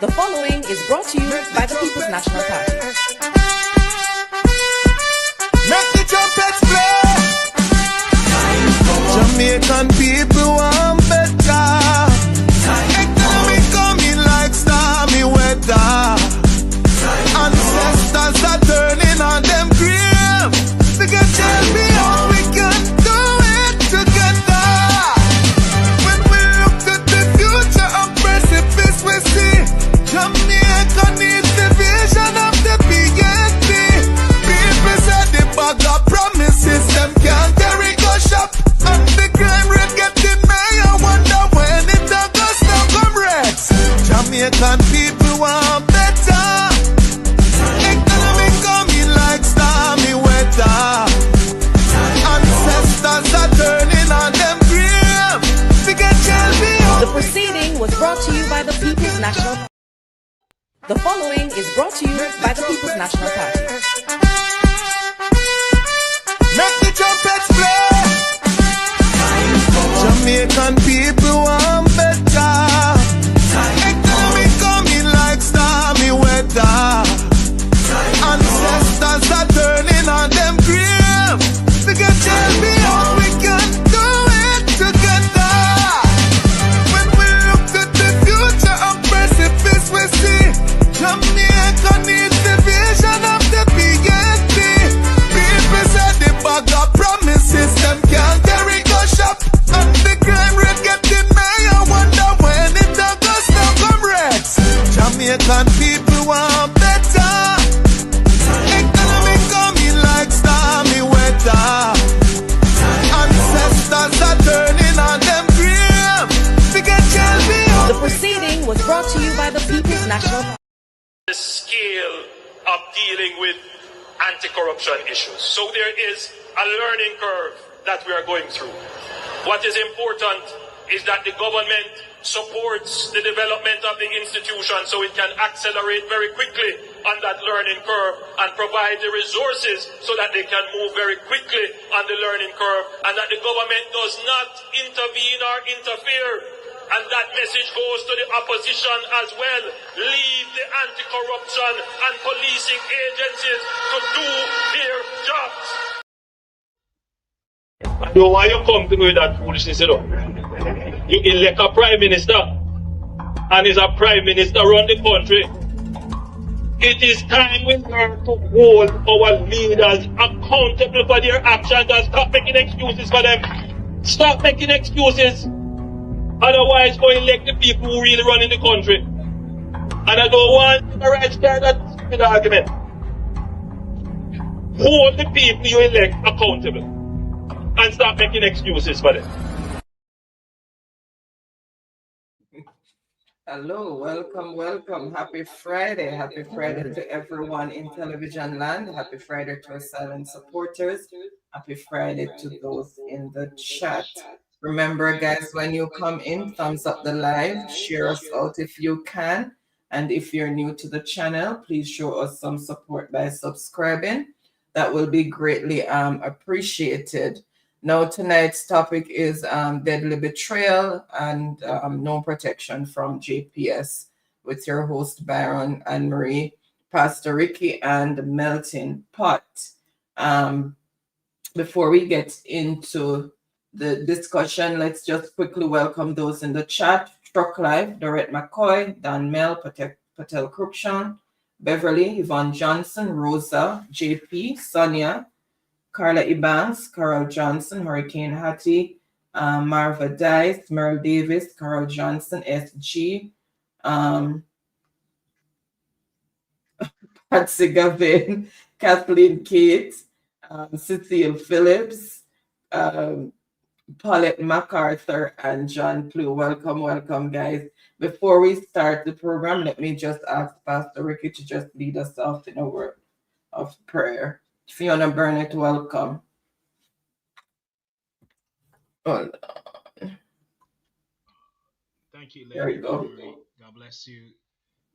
The following is brought to you by the People's National Party. Make the trumpets play. Jamaican people want better. Economy coming like stormy weather. Ancestors are turning on them grave. They can tell me how we can do it together. When we look at the future of precipice, we see Jamaica needs the vision of the PNP. People say the bag of promises, them can't carry go shop. And the crime rate getting higher, wonder when it all goes down, comrades. Jamaican people want better. Economy coming like stormy weather. Ancestors are turning on them grave. We can tell me how. The proceeding was brought to you by the People's National Party. The following is brought to you by the People's National Party. Make the trumpets play. Jamaican people want better. Economy coming like stormy weather. Ancestors are turning on them grave. They can tell me how we can do it together. When we look at the future of precipice, we see Jamaica needs the vision of the PNP. People say the bag of promises, them can't carry go shop. And the crime rate getting higher, wonder when it all goes down, comrades. Jamaican people want better. Economy coming like stormy weather. Ancestors are turning on them grave. We can tell me how. The proceeding was brought to you by the People's National Party. The scale of dealing with anti-corruption issues. So there is a learning curve that we are going through. What is important is that the government supports the development of the institution so it can accelerate very quickly on that learning curve and provide the resources so that they can move very quickly on the learning curve, and that the government does not intervene or interfere. And that message goes to the opposition as well. Leave the anti-corruption and policing agencies to do their jobs. I know why you come to me with that foolishness, you know. You elect a prime minister, and is a prime minister run the country. It is time we learn to hold our leaders accountable for their actions and stop making excuses for them. Stop making excuses. Otherwise, go elect the people who really run in the country. And I don't want the right start that stupid argument. Hold the people you elect accountable and stop making excuses for them. Hello, welcome. Happy Friday to everyone in television land. Happy Friday to our silent supporters. Happy Friday to those in the chat. Remember, guys, when you come in, thumbs up the live, share us out if you can. And if you're new to the channel, please show us some support by subscribing. That will be greatly appreciated. Now, tonight's topic is deadly betrayal and no protection from JPS with your host, Byron and Marie, Pastor Ricky, and Melting Pot. Before we get into the discussion, let's just quickly welcome those in the chat. Struck Live, Dorette McCoy, Dan Mel, Patel Cruikshank, Beverly, Yvonne Johnson, Rosa, JP, Sonia, Carla Ebanks, Carol Johnson, Hurricane Hattie, Marva Dice, Merle Davis, Carol Johnson, SG, Patsy Gavin, Kathleen Kate, Cecile Phillips, Paulette MacArthur, and John Plew. Welcome, guys. Before we start the program, let me just ask Pastor Ricky to just lead us off in a word of prayer. Fiona Burnett, welcome. Thank you, Lady. There you go. Marie. God bless you.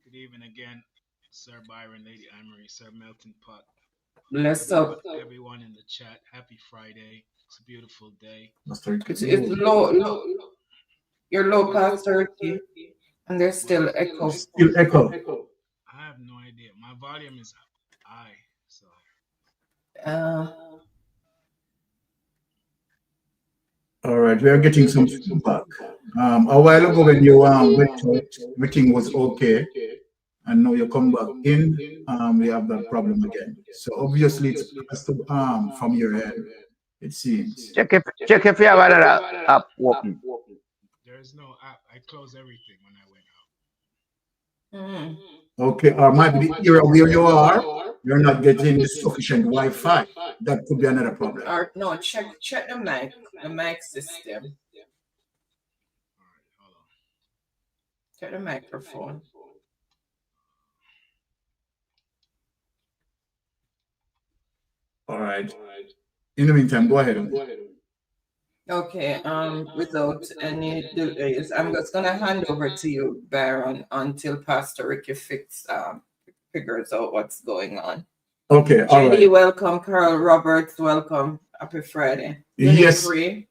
Good evening again, Sir Byron, Lady Anne-Marie, Sir Melton Pot. Bless up. Everyone in the chat. Happy Friday. It's a beautiful day. It's low. You're low, Pastor Ricky. And there's still echo. Still echo. I have no idea. My volume is high, so. All right, we are getting some feedback. A while ago when you went out, everything was okay, and now you come back in, we have that problem again. So obviously it's has to from your end, it seems. Check if you have another app open. There is no app. I closed everything when I went out. Okay, or might be the area where you are, you're not getting the sufficient Wi-Fi. That could be another problem. Or no, check the mic system. All right, hold on. Check the microphone. All right. In the meantime, go ahead. Okay, without any delays, I'm just gonna hand over to you, Baron, until Pastor Ricky figures out what's going on. Okay, all JD, right. welcome. Carl Roberts, welcome. Happy Friday. Yes. Free.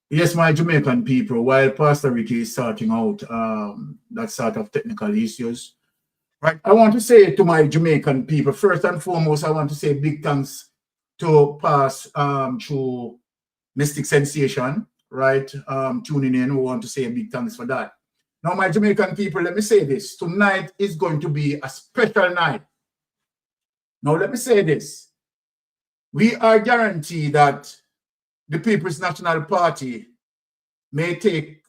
Yes, my Jamaican people, while Pastor Ricky is sorting out that sort of technical issues, right? I want to say to my Jamaican people, first and foremost, I want to say big thanks to pass through Mystic Sensation, right? Tuning in. We want to say a big thanks for that. Now, my Jamaican people, let me say this. Tonight is going to be a special night. Now, let me say this. We are guaranteed that the People's National Party may take,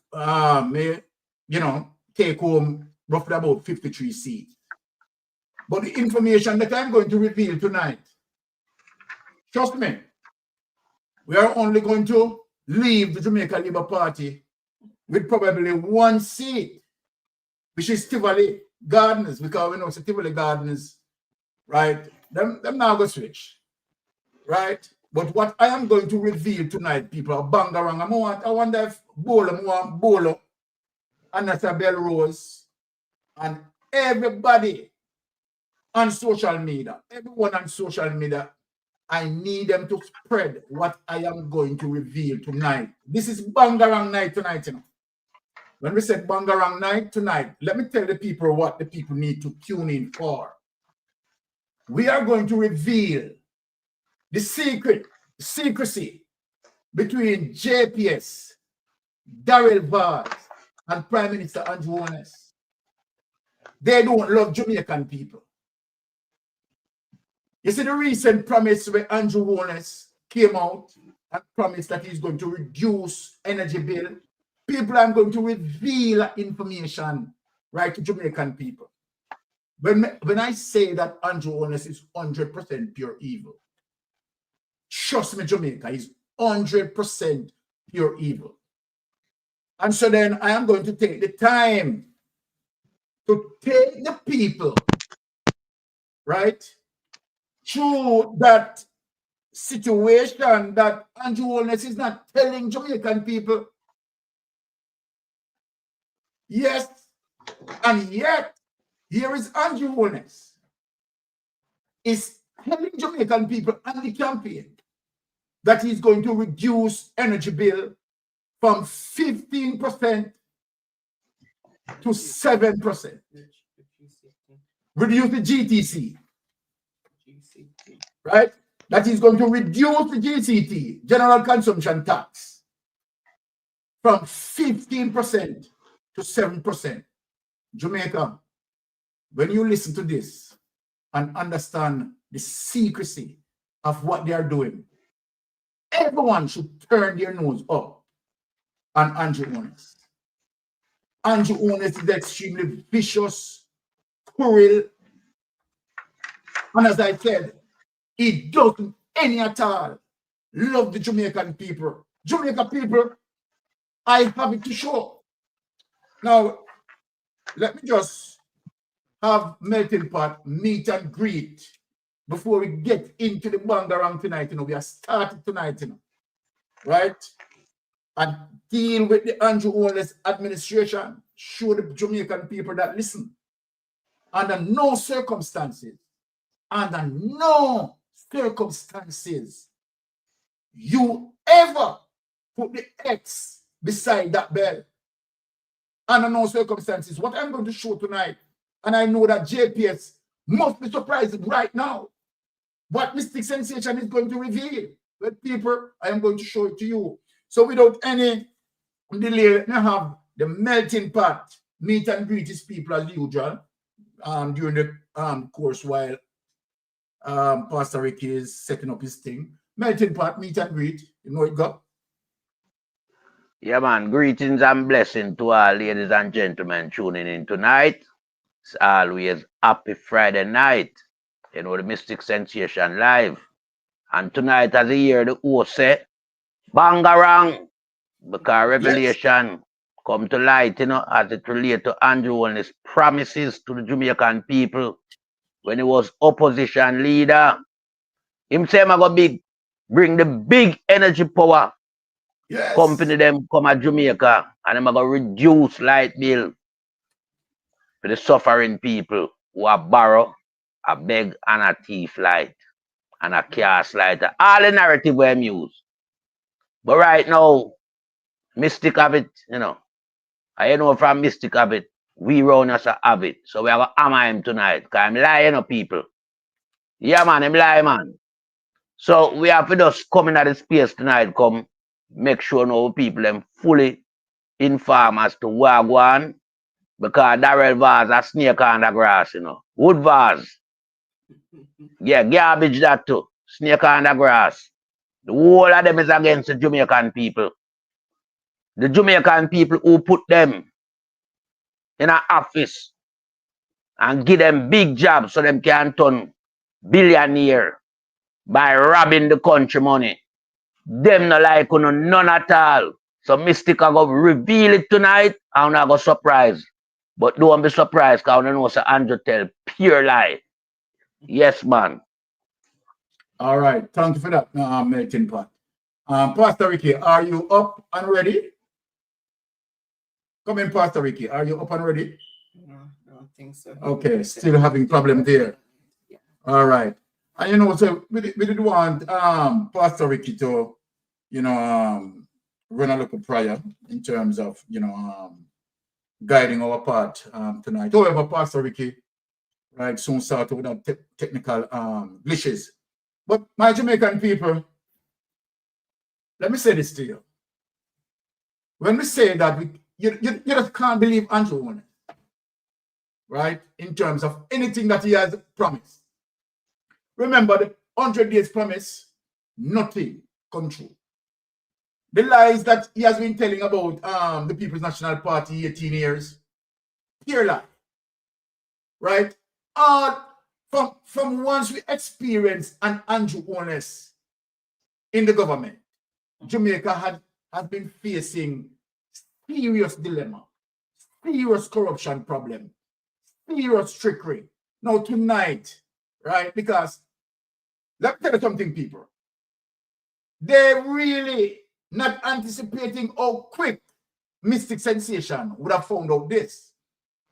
take home roughly about 53 seats. But the information that I'm going to reveal tonight, trust me, we are only going to leave the Jamaica Labour Party with probably one seat, which is Tivoli Gardens, because we know it's Tivoli Gardens, right? Them now go switch, right? But what I am going to reveal tonight, people, are bangarang. I wonder if Bolo, Anata Bell Rose, and everybody on social media, everyone on social media, I need them to spread what I am going to reveal tonight. This is bangarang night tonight, you know. When we said bangarang night tonight, let me tell the people what the people need to tune in for. We are going to reveal the secrecy between JPS, Darrell Vaz, and Prime Minister Andrew Holness. They don't love Jamaican people. You see the recent promise where Andrew Holness came out and promised that he's going to reduce energy bill. People, I'm going to reveal information right to Jamaican people. When I say that Andrew Holness is 100% pure evil, trust me, Jamaica is 100% pure evil. And so then I am going to take the time to take the people, right, through that situation that Andrew Holness is not telling Jamaican people. Yes, and yet, here is Andrew Holness is telling Jamaican people and the campaign that he's going to reduce energy bill from 15% to 7%. Reduce the GTC. Right? That is going to reduce the GCT, general consumption tax, from 15% to 7%. Jamaica, when you listen to this and understand the secrecy of what they are doing, everyone should turn their nose up on Andrew Holness. Andrew Holness is extremely vicious, cruel, and as I said, he doesn't any at all love the Jamaican people. Jamaican people, I have it to show. Now, let me just have Melting Pot meet and greet before we get into the bangarang tonight. You know, we are starting tonight, you know, right? And deal with the Andrew Holness administration. Show the Jamaican people that listen. Under no circumstances, you ever put the X beside that bell. under no circumstances. What I'm going to show tonight, and I know that JPS must be surprised right now, what Mystic Sensation is going to reveal. But people, I am going to show it to you. So without any delay, let me have the melting pot meet and greet his people as usual during the course while Pastor Ricky is setting up his thing. Melting pot meet and greet. You know it go? Yeah, man. Greetings and blessings to all ladies and gentlemen tuning in tonight. It's always happy Friday night. You know, the Mystic Sensation live. And tonight, as a year, the host say, bangarang, because revelation come to light, you know, as it relates to Andrew and his promises to the Jamaican people when he was opposition leader. Him say, I'm going to bring the big energy power company them come to Jamaica, and I'm going to reduce light bill for the suffering people who are borrow, a beg, and a thief light, and a cast light. All the narrative we use. But right now, Mystic have it, you know. I know from Mystic have it, we run as a habit. So we have to hammer him tonight, because I'm lying, you know, people. Yeah, man, I'm lying, man. So we have to just come in at the space tonight, come make sure no people them fully informed as to what going, because Darrell vase a snake on the grass, you know. Wood vase. Yeah, garbage that too. Snake on the grass. The whole of them is against the Jamaican people. The Jamaican people who put them in an office and give them big jobs so them can turn billionaire by robbing the country money. Them not like none at all. So Mystic are going to reveal it tonight and I'm not going to surprise. But don't be surprised because I know Sir Andrew tell pure lie. Yes, man. All right. Thank you for that, melting pot. Pastor Ricky, are you up and ready? Come in, Pastor Ricky. Are you up and ready? No, I don't think so. Okay, still having problem there. Yeah. All right. And you know, so we did want Pastor Ricky to, you know, run a little prayer in terms of, you know, guiding our part tonight. However, Pastor Ricky, right, soon started with that technical glitches. But my Jamaican people, let me say this to you. When we say that you just can't believe Andrew on it, right? In terms of anything that he has promised. Remember the 100 days promise, nothing come true. The lies that he has been telling about the People's National Party 18 years, pure lie, right? From once we experience an Andrew honest in the government, Jamaica has been facing serious dilemma, serious corruption problem, serious trickery. Now tonight, right? Because let me tell you something, people. They're really not anticipating how quick Mystic Sensation would have found out this.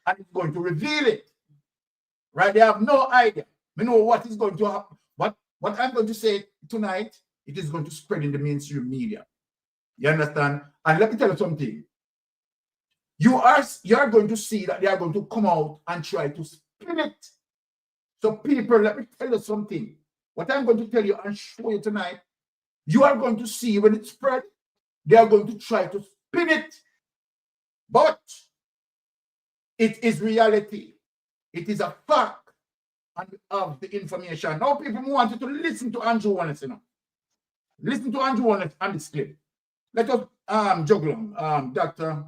And it's going to reveal it. Right? They have no idea. We know what is going to happen. What I'm going to say tonight, it is going to spread in the mainstream media. You understand? And let me tell you something. You are going to see that they are going to come out and try to spin it. So people, let me tell you something. What I'm going to tell you and show you tonight, you are going to see when it spread, they are going to try to spin it. But it is reality. It is a fact of the information. Now people want you to listen to Andrew Wallace, you know. Listen to Andrew Wallace on this clip. Let us juggle Dr.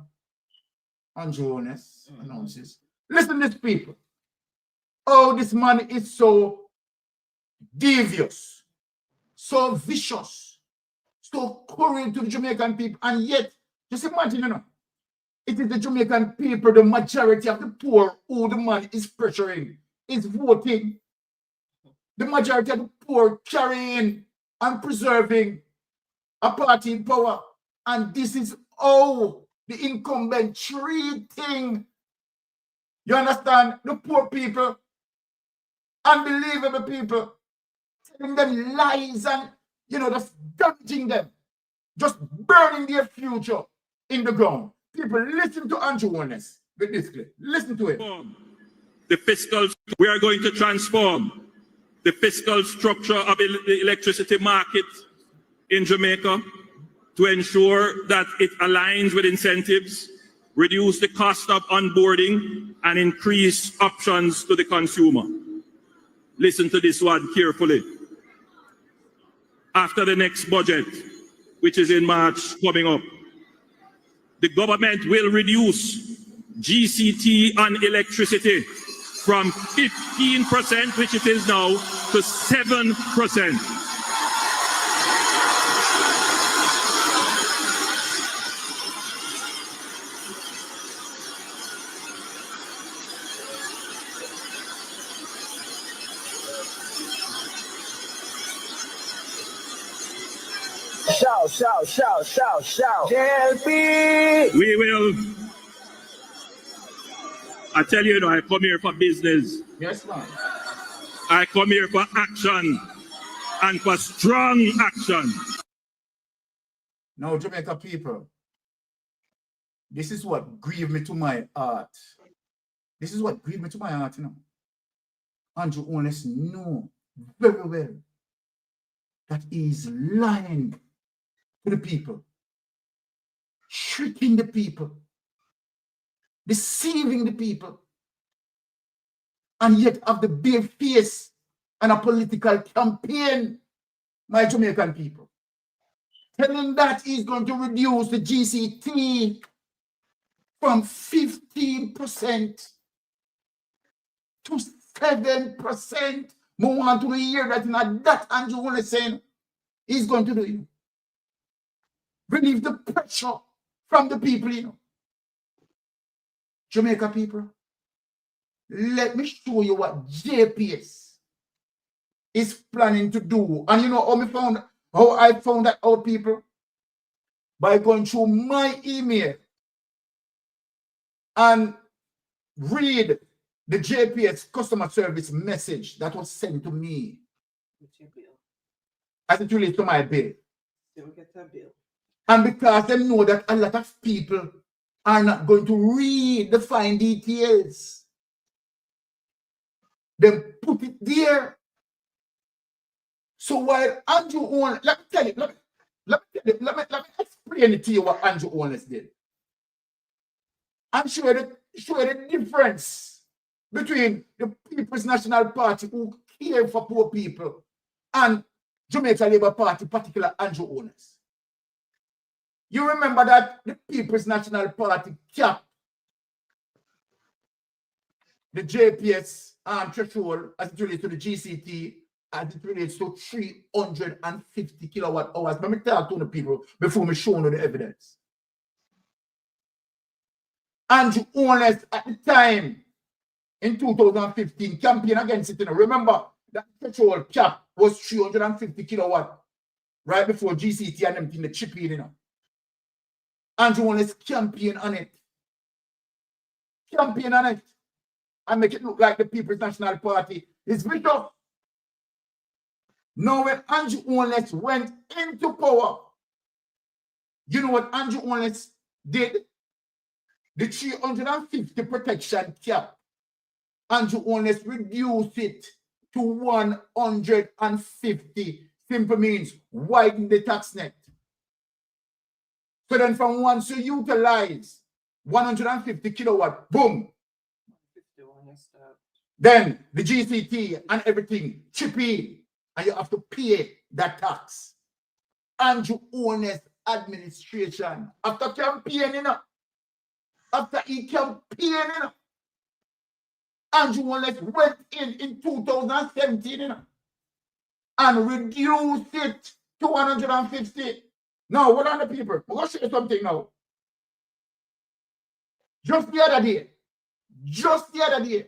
Andrew Wallace announces. Listen to this, people. Oh, this man is so devious, so vicious, so cruel to the Jamaican people, and yet, just imagine, you know, it is the Jamaican people, the majority of the poor who the man is pressuring, is voting. The majority of the poor carrying and preserving a party in power. And this is how the incumbent treating, you understand, the poor people, unbelievable people, telling them lies and, you know, just damaging them, just burning their future in the ground. People, listen to Andrew Holness with this clip. Listen to it. We are going to transform the fiscal structure of the electricity market in Jamaica to ensure that it aligns with incentives, reduce the cost of onboarding, and increase options to the consumer. Listen to this one carefully. After the next budget, which is in March coming up, the government will reduce GCT on electricity from 15%, which it is now, to 7%. Shout. JLP. We will. I tell you, I come here for business. Yes, ma'am. I come here for action and for strong action. Now, Jamaica people, this is what grieved me to my heart. This is what grieved me to my heart, you know. Andrew Holness know very well that he is lying to the people, tricking the people, deceiving the people, and yet have the bare face and a political campaign, my Jamaican people, telling that he's going to reduce the GCT from 15% to 7%. More want to hear that in that Andrew Holness saying he's going to do it. Relieve the pressure from the people, you know. Jamaica people, let me show you what JPS is planning to do. And you know how I found that out, people? By going through my email and read the JPS customer service message that was sent to me as it relates to my bill. And because they know that a lot of people are not going to read the fine details, they put it there. So while Andrew Holness, let me tell you, let me explain it to you what Andrew Holness did. I'm sure the difference between the People's National Party, who care for poor people, and Jamaica Labour Party, particularly Andrew Holness. You remember that the People's National Party capped the JPS threshold as it relates to the GCT, as it relates to 350 kilowatt hours. Let me talk to the people before me show you the evidence. Andrew Holness at the time in 2015 campaign against it. You know, remember that threshold cap was 350 kilowatt right before GCT and everything, the chip in, you know. Andrew Holness campaign on it. Campaign on it. And make it look like the People's National Party is vicious. Now when Andrew Holness went into power, you know what Andrew Holness did? The 350 protection cap, Andrew Holness reduced it to 150. Simple means widen the tax net. So then from once you utilize 150 kilowatt, boom. Then the GCT and everything chip in, and you have to pay that tax. Andrew Holness administration, after campaigning, after he campaigning, Andrew Holness went in 2017 and reduced it to 150. Now, what are the people? I'm going to show you something now. Just the other day,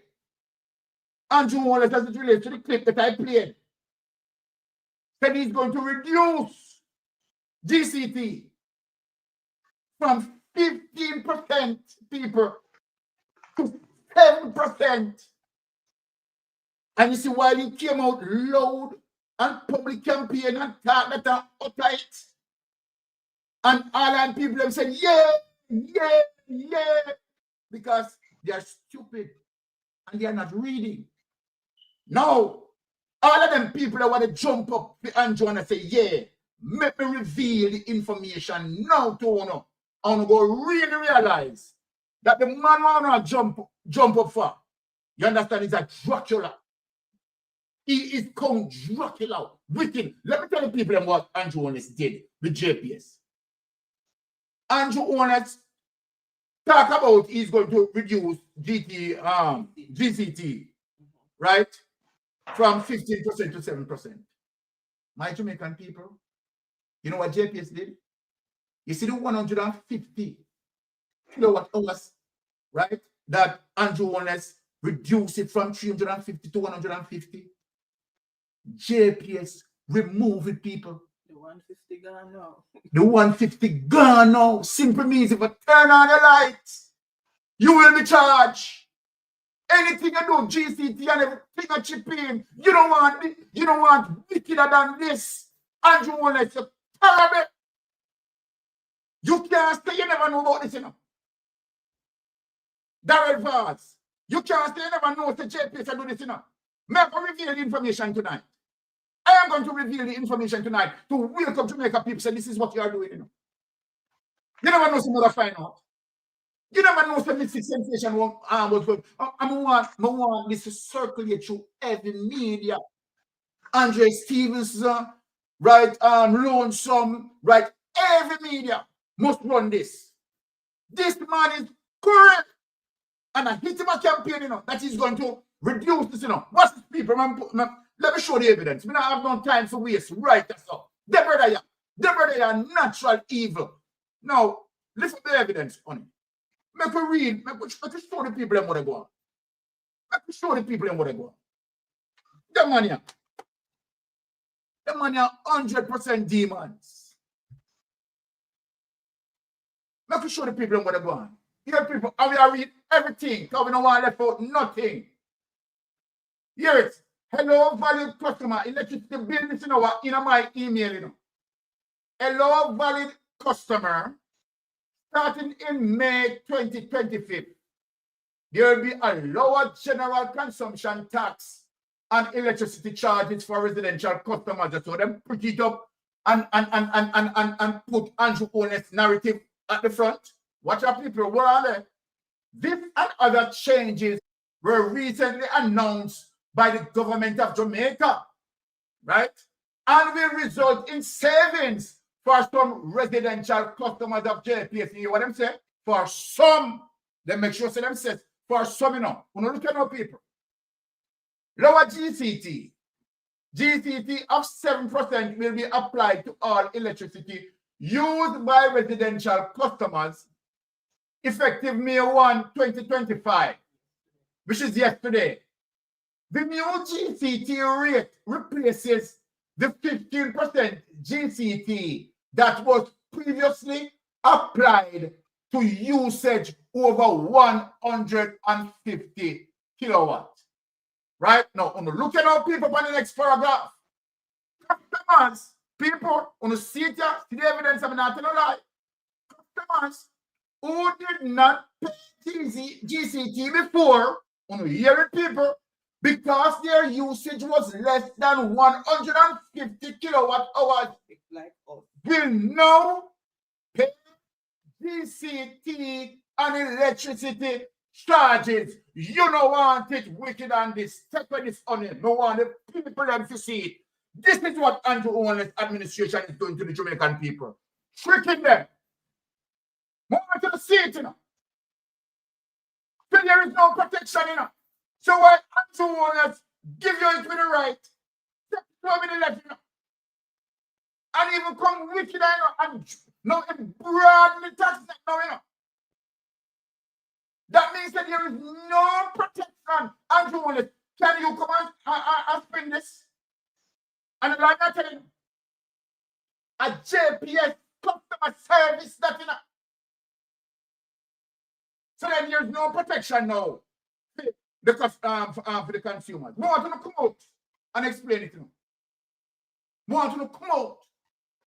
Andrew Holness, as it relates to the clip that I played, said he's going to reduce GCT from 15% people to 7%. And you see, while he came out loud and public campaign and talk that are upright, and all and people have said, yeah, yeah, because they are stupid and they are not reading. No, all of them people that want to jump up and join and say, yeah, make me reveal the information now to you. I want to go really realize that the man want to jump up for. You understand? He's a Dracula. He is Count Dracula. Wicked. Let me tell the people what Andrew Honest did with JPS. Andrew Honest talk about he's going to reduce GCT, right? From 15% to 7%. My Jamaican people, you know what JPS did? You see the 150 kilowatt hours, right? That Andrew Honest reduced it from 350 to 150. JPS remove it, people. The 150 gone now. The 150 gone now. Simple means if you turn on the lights, you will be charged. Anything you do, GCT and everything you chip in, you don't want wickeder than this. Andrew Honest, you terrible. You can't stay, you never know about this, you know. Darrell Vaz, you can't stay, you never know the JPS and do this, you know. May I reveal the information tonight? I am going to reveal the information tonight to welcome Jamaica people. Say this is what you are doing, you know. You never know some other find out. You never know some mystic sensation was going. I want this to circulate through every media. Andre Stevenson, right? Lonesome, right? Every media must run this. This man is correct. And I hit him a campaign, you know, that is going to reduce this, you know. Watch this, people. Let me show the evidence. We don't have no time for waste. Right, that's all. The brother are natural evil. Now, listen to the evidence on it. Make me read. Make me show the people them what they go on. Make me show the people them what they go on. The money are 100% demons. Make me show the people them what they go on. Here, people, and we are read everything, because we don't want to left out nothing. Here it. Hello, valid customer. Electricity bill this in my email, you know. Hello, valid customer. Starting in May 2025, there will be a lower general consumption tax and electricity charges for residential customers. So them put it up and put Andrew Honest narrative at the front. Watch out, people. What are they? This and other changes were recently announced by the government of Jamaica, right? And will result in savings for some residential customers of JPS. You hear what I'm saying? For some, they make sure them say, for some, you know, look at no people. Lower GCT. GCT of 7% will be applied to all electricity used by residential customers effective May 1, 2025, which is yesterday. The new GCT rate replaces the 15% GCT that was previously applied to usage over 150 kilowatts. Right? Now, look at our people on the next paragraph. Customers, people, on the see the evidence, I'm not going to lie. Customers who did not pay GCT before, on hear it, people, because their usage was less than 150 kilowatt hours, will now pay GCT and electricity charges. You don't want it wicked and this. Take this on it. No want the people them to see it. This is what Andrew Honest administration is doing to the Jamaican people. Tricking them. More to see it, you know. So there is no protection, you know. So why Andrew Honest give you it with the right, take it with the left, you know. And even come wicked, you know, and now broadly tax that now, you know. That means that there is no protection. Andrew Honest, can you come and spin this? And like I tell you, a JPS customer service that, you know. So then there's no protection now for the consumers. We want to come out and explain it to them. We want to come out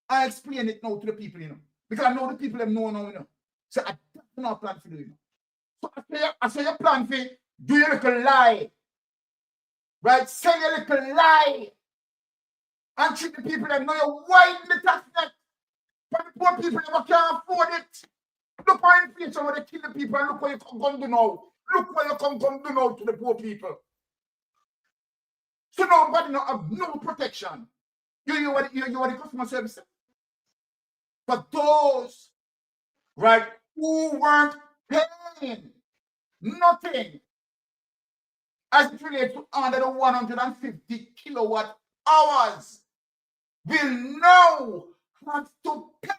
and explain it now to the people, you know. Because I know the people them know now, you know. So I don't know plan for doing. So I say your plan for do your little lie. Right? Say your little lie. And treat the people that know you're widen the tax net. But the poor people never can't afford it. Look how inflation where they kill the people and look what you come do now. Look what you come do now to the poor people. So nobody no have no protection. You are the customer service. But those, right, who weren't paying nothing as it relates to under the 150 kilowatt hours will now have to pay.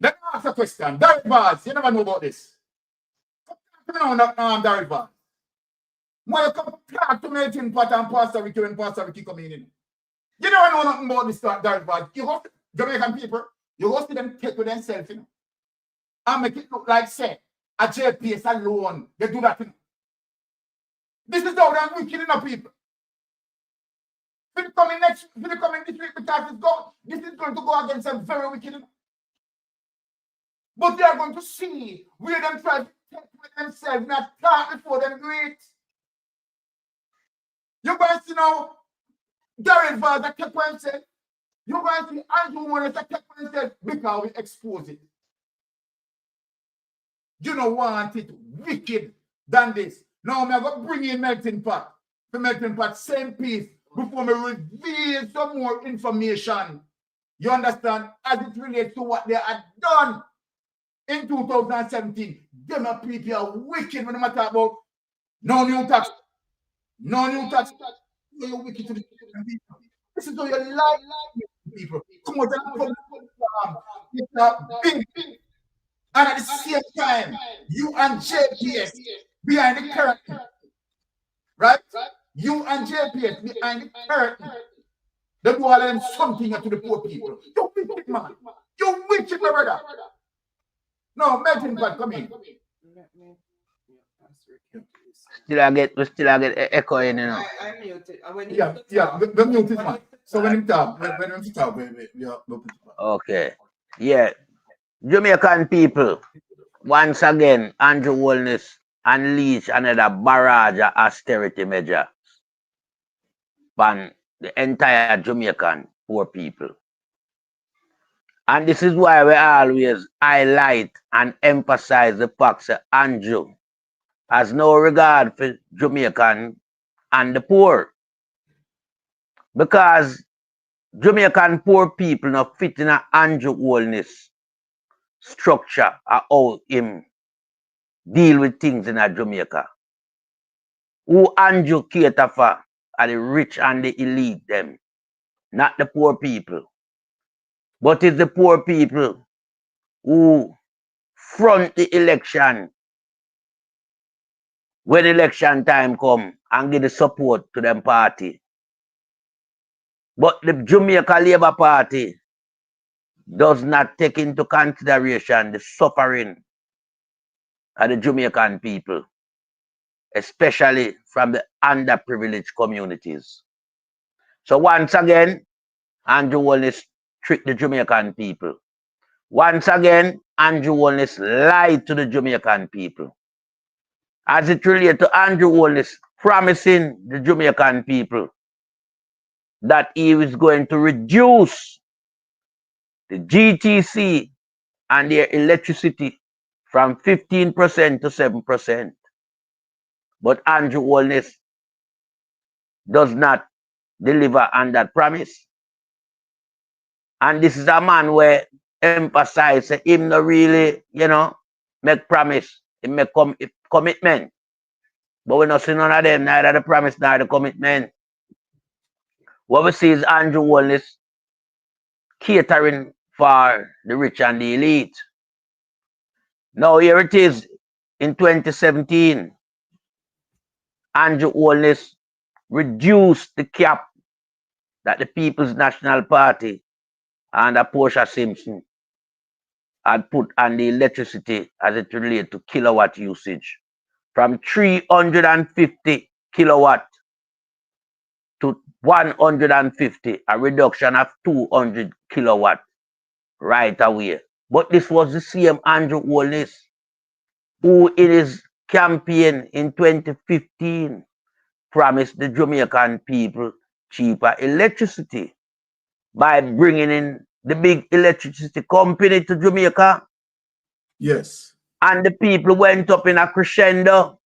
Let me ask a question. Derek Vaz, you never know about this. Come on, Derek Vaz. When you come talk to me in Pat and Pastor Ricky when Pastor Ricky come in. You never know nothing about this Derek Vaz. You go to Jamaican people, you go to them take with themselves, you know. And make it look like, say, a JPS alone. They do that, you know. This is how they're wicked enough people. If you come in this week because this is going to go against them very wicked enough. But they are going to see where them try to take with themselves, not talk before them do it. You guys see now, Darren Vaz that kept on saying, you guys see Andrew Warner that kept on saying, because we expose it. You don't want it wicked than this. Now I'm going to bring in melting pot. The melting pot, same piece, before me reveal some more information. You understand? As it relates to what they had done in 2017. Them people are wicked when they talk about no new tax. No new tax. You're wicked to the people. This is how you lie people. Come on, it's a big. And at the same time, you and JPS behind the curtain. Right? You and JPS behind the curtain. They do all of them something to the poor people. You wicked man. You wicked, my brother. No, Melton Pot, come in. Still I get echoing, you know. I muted. The mute is man. So when him talk, we put it back. Okay. Yeah. Jamaican people, once again, Andrew Holness unleashed another barrage of austerity measure on the entire Jamaican poor people. And this is why we always highlight and emphasize the fact that Andrew has no regard for Jamaican and the poor. Because Jamaican poor people not fit in a Andrew Holness structure of how him deal with things in a Jamaica. Who Andrew cater for are the rich and the elite them, not the poor people. But it's the poor people who front the election when election time come and give the support to them party. But the Jamaica Labour Party does not take into consideration the suffering of the Jamaican people, especially from the underprivileged communities. So once again, Andrew Holness tricked the Jamaican people. Once again, Andrew Holness lied to the Jamaican people. As it relates to Andrew Holness promising the Jamaican people that he was going to reduce the GTC and their electricity from 15% to 7%. But Andrew Holness does not deliver on that promise. And this is a man where emphasize him not really, make promise, he make commitment. But we not see none of them, neither the promise nor the commitment. What we see is Andrew Holness catering for the rich and the elite. Now here it is in 2017. Andrew Holness reduced the cap that the People's National Party and Portia Simpson had put on the electricity as it relates to kilowatt usage from 350 kilowatt to 150, a reduction of 200 kilowatt right away. But this was the same Andrew Holness who in his campaign in 2015 promised the Jamaican people cheaper electricity by bringing in the big electricity company to Jamaica. Yes. And the people went up in a crescendo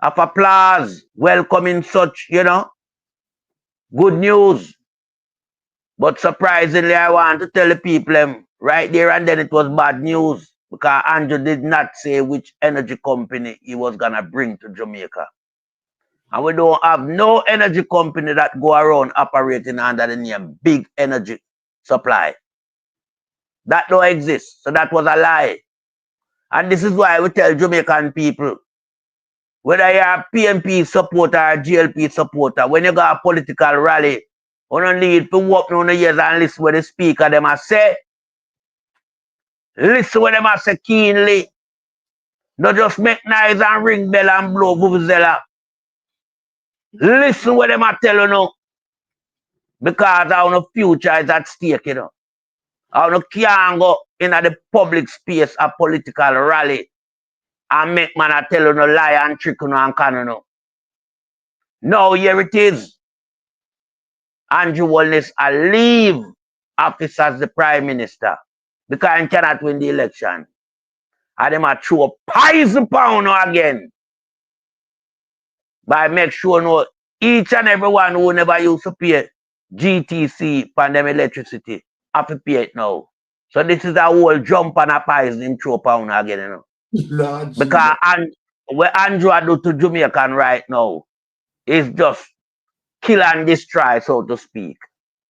of applause, welcoming such, good news. But surprisingly, I want to tell the people right there and then it was bad news because Andrew did not say which energy company he was going to bring to Jamaica. And we don't have no energy company that go around operating under the name Big Energy Supply. That don't exist. So that was a lie. And this is why we tell Jamaican people, whether you're a PNP supporter or GLP supporter, when you got a political rally, you don't need to walk down the ears and listen what the speaker them a say. Listen what them a say keenly. Not just make noise and ring bell and blow vuvuzela. Listen what them a tell you now. Because our future is at stake, Our can't go in the public space a political rally and make man a tell you no lie and trick you and can you. No, here it is. Andrew Holness a leave office as the Prime Minister because he cannot win the election. And them a throw poison pound again. By make sure each and everyone who never used to pay GTC pandemic electricity have to pay it now. So this is a whole jump and a poison him throw pound again, Lord because what Andrew do to Jamaican right now is just kill and destroy, so to speak.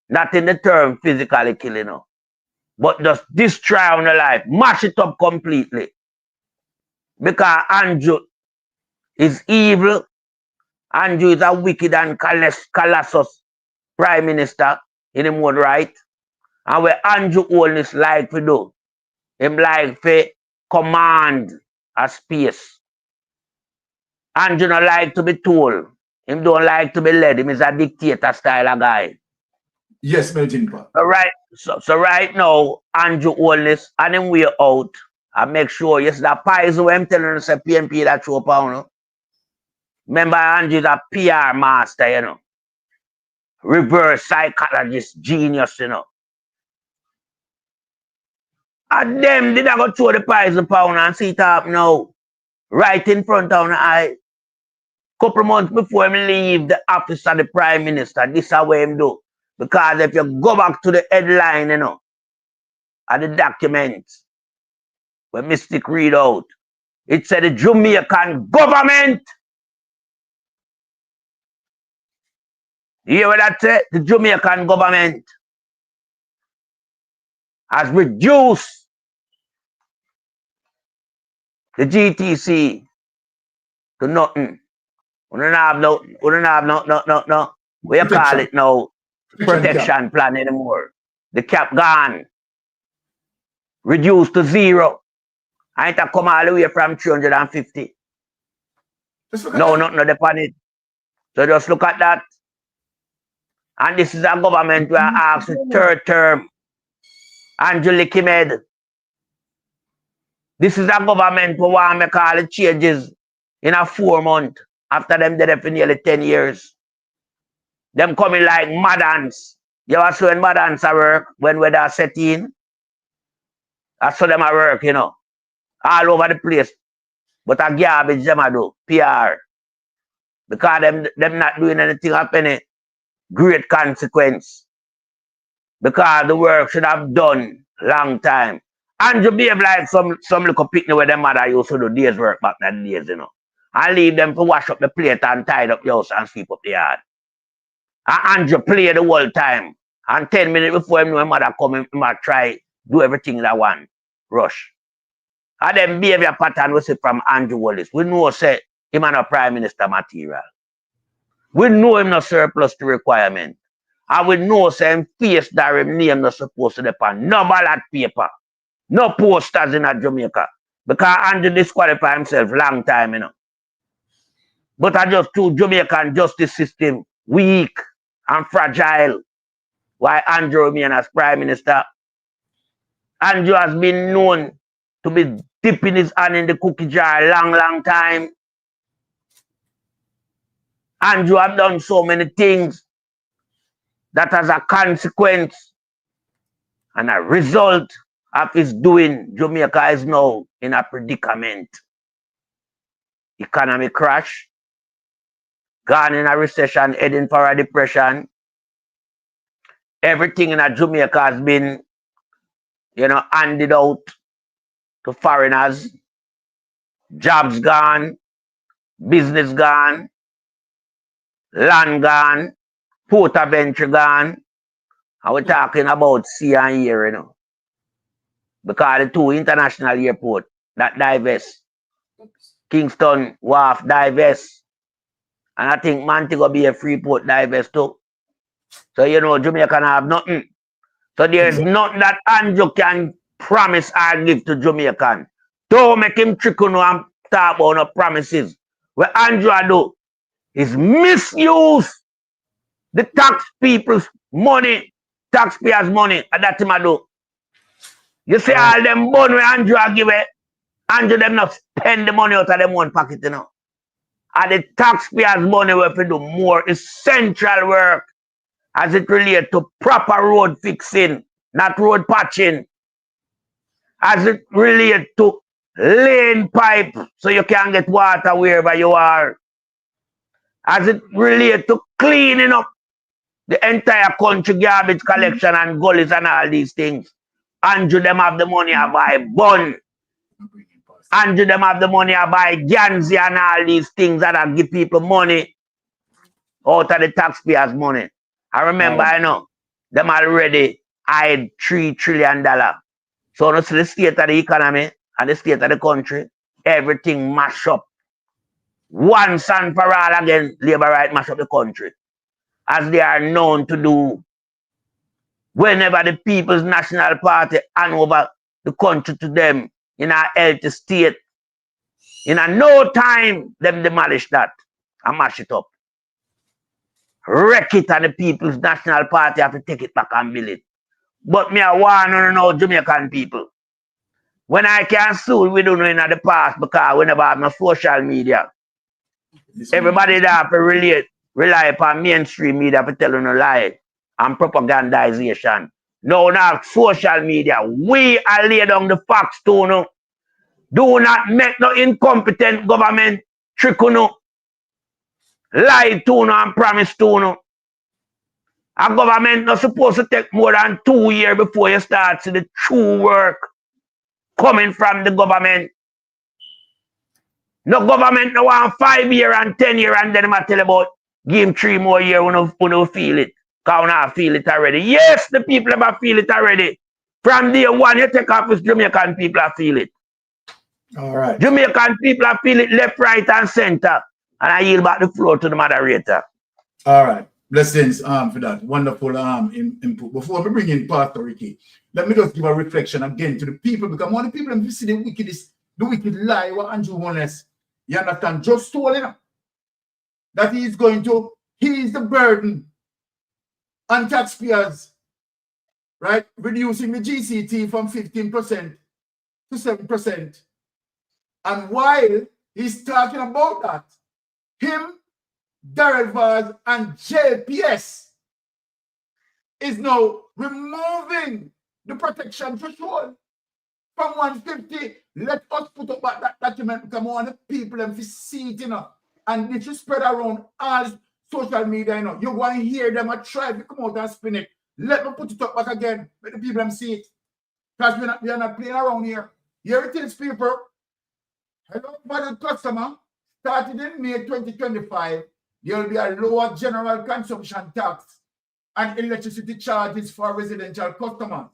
Not in the term physically killing, but just destroy on the life, mash it up completely. Because Andrew is evil. Andrew is a wicked and callous Prime Minister in the mode right. And where Andrew Holness like to do, him like to command a space. Andrew don't like to be told. Him don't like to be led. Him is a dictator style of guy. Yes, melting pot. So right now, Andrew Holness and him way out and make sure yes that pies who I'm telling you say PNP that show pound. Remember Andrew is a PR master, Reverse psychologist genius, And them did I go throw the pies pound and see it up now. Right in front of the eye. Couple months before him leave the office of the Prime Minister, this is what him do. Because if you go back to the headline, of the documents, when Mystic read out, it said the Jamaican government. You hear what that said? The Jamaican government has reduced the GTC to nothing. We don't have no. We call it now protection plan anymore. The cap gone. Reduced to 0. I ain't come all the way from 350. No, nothing upon it. So just look at that. And this is a government where I asked the third term. Angelique Kimed. This is a government who want to make all the changes in a 4 months after them dead for nearly 10 years. Them coming like madans. You ever see when madans are work when weather set in? I saw them at work, all over the place. But a garbage them a do, PR. Because them not doing anything of any great consequence. Because the work should have done long time. And you behave like some little picnic where their mother used to do days work back in the days, And leave them to wash up the plate and tidy up the house and sweep up the yard. And Andrew play the whole time. And 10 minutes before him know his mother come, he might try do everything that one. Rush. And then behavior pattern we see from Andrew Holness. We know say him and a Prime Minister material. We know him no surplus to requirement. And we know say him face that him name not supposed to depend. No ballot paper. No posters in Jamaica. Because Andrew disqualified himself long time, But I just through Jamaican justice system, weak and fragile. Why Andrew remain as Prime Minister? Andrew has been known to be dipping his hand in the cookie jar a long, long time. Andrew have done so many things that as a consequence and a result of his doing, Jamaica is now in a predicament. Economic crash, gone in a recession, heading for a depression. Everything in Jamaica has been, handed out to foreigners. Jobs gone, business gone, land gone, port of entry gone. And we're talking about sea and air, because the two international airports that divest, Kingston Wharf divest, and I think Montego Bay Freeport divest too. So Jamaica can have nothing. So there's nothing that Andrew can promise or give to Jamaican. Don't make him trick you and talk about no promises. What Andrew do is misuse the taxpayers' money, and that's him do. You see all them money where Andrew give it, Andrew them not spend the money out of them one pocket, And the taxpayers' money where to do more essential work as it relates to proper road fixing, not road patching. As it relates to lane pipe so you can get water wherever you are. As it relates to cleaning up the entire country garbage collection and gullies and all these things. Andrew them have the money to buy bun. Andrew them have the money to buy Ganzi and all these things that give people money out of the taxpayers' money. I remember, them already hide $3 trillion. So no see the state of the economy and the state of the country, everything mash up. Once and for all again, Labour right mash up the country. As they are known to do whenever the People's National Party hand over the country to them in a healthy state. In a no time, them demolish that and mash it up. Wreck it, and the People's National Party have to take it back and build it. But me I want to know Jamaican people. When I can sue, we don't know in the past because we never have no social media. Everybody that have to rely upon mainstream media for telling a lie and propagandization. Now social media, we are lay down the facts to no. Do not make no incompetent government trick no. Lie to no and promise to no. A government not supposed to take more than 2 years before you start to the true work coming from the government. No government no want 5 years and 10 years and then I tell about give him 3 more years when you feel it. Because we not feel it already. Yes, the people ever feel it already. From day one you take office, Jamaican people feel it. All right. Jamaican people feel it left, right, and center. And I yield back the floor to the moderator. All right. Blessings for that wonderful input. Before we bring in Pastor Ricky, let me just give a reflection again to the people, because one of the people who see the wicked lie what Andrew Wallace, you understand, just told him that he is going to ease the burden on taxpayers, right? Reducing the GCT from 15% to 7%. And while he's talking about that, him, Darrell Vaz and JPS is now removing the protection threshold from 150. Let us put up that document because more the people and see it, and it should spread around all social media, You want to hear them and try to come out and spin it. Let me put it up back again. Let the people see it. Because we are not playing around here. Here it is, people. Hello, value customer. Started in May 2025. There will be a lower general consumption tax and electricity charges for residential customers.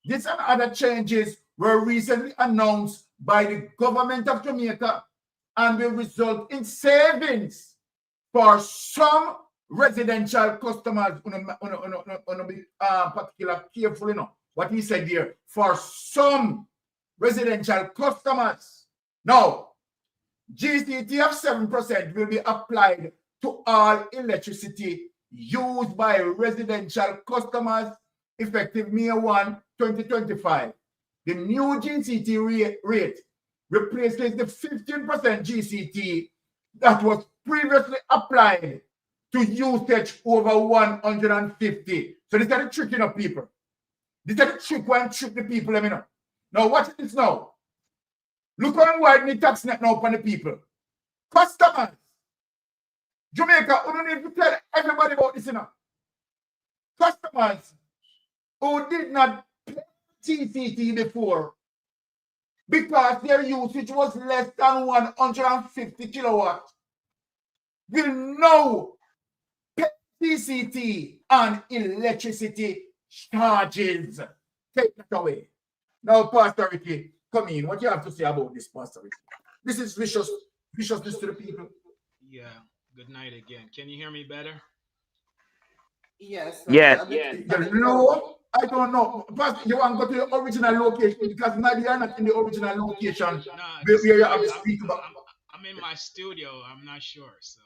This and other changes were recently announced by the government of Jamaica and will result in savings for some residential customers. Be particular careful, what he said here. For some residential customers. Now, GCT of 7% will be applied to all electricity used by residential customers effective May 1, 2025. The new GCT rate replaces the 15% GCT that was previously applied to usage over 150. So this is the trick, people. This is the trick when trick the people, let me know. Now watch this now. Look how wide the tax net now for the people. Customers. Jamaica, we don't need to tell everybody about this, Customers who did not pay GCT before because their usage was less than 150 kilowatts will now pay GCT on electricity charges. Take that away. Now, Austerity, come in. What do you have to say about this, Austerity? This is viciousness to the people. Yeah. Good night again. Can you hear me better? Yes. Yes. No, I don't know. Pastor, you want to go to the original location because maybe you're not in the original location where you have to speak about. I'm in my studio. I'm not sure. So.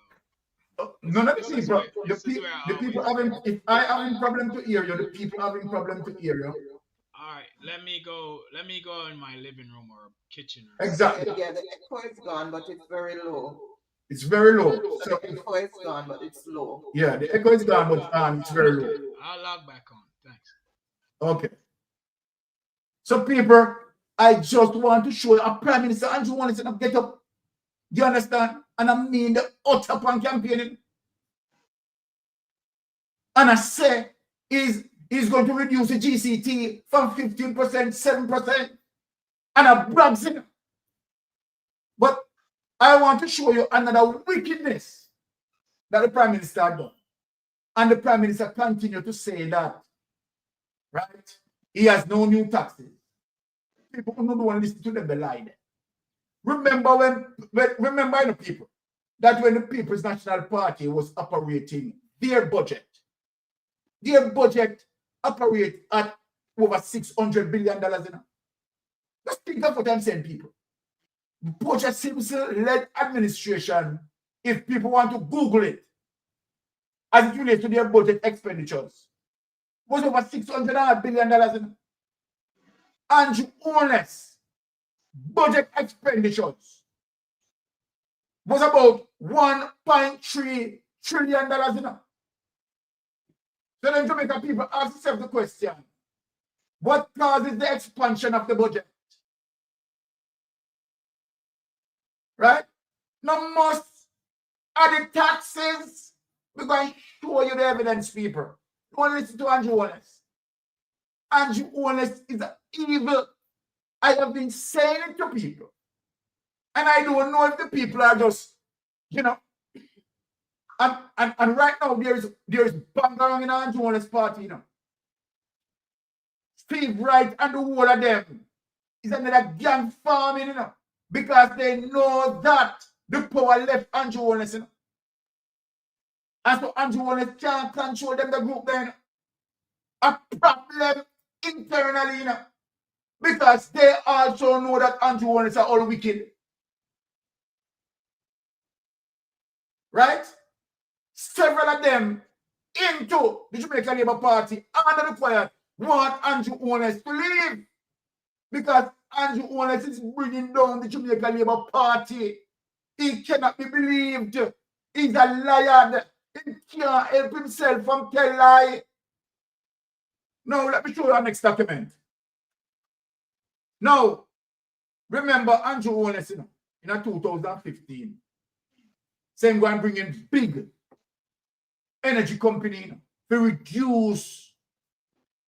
None of the people, the people having, if I having problem to hear you, the people having problem to hear you. All right, let me go in my living room or kitchen. Exactly. Yeah, the echo is gone, but it's very low. It's very low. So the echo is gone, but it's low. Yeah, the echo is gone, but it's very low. I'll log back on. Thanks. Okay. So people, I just want to show you a Prime Minister Andrew wants to get up. Do you understand? And I mean the utter pan campaigning. And I say he's going to reduce the GCT from 15%, 7%. And I brags in. But I want to show you another wickedness that the Prime Minister had done. And the Prime Minister continued to say that, right? He has no new taxes. People who don't want to listen to them, they lie there. Remember remember the people, that when the People's National Party was operating their budget operates at over $600 billion. Let's think of what I'm saying, people. Budget Simpson-led administration, if people want to Google it, as it relates to their budget expenditures, was over $600 billion. Andrew Holness budget expenditures was about $1.3 trillion. So then Jamaica people ask themselves the question, what causes the expansion of the budget? Right? Now most are the taxes. We're going to show you the evidence, people. Don't listen to Andrew Holness. Andrew Holness is evil. I have been saying it to people. And I don't know if the people are just, and right now there's bang around in Andrew Holness party, Steve Wright and the whole of them is another gang farming, because they know that the power left Andrew Holness, And so Andrew Holness can't control them, the group then. A problem internally, because they also know that Andrew Holness are all wicked. Right? Several of them into the Jamaican Labour Party under the quiet want Andrew Holness to leave. Because Andrew Holness is bringing down the Jamaican Labour Party. He cannot be believed. He's a liar. He can't help himself from tell lie. Now, let me show you our next document. Now, remember Andrew Holness, in 2015, saying go and bring in big energy company to reduce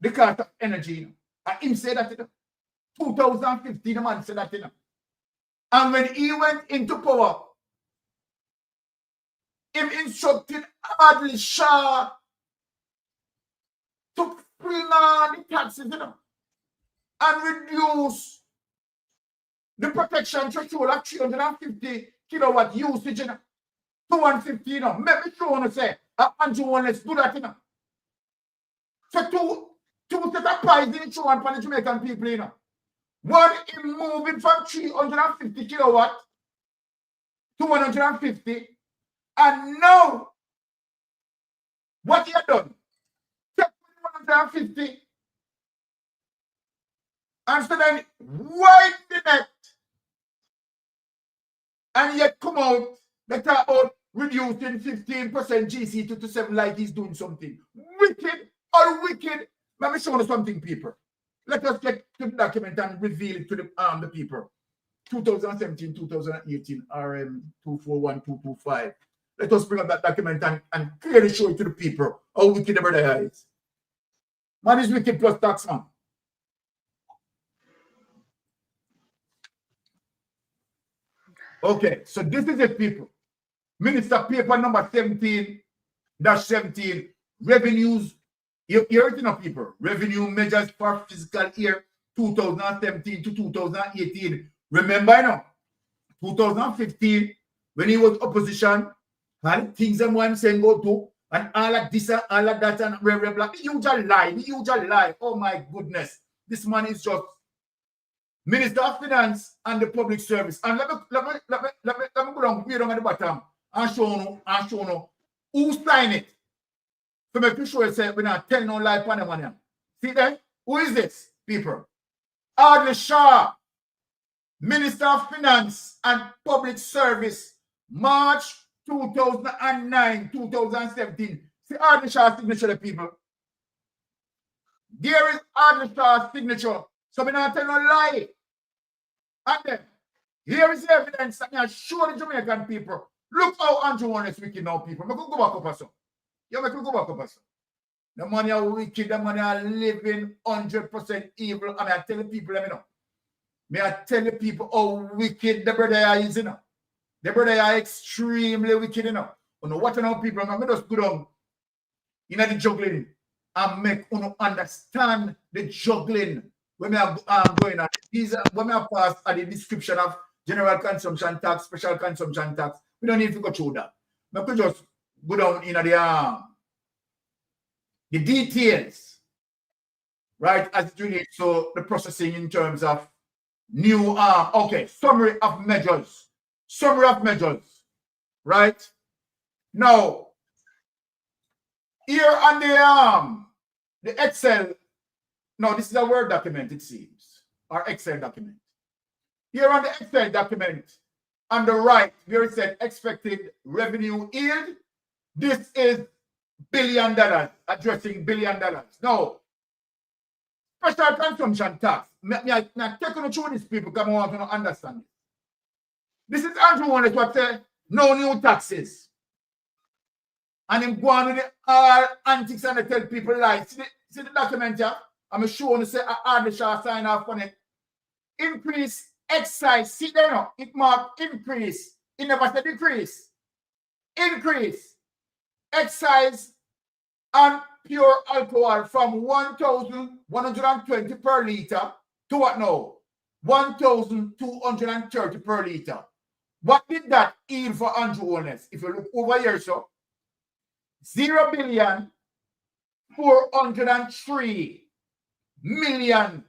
the cost of energy. And him said that in 2015, the man said that. And when he went into power, him instructed Adley Shah to bring on the taxes, and reduce the protection threshold of 350 kilowatt usage, to 150, Make me show you, say, Andrew Holness do that, So two set of price in insurance for the Jamaican people, One, in moving from 350 kilowatt to 150, And now, what he had done? Take 150 and so then widen the net and yet come out, they talk about reducing 15% GC to 7 like he's doing something. Wicked or wicked. Let me show you something, people. Let us get to the document and reveal it to the people. 2017, 2018, RM 241225. Let us bring up that document and clearly show it to the people how wicked the brother is. Man is wicked plus tax, man. Okay, so this is it, people. Minister paper number 17-17, revenues. You hear it enough, people. Revenue measures for fiscal year 2017 to 2018. Remember, you know, 2015, when he was opposition, and things that one saying go to, and all of this and all of that, and blah, blah, blah. The usual lie. Oh my goodness. This man is just Minister of Finance and the Public Service. And let me go down way down at the bottom and show you who signed it. So make sure you say we're not telling no lie on the money. See that? Who is this, people? Adli Shah, Minister of Finance and Public Service, March 2009, 2017. See Adli Shah's signature, the people. There is Adli Shah's signature. So we're not telling no lie. And then, here is the evidence that I show the Jamaican people. Look how Andrew Warren is wicked now, people. Make go back up or so. You make go back up or so. The money are wicked, the money are living 100% evil. And I tell the people, let me know. May I tell the people how wicked the brother is, you know. The brother are extremely wicked, you know. You know what now, people? I'm just go down in the juggling and make you understand the juggling. When we are going on, these when we are passed at the description of general consumption tax, special consumption tax, we don't need to go through that. We could just go down in the details, right? As it relates to the processing in terms of new okay, summary of measures, right? Now, here on the Excel. No, this is a Word document, it seems, or Excel document. Here on the Excel document, on the right, where it said expected revenue yield, this is $1 billion, addressing $1 billion. Now, special consumption tax. Now, take on through these people because I want to understand it. This is Andrew Warren, what say, no new taxes. And him go on with the all antics and they tell people lies. See the document here? I'm sure to say Adli Shah sign off on it. Increase excise. See there now. It marked increase. It never said decrease. Increase excise and pure alcohol from 1,120 per litre to what now? 1,230 per litre. What did that yield for Andrew Warren? If you look over here, so $0,403 million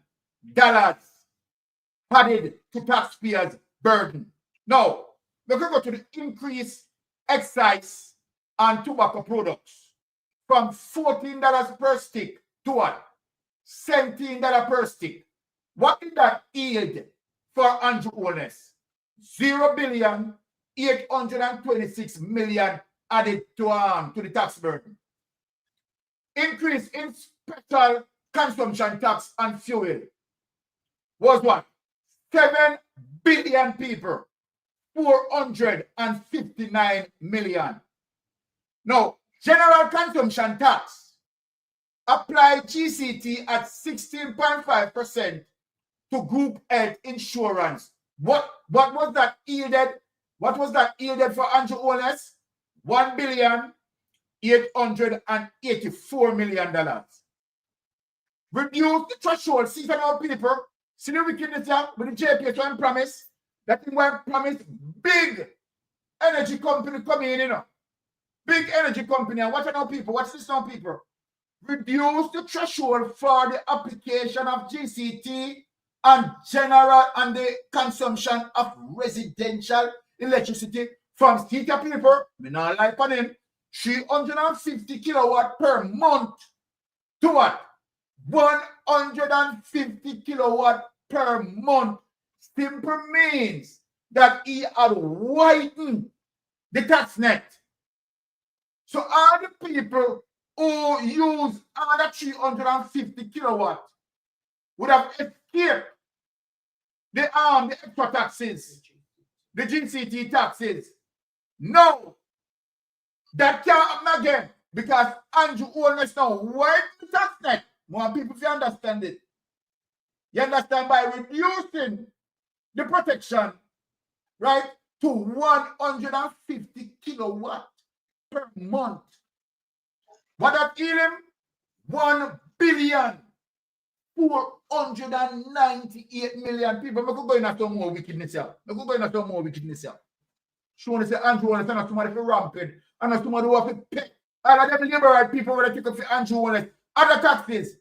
added to taxpayers' burden. Now, we can go to the increase excise on tobacco products from $14 per stick to what? $17 per stick. What did that yield for Andrew Warren? $0,826 million added to the tax burden. Increase in special consumption tax and fuel was what? 7 billion people, 459 million. Now, general consumption tax apply GCT at 16.5% to group health insurance. What was that yielded? What was that yielded for Andrew Warren? $1,884 million. Reduce the threshold. See some people. See the wickedness here with the JPS one promise. That thing one promise big energy company coming in, you know. Big energy company. And watch out people. Watch this now, people. Reduce the threshold for the application of GCT and general and the consumption of residential electricity from Seaga people, me not like on him, 350 kilowatt per month to what? 150 kilowatt per month. Simple means that he had widened the tax net. So all the people who use under 350 kilowatt would have escaped the extra taxes, the GCT taxes. No, that can't happen again because Andrew Holness now widen the tax net. More people to understand it. You understand, by reducing the protection, right, to 150 kilowatt per month. What that give him? 1,498,000,000 people. I could go in some more wickedness here. She want to say Andrew Holness and somebody for rampant and somebody who have to pay. All of them liberal people that take up for Andrew Holness. Other taxes.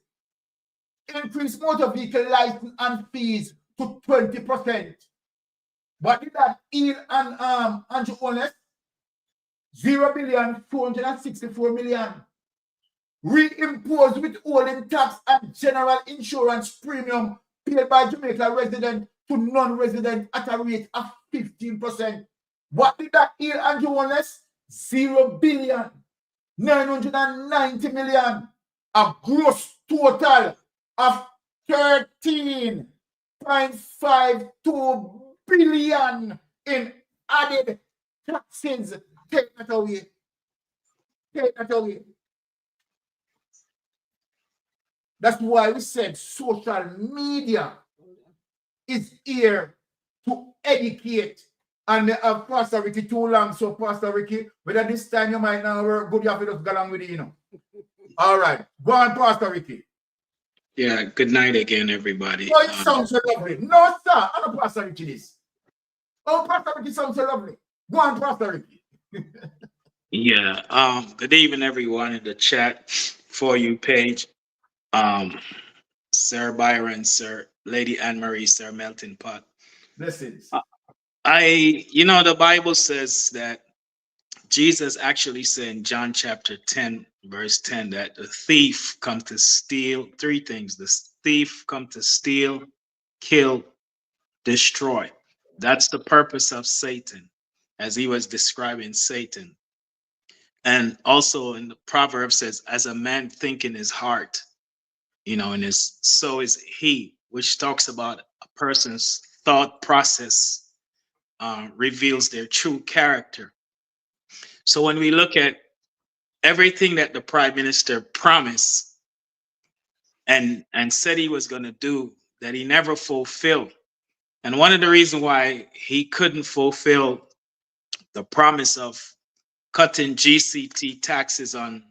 Increase motor vehicle license and fees to 20%. What did that heal and Andrew Holness? 0,464,000,000. Reimpose withholding tax and general insurance premium paid by Jamaica resident to non-resident at a rate of 15%. What did that heal, Andrew Holness? 0,990,000,000. A gross total of 13.52 billion in added taxes. Take that away. Take that away. That's why we said social media is here to educate. And they have Pastor Ricky too long. So Pastor Ricky, whether this time you might not work good, you have to just go along with it, you know. All right. Go on, Pastor Ricky. Yeah, good night again, everybody. Oh, it sounds so lovely. No, sir. I know Pastor Ricky this. Oh, Pastor Ricky sounds so lovely. Go on, Pastor Ricky. Yeah. Good evening, everyone in the chat for you page. Sir Byron, Sir Lady Anne Marie, Sir Melton Pot. Blessings. The Bible says that Jesus actually said in John chapter 10, verse 10, that the thief comes to steal three things. The thief comes to steal, kill, destroy. That's the purpose of Satan, as he was describing Satan. And also in the Proverbs says, as a man think in his heart, and so is he, which talks about a person's thought process reveals their true character. So when we look at everything that the Prime Minister promised and said he was going to do, that he never fulfilled. And one of the reasons why he couldn't fulfill the promise of cutting GCT taxes on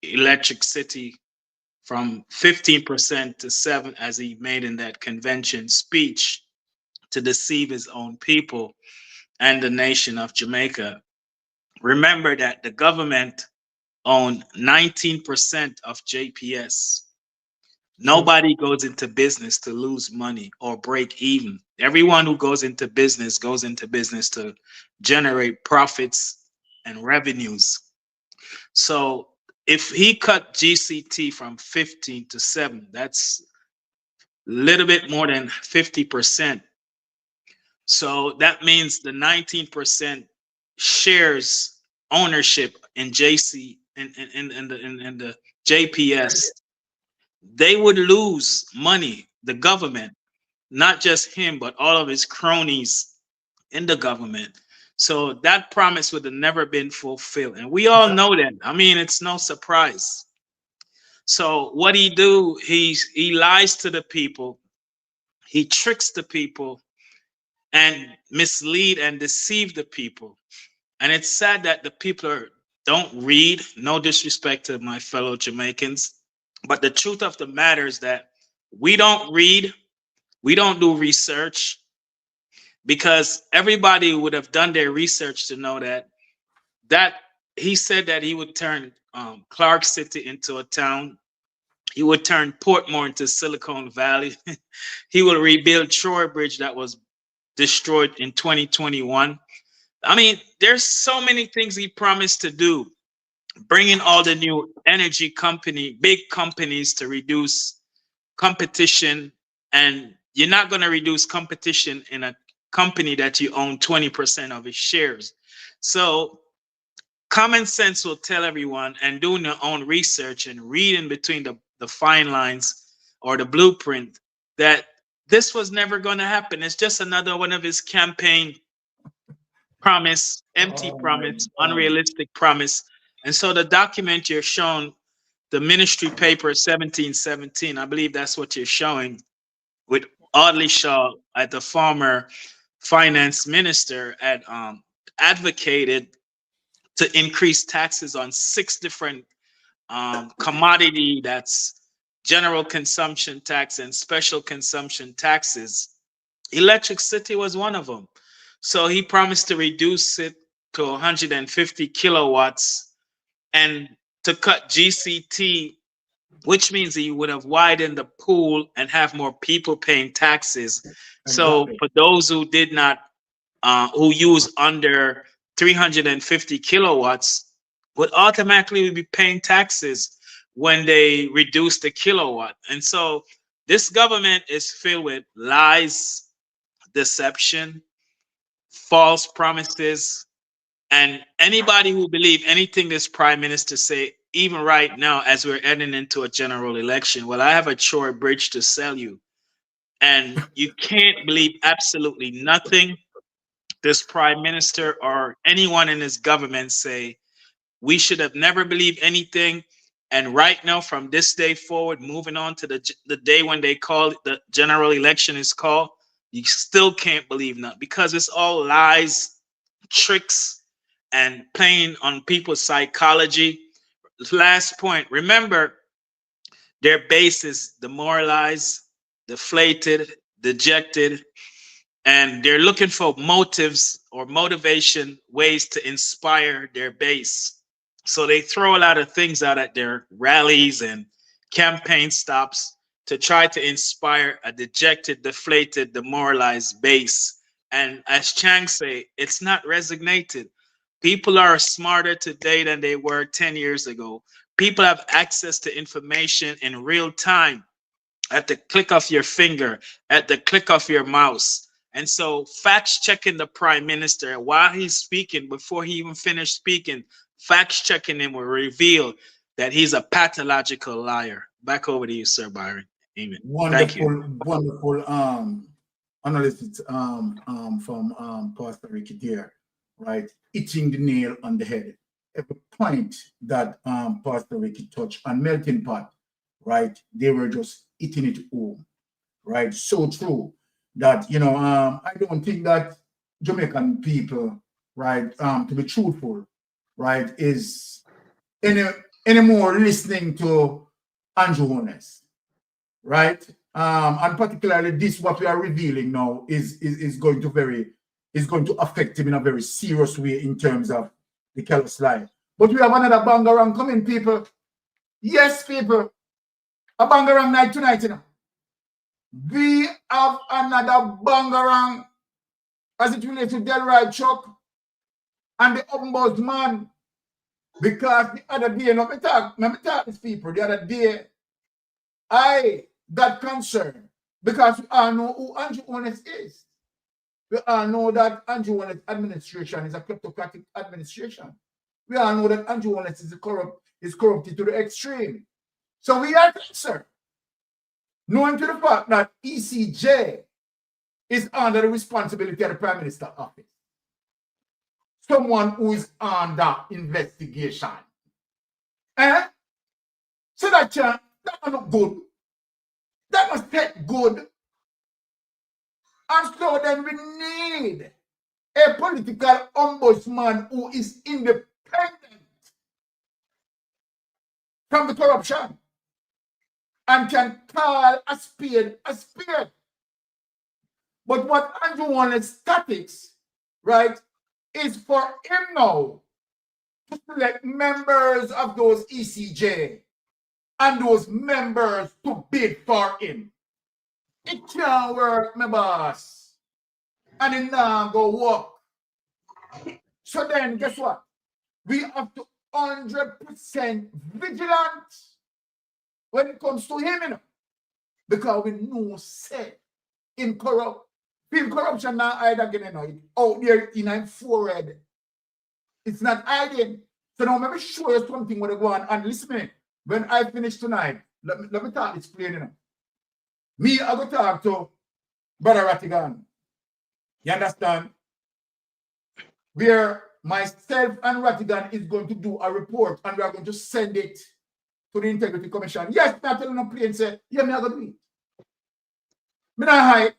electricity from 15% to 7%, as he made in that convention speech, to deceive his own people and the nation of Jamaica. Remember that the government owned 19% of JPS. Nobody goes into business to lose money or break even. Everyone who goes into business to generate profits and revenues. So if he cut GCT from 15 to 7, that's a little bit more than 50%. So that means the 19% shares ownership in the JPS, they would lose money, the government, not just him, but all of his cronies in the government. So that promise would have never been fulfilled. And we all know that. I mean, it's no surprise. So what he do, he lies to the people. He tricks the people and mislead and deceive the people. And it's sad that the people don't read, no disrespect to my fellow Jamaicans, but the truth of the matter is that we don't read, we don't do research, because everybody would have done their research to know that he said that he would turn Clark City into a town. He would turn Portmore into Silicon Valley. He will rebuild Troy Bridge that was destroyed in 2021. I mean, there's so many things he promised to do, bringing all the new energy big companies to reduce competition. And you're not going to reduce competition in a company that you own 20% of its shares. So common sense will tell everyone, and doing their own research and reading between the fine lines or the blueprint, that this was never going to happen. It's just another one of his campaign promise, empty promise, unrealistic promise. And so the document you're shown, the ministry paper 1717, I believe that's what you're showing, with Audley Shaw at the former finance minister had advocated to increase taxes on 6 different commodity, that's general consumption tax and special consumption taxes. Electricity was one of them. So he promised to reduce it to 150 kilowatts and to cut GCT, which means he would have widened the pool and have more people paying taxes. So for those who did not, who use under 350 kilowatts, would automatically be paying taxes when they reduce the kilowatt. And so this government is filled with lies, deception, false promises, and anybody who believe anything this prime minister say, even right now as we're heading into a general election, well, I have a chore bridge to sell you, and you can't believe absolutely nothing this prime minister or anyone in his government say. We should have never believed anything. And right now, from this day forward, moving on to the day when they call the general election is called, you still can't believe nothing, because it's all lies, tricks, and playing on people's psychology. Last point, remember, their base is demoralized, deflated, dejected, and they're looking for motives or motivation, ways to inspire their base. So they throw a lot of things out at their rallies and campaign stops to try to inspire a dejected, deflated, demoralized base. And as Chang say, it's not resignated. People are smarter today than they were 10 years ago. People have access to information in real time, at the click of your finger, at the click of your mouse. And so facts checking the prime minister while he's speaking, before he even finished speaking, facts checking him will reveal that he's a pathological liar. Back over to you, Sir Byron. Amen. Thank you. Wonderful analysis from Pastor Ricky there, right? Hitting the nail on the head. Every point that Pastor Ricky touched on melting pot, right? They were just hitting it home, right? So true that, you know, I don't think that Jamaican people, right, to be truthful, right, is anymore listening to Andrew Holness, right? And particularly this, what we are revealing now, is going to affect him in a very serious way in terms of the callous lie. But we have another bangarang coming, people. Yes, people. A bangarang night tonight, you know. We have another bangarang as it relates to Delroy Chuck and the ombudsman. Because the other day, let me talk to these people. The other day, I got concerned because we all know who Andrew Holness is. We all know that Andrew Holness administration is a kleptocratic administration. We all know that Andrew Holness is corrupted to the extreme. So we are concerned, knowing to the fact that ECJ is under the responsibility of the Prime Minister's office. Someone who is under investigation. So that must look good. That must take good. And so then we need a political ombudsman who is independent from the corruption and can call a spade a spade. But what Andrew Holness tactics, right, is for him now to select members of those ECJ and those members to bid for him. It can't work, my boss. And it now go work. So then, guess what? We have to 100% vigilant when it comes to him, you know? Because we know, say, in corruption now hide again, you know, it out there in our forehead. It's not hiding. So now let me show you something what I go on. And listen to me, when I finish tonight, let me talk this plain, you know. Me, I go talk to Brother Rattigan. You understand? Where myself and Rattigan is going to do a report and we are going to send it to the Integrity Commission. Yes, not telling no plain say, yeah, me I go do it. Me not hide.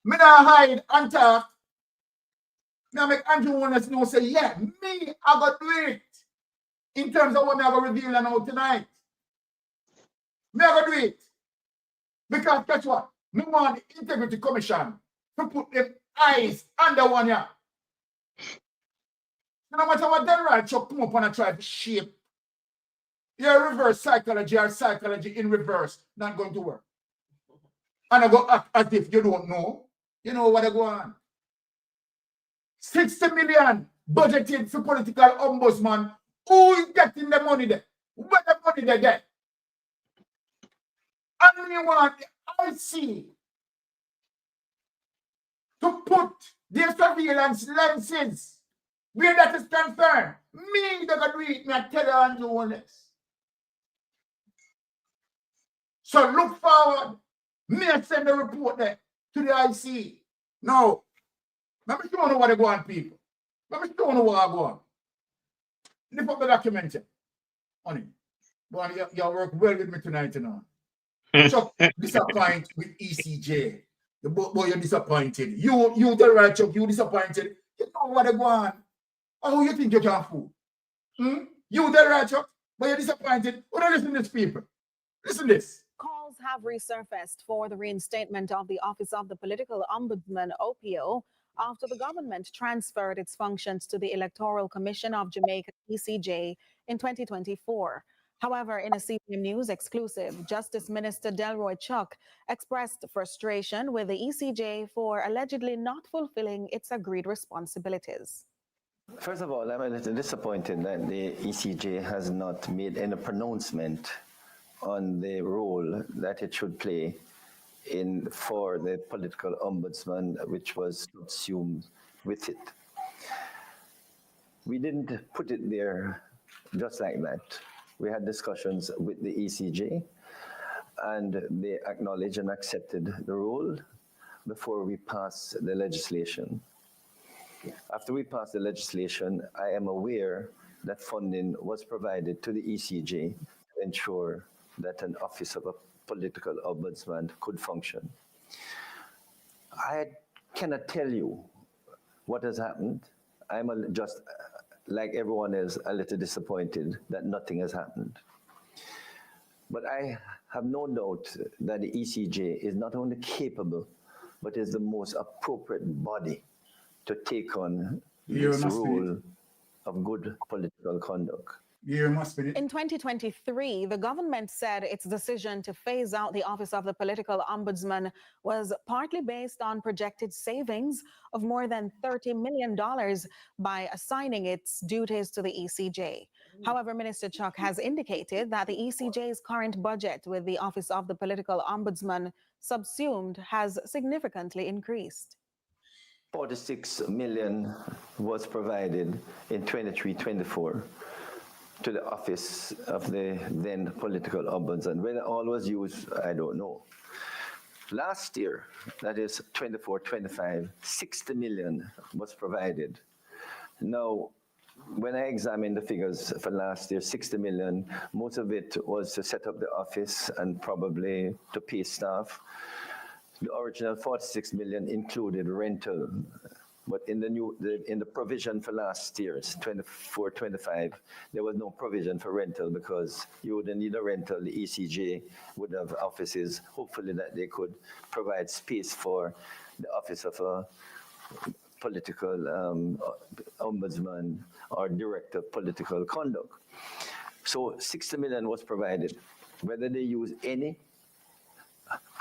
Me not hide and talk. Now make Andrew Wallace know say, yeah, me I go do it. In terms of what me I go reveal now tonight. Me I go do it. Because guess what? Me want the Integrity Commission to put them eyes under one year. No matter what that right Chuck come up and try to shape your reverse psychology or psychology in reverse, not going to work. And I go act as if you don't know. You know what I go on. 60 million budgeted for political ombudsman. Who is getting the money there? Where the money they get? And we want the IC to put their surveillance lenses where that is concerned. Me, they can do it. Me, I tell you and do all this. So look forward. Me, I send a report there to the IC. Now, let me show you what I go on, people. Let me show you what I go on. Lift up the document here. Honey, boy, you work well with me tonight, you know. Chuck, disappoint with ECJ. The boy, you're disappointed. You the right, Chuck, you disappointed. You know what I go on. Oh, you think you can fool? You the right, Chuck, but you're disappointed. What are listen to this, people? Listen to this. Calls have resurfaced for the reinstatement of the Office of the Political Ombudsman, OPO, after the government transferred its functions to the Electoral Commission of Jamaica, ECJ, in 2024. However, in a CPM News exclusive, Justice Minister Delroy Chuck expressed frustration with the ECJ for allegedly not fulfilling its agreed responsibilities. First of all, I'm a little disappointed that the ECJ has not made any pronouncement on the role that it should play for the political ombudsman, which was subsumed with it. We didn't put it there just like that. We had discussions with the ECJ, and they acknowledged and accepted the role before we passed the legislation. After we passed the legislation, I am aware that funding was provided to the ECJ to ensure that an office of a political ombudsman could function. I cannot tell you what has happened. I'm just, like everyone else, a little disappointed that nothing has happened. But I have no doubt that the ECJ is not only capable, but is the most appropriate body to take on this role of good political conduct. In 2023, the government said its decision to phase out the Office of the Political Ombudsman was partly based on projected savings of more than $30 million by assigning its duties to the ECJ. However, Minister Chuck has indicated that the ECJ's current budget with the Office of the Political Ombudsman subsumed has significantly increased. 46 million was provided in 23-24 to the office of the then political ombudsman. Whether all was used, I don't know. Last year, that is 24-25, 60 million was provided. Now, when I examined the figures for last year, 60 million, most of it was to set up the office and probably to pay staff. The original 46 million included rental, but in the provision for last year's 24-25, there was no provision for rental because you wouldn't need a rental. The ECJ would have offices, hopefully that they could provide space for the office of a political ombudsman or director of political conduct. So 60 million was provided. Whether they use any,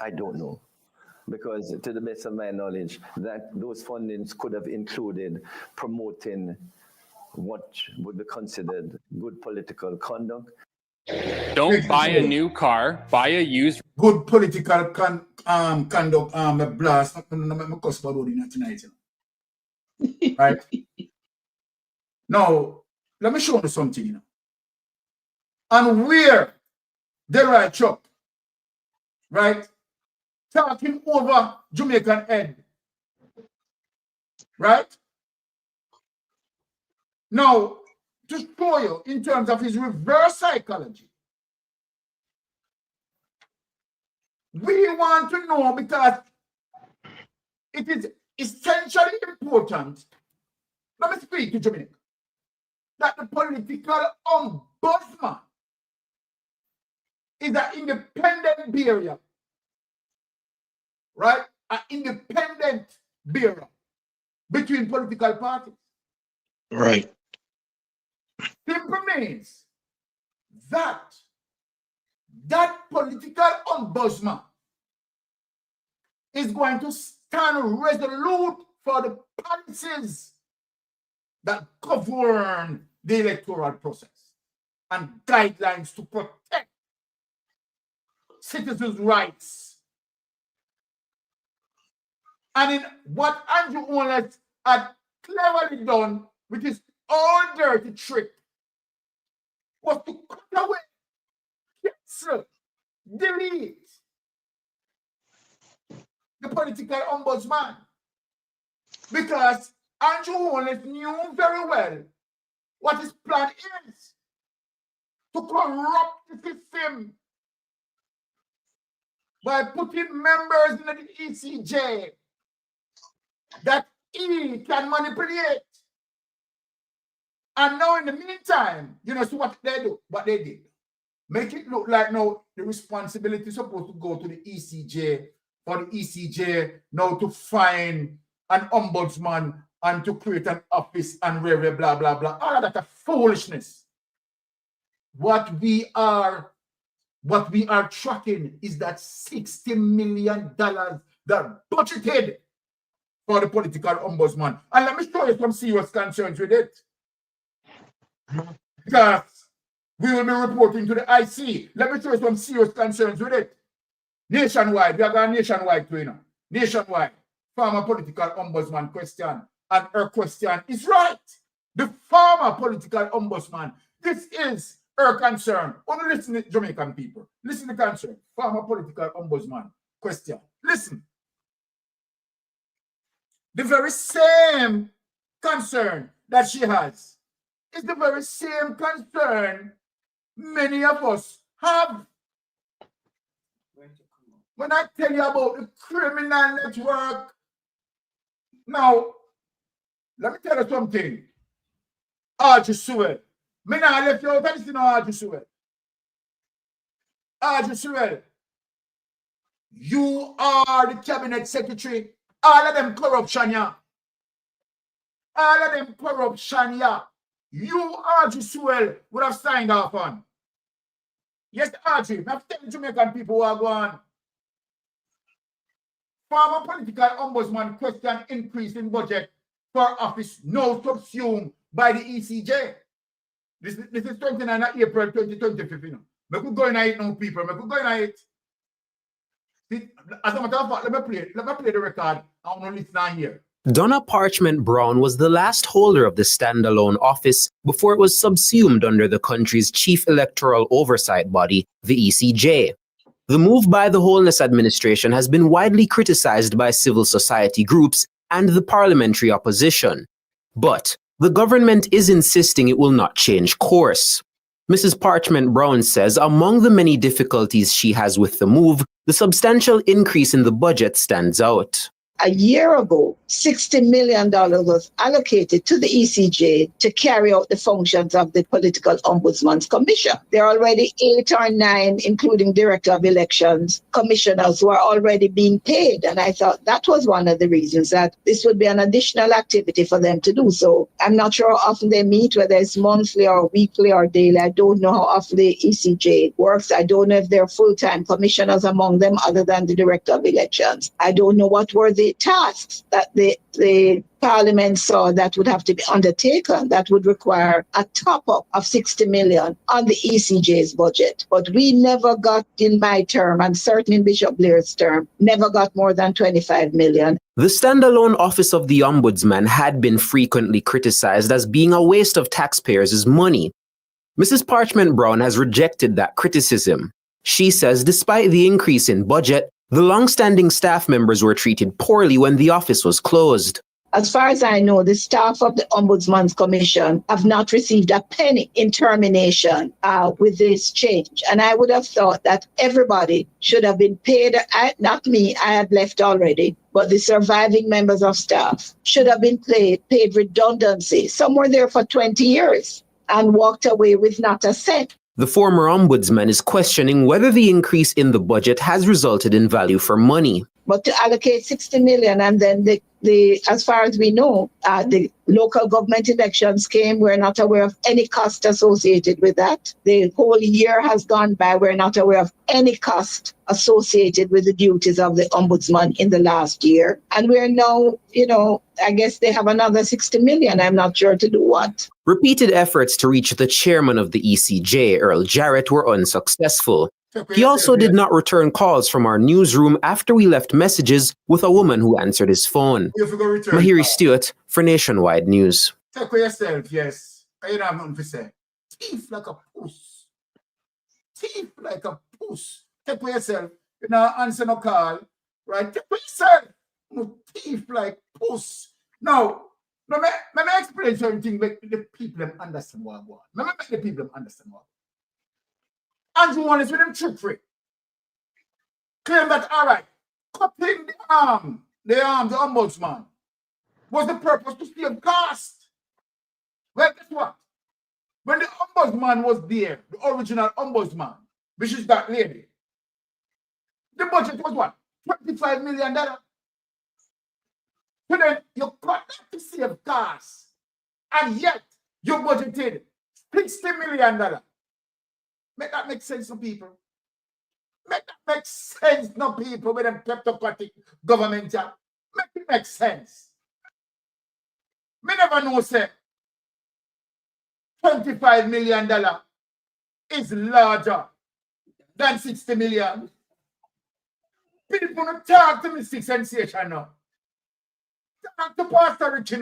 I don't know. because to the best of my knowledge, that those fundings could have included promoting what would be considered good political conduct. Don't buy a new car, buy a used. Good political conduct, a blast. I'm not cuss about it tonight, you know. Right? Now, let me show you something, you know. And where the right chop, right? Talking over Jamaican head, right? Now, to show you in terms of his reverse psychology, we want to know, because it is essentially important, let me speak to Jamaica, that the political ombudsman is an independent bureau, right? An independent bureau between political parties. Right. Simple means that that political ombudsman is going to stand resolute for the policies that govern the electoral process and guidelines to protect citizens' rights. And in what Andrew Ownless had cleverly done with his own dirty trick was to cut away, cancel, delete the political ombudsman, because Andrew Ownless knew very well what his plan is: to corrupt the system by putting members in the ECJ that he can manipulate. And now in the meantime, you know, so what they do, what they did, make it look like now the responsibility is supposed to go to the ECJ, for the ECJ now to find an ombudsman and to create an office and blah, blah, blah. All of that are foolishness. What we are tracking is that $60 million that budgeted for the political ombudsman. And let me show you some serious concerns with it. Because we will be reporting to the IC. Let me show you some serious concerns with it. Nationwide, we are going nationwide to, you know. Nationwide, former political ombudsman question. And her question is right. The former political ombudsman, this is her concern. Only listen to Jamaican people. Listen to the concern. Former political ombudsman question. Listen. The very same concern that she has is the very same concern many of us have. When I tell you about the criminal network, now, let me tell you something. Archie Sewell. Me now left you out of this, Archie Sewell. Archie Sewell, you are the cabinet secretary. All of them corruption, yeah. All of them corruption, yeah. You, Archie Sewell, would have signed off on. Yes, Archie, I've told Jamaican people who are going. Former political ombudsman question increase in budget for office no subsumed by the ECJ. This is 29 April 2025. You know. I could go in it now, people. I could go in it. See, as a matter of fact, let me play the record. I want to listen here. Donna Parchment Brown was the last holder of the standalone office before it was subsumed under the country's chief electoral oversight body, the ECJ. The move by the Holness administration has been widely criticized by civil society groups and the parliamentary opposition. But the government is insisting it will not change course. Mrs. Parchment Brown says among the many difficulties she has with the move, the substantial increase in the budget stands out. A year ago, $60 million was allocated to the ECJ to carry out the functions of the Political Ombudsman's Commission. There are already 8 or 9, including Director of Elections, commissioners who are already being paid. And I thought that was one of the reasons that this would be an additional activity for them to do. So I'm not sure how often they meet, whether it's monthly or weekly or daily. I don't know how often the ECJ works. I don't know if there are full-time commissioners among them other than the Director of Elections. I don't know what were the tasks that the Parliament saw that would have to be undertaken that would require a top-up of 60 million on the ECJ's budget. But we never got, in my term, and certainly in Bishop Blair's term, never got more than 25 million. The standalone Office of the Ombudsman had been frequently criticized as being a waste of taxpayers' money. Mrs. Parchment Brown has rejected that criticism. She says despite the increase in budget, the long-standing staff members were treated poorly when the office was closed. As far as I know, the staff of the Ombudsman's Commission have not received a penny in termination with this change. And I would have thought that everybody should have been paid, not me, I had left already, but the surviving members of staff should have been paid redundancy. Some were there for 20 years and walked away with not a cent. The former ombudsman is questioning whether the increase in the budget has resulted in value for money. But to allocate 60 million and then as far as we know, the local government elections came. We're not aware of any cost associated with that. The whole year has gone by. We're not aware of any cost associated with the duties of the ombudsman in the last year. And we're now, I guess they have another 60 million. I'm not sure to do what. Repeated efforts to reach the chairman of the ECJ, Earl Jarrett, were unsuccessful. He also did not return calls from our newsroom after we left messages with a woman who answered his phone. Mahiri Stewart for Nationwide News. Take for yourself, yes. I don't have nothing to say. Thief like a puss. Thief like a puss. Take for yourself. You know, answer no call. Right? Take for yourself. No thief like puss. Now, let me explain something make the people understand what I want. Let me make the people understand what I want. Andrew Wallace with them trickery. Claim that, all right, cutting the ombudsman was the purpose to save cost. Well, guess what? When the ombudsman was there, the original ombudsman, which is that lady, the budget was what? $25 million. So then you cut that to save costs, and yet you budgeted $60 million. Make that make sense to people. Make that make sense to people with them kleptocratic government. Make it make sense. Me never know, say, $25 million is larger than 60 million. People don't talk to Mystic Sensation now. Talk to Pastor Rich,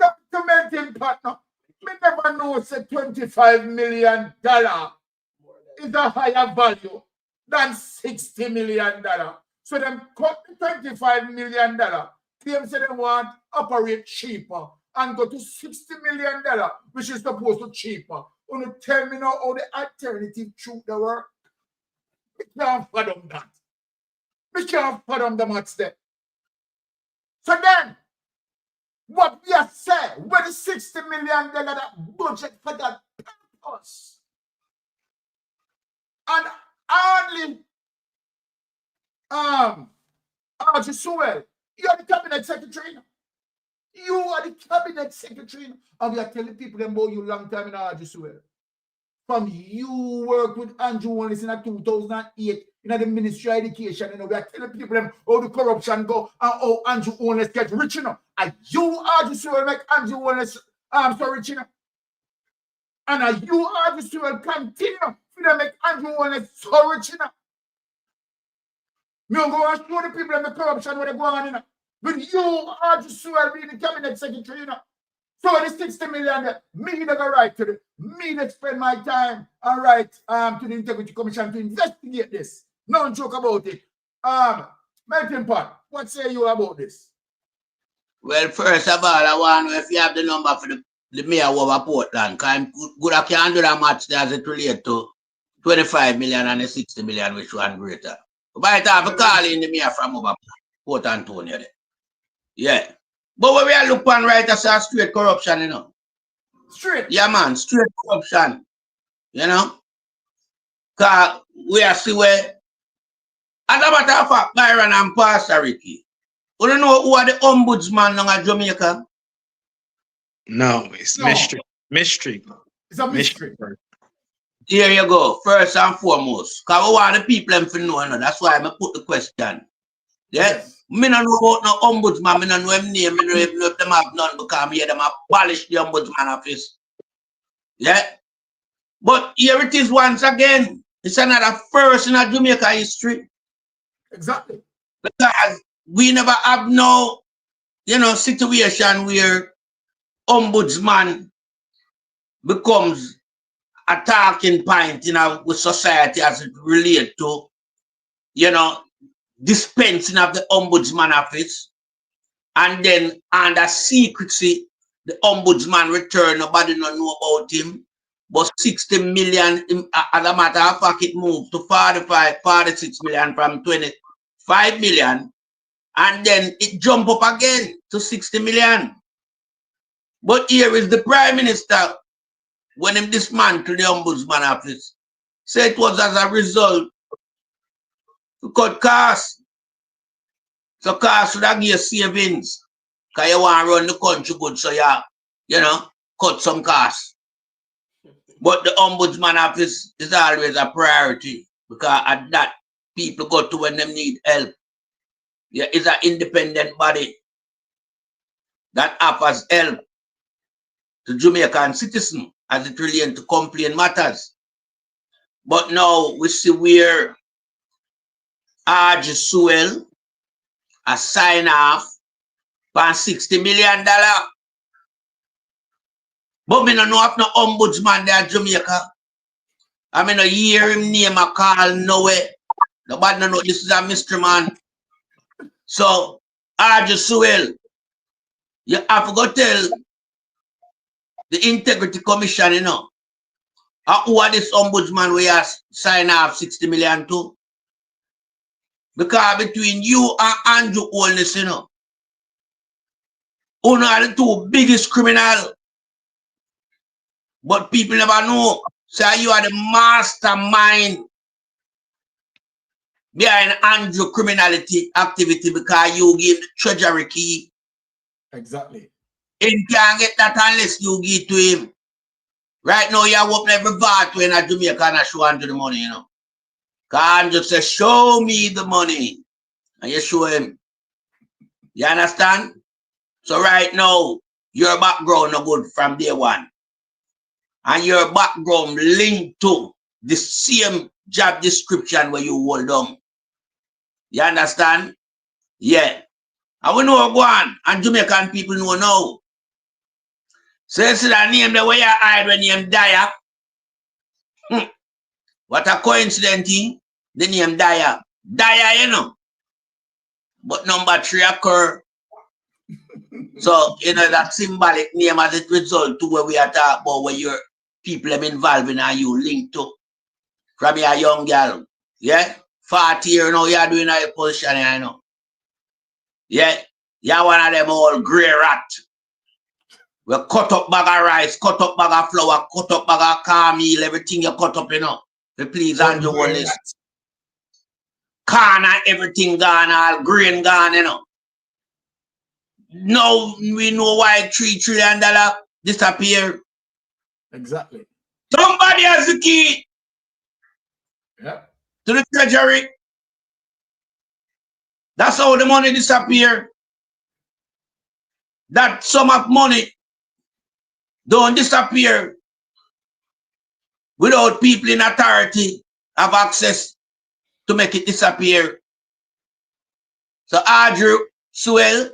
talk to Melting Pot now. Me never know, say, $25 million is a higher value than $60 million. So them cut the $25 million. Claim say they want to operate cheaper and go to $60 million, which is supposed to cheaper. Want to tell me now how the alternative truth they work? We can't fathom that. We can't fathom the maths there. So then, what we are saying, with the $60 million budget for that purpose, and hardly Archie Sewell, you are the cabinet secretary. You are the cabinet secretary. And we are telling people about you long time in Archie Sewell. From you work with Andrew Wallace in 2008 in the Ministry of Education, we are telling people how the corruption go and how Andrew Wallace get rich, And you, Archie Sewell, make Andrew Wallace so rich, And you, Archie Sewell, continue to make Andrew Wallace so rich, Me go and show the people in the corruption where they go on, With you, Archie Sewell, being the cabinet secretary, So the 60 million, me to go right to me to spend my time and write to the Integrity Commission to investigate this. No joke about it. Melting Pot, what say you about this? Well, first of all, I want to know if you have the number for the mayor of Portland. Because good I can do that much as it relates to 25 million and the 60 million, which one greater. But I have to call in the mayor from over. Port Antonio there. Yeah. But when we are looking on right as a straight corruption, you know. Straight. Yeah, man, straight corruption. You know? Because we are see where, as a matter of fact, Byron and Austerity, you don't know who are the ombudsman in Jamaica? No, it's mystery. Mystery. It's a mystery. Here you go, first and foremost. Because we want the people to know, you know. That's why I put the question. Yes. Me don't know about no ombudsman, me don't know him name, me don't know if them have none because me hear them abolish the ombudsman office. Yeah. But here it is once again. It's another first in a Jamaica history. Exactly. Because we never have no, you know, situation where ombudsman becomes a talking point, you know, with society as it relates to, you know, dispensing of the ombudsman office, and then under secrecy, the ombudsman return, nobody don't know about him. But 60 million, as a matter of fact, it moved to 46 million from 25 million, and then it jump up again to 60 million. But here is the Prime Minister, when him dismantled the ombudsman office, said it was as a result to cut costs. So costs should have give savings, because you want to run the country good, so you know, cut some costs. But the ombudsman office is always a priority, because at that, people go to when they need help. Yeah, it's an independent body that offers help to Jamaican citizens as it relates to complaint matters. But now we see where RG Sewell a sign off for $60 million. But me no know if no ombudsman there in Jamaica. I mean, no hear him name a call nowhere. Nobody no know this is a mystery man. So, RG Sewell, you have to go tell the Integrity Commission, you know, who are this ombudsman we have sign off 60 million to. Because between you and Andrew Holness, you know, who are the two biggest criminals. But people never know. So you are the mastermind behind Andrew criminality activity, because you give the treasury key. Exactly. He can't get that unless you give to him. Right now, you have opened every vat when a Jamaica and show Andrew the money, you know. Because Andrew says, show me the money. And you show him. You understand? So right now, your background no good from day one. And your background linked to the same job description where you hold on. You understand? Yeah. And we know go on, and Jamaican people know now. So you see that name the way you hide when you die. What a coincidence, the name Dyer. Dyer, you know. But number 3 occur. So, you know, that symbolic name as it result to where we are talking about where your people have involved in and you linked to. From your young girl. Yeah? 40 years now, you're doing a position, you know. Yeah? You're one of them old grey rat. We cut up bag of rice, cut up bag of flour, cut up bag of cornmeal, everything you cut up, you know. To please Andrew Holness. Corn and everything gone, all grain gone, you know. Now we know why $3 trillion disappear. Exactly. Somebody has the key. Yeah. To the treasury. That's how the money disappear. That sum of money don't disappear without people in authority have access to make it disappear. So Andrew Sewell,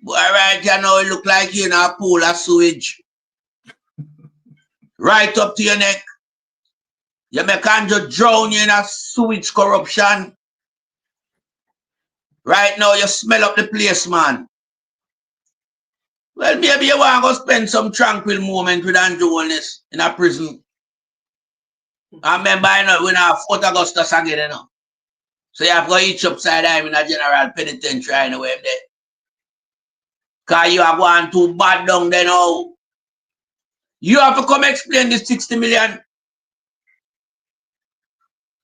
boy, right here now it look like you're in a pool of sewage. Right up to your neck. You may can't just drown you in a sewage corruption. Right now you smell up the place, man. Well, maybe you want to go spend some tranquil moment with Andrew Holness in a prison. I remember, you know, when I fought Augustus again, you know. So you have to go each upside down in a general penitentiary anyway there. Because you are going too bad down there now. You have to come explain this 60 million.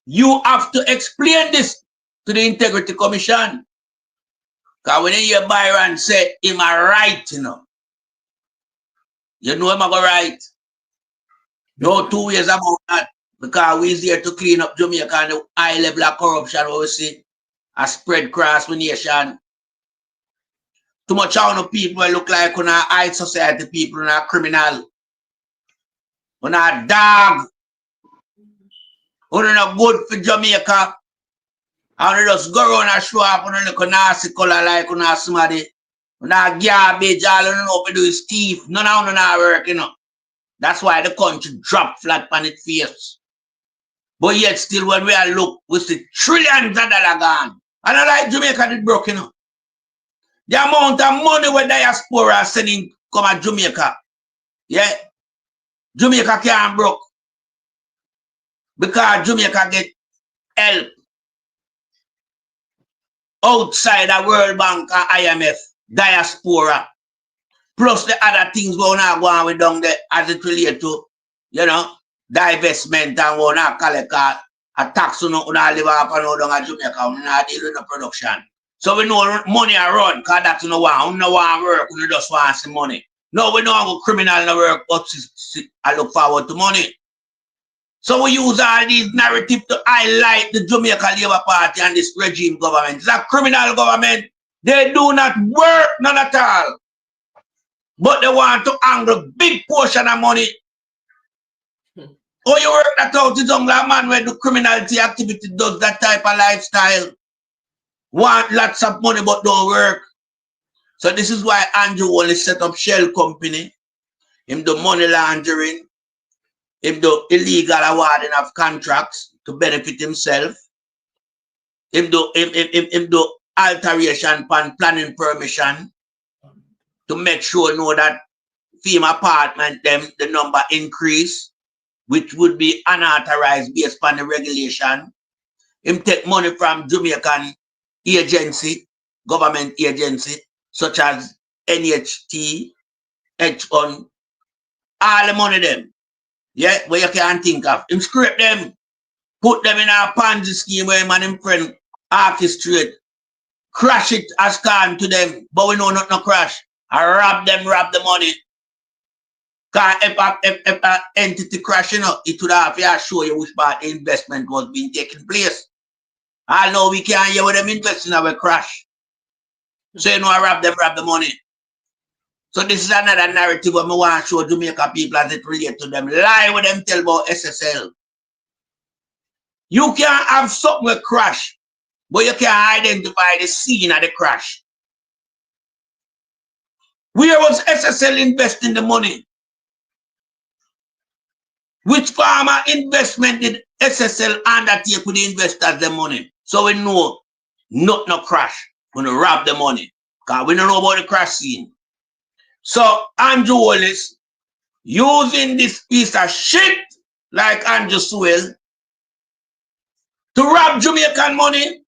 You have to explain this to the Integrity Commission. Because when you hear Byron say him a right, you know him a go right. No 2 years about that. Because we're here to clean up Jamaica and the high level of corruption we see a spread across the nation. Too much of people look like on high society people and a criminal. On a dog. On not good for Jamaica. And they just go around and show up on a little nasty color like on somebody. On a garbage, all you know to do is thief. None of them work, you know. That's why the country dropped flat on its face. But yet still when we look, we see trillions of dollars gone. And I like Jamaica did broke, you know. The amount of money where diaspora are sending come at Jamaica. Yeah. Jamaica can't broke. Because Jamaica get help outside the World Bank and IMF, diaspora. Plus the other things we're not going with down there as it relates to, you know, divestment and we're not collect a tax on live up and down at Jamaica, we're not dealing with the production. So we know money are run, because that's no one. We don't want to work, we just want some money. No, we don't have a criminal in the work, but I look forward to money. So we use all these narratives to highlight the Jamaica Labour Party and this regime government. It's a criminal government. They do not work, none at all. But they want to angle big portion of money. Oh, you work that out, it's only a man where the criminality activity does that type of lifestyle. Want lots of money but don't work. So this is why Andrew only set up shell company. Him do money laundering. Him do illegal awarding of contracts to benefit himself. Him do alteration pan planning permission to make sure know that FEMA apartment them the number increase, which would be unauthorized based on the regulation. Him take money from Jamaican agency, government agency, such as NHT, H1, all the money them. Yeah, where you can think of. Him scrape them, put them in a Ponzi scheme where him and him friend orchestrate, crash it as calm to them, but we know not no crash. I rob the money. Because if an entity crash, you know, it would have to show you which part the investment was being taken place. I know we can't hear what them investing in our crash. So you know I rob the money. So this is another narrative where I want to show Jamaica people as it relates to them. Lie with them tell about SSL. You can't have something with crash, but you can't identify the scene of the crash. Where was SSL investing the money? Which farmer investment did SSL undertake with the investors the money? So we know not no crash. We're gonna rob the money. Because we don't know about the crash scene. So Andrew Wallace using this piece of shit like Andrew Sewell to rob Jamaican money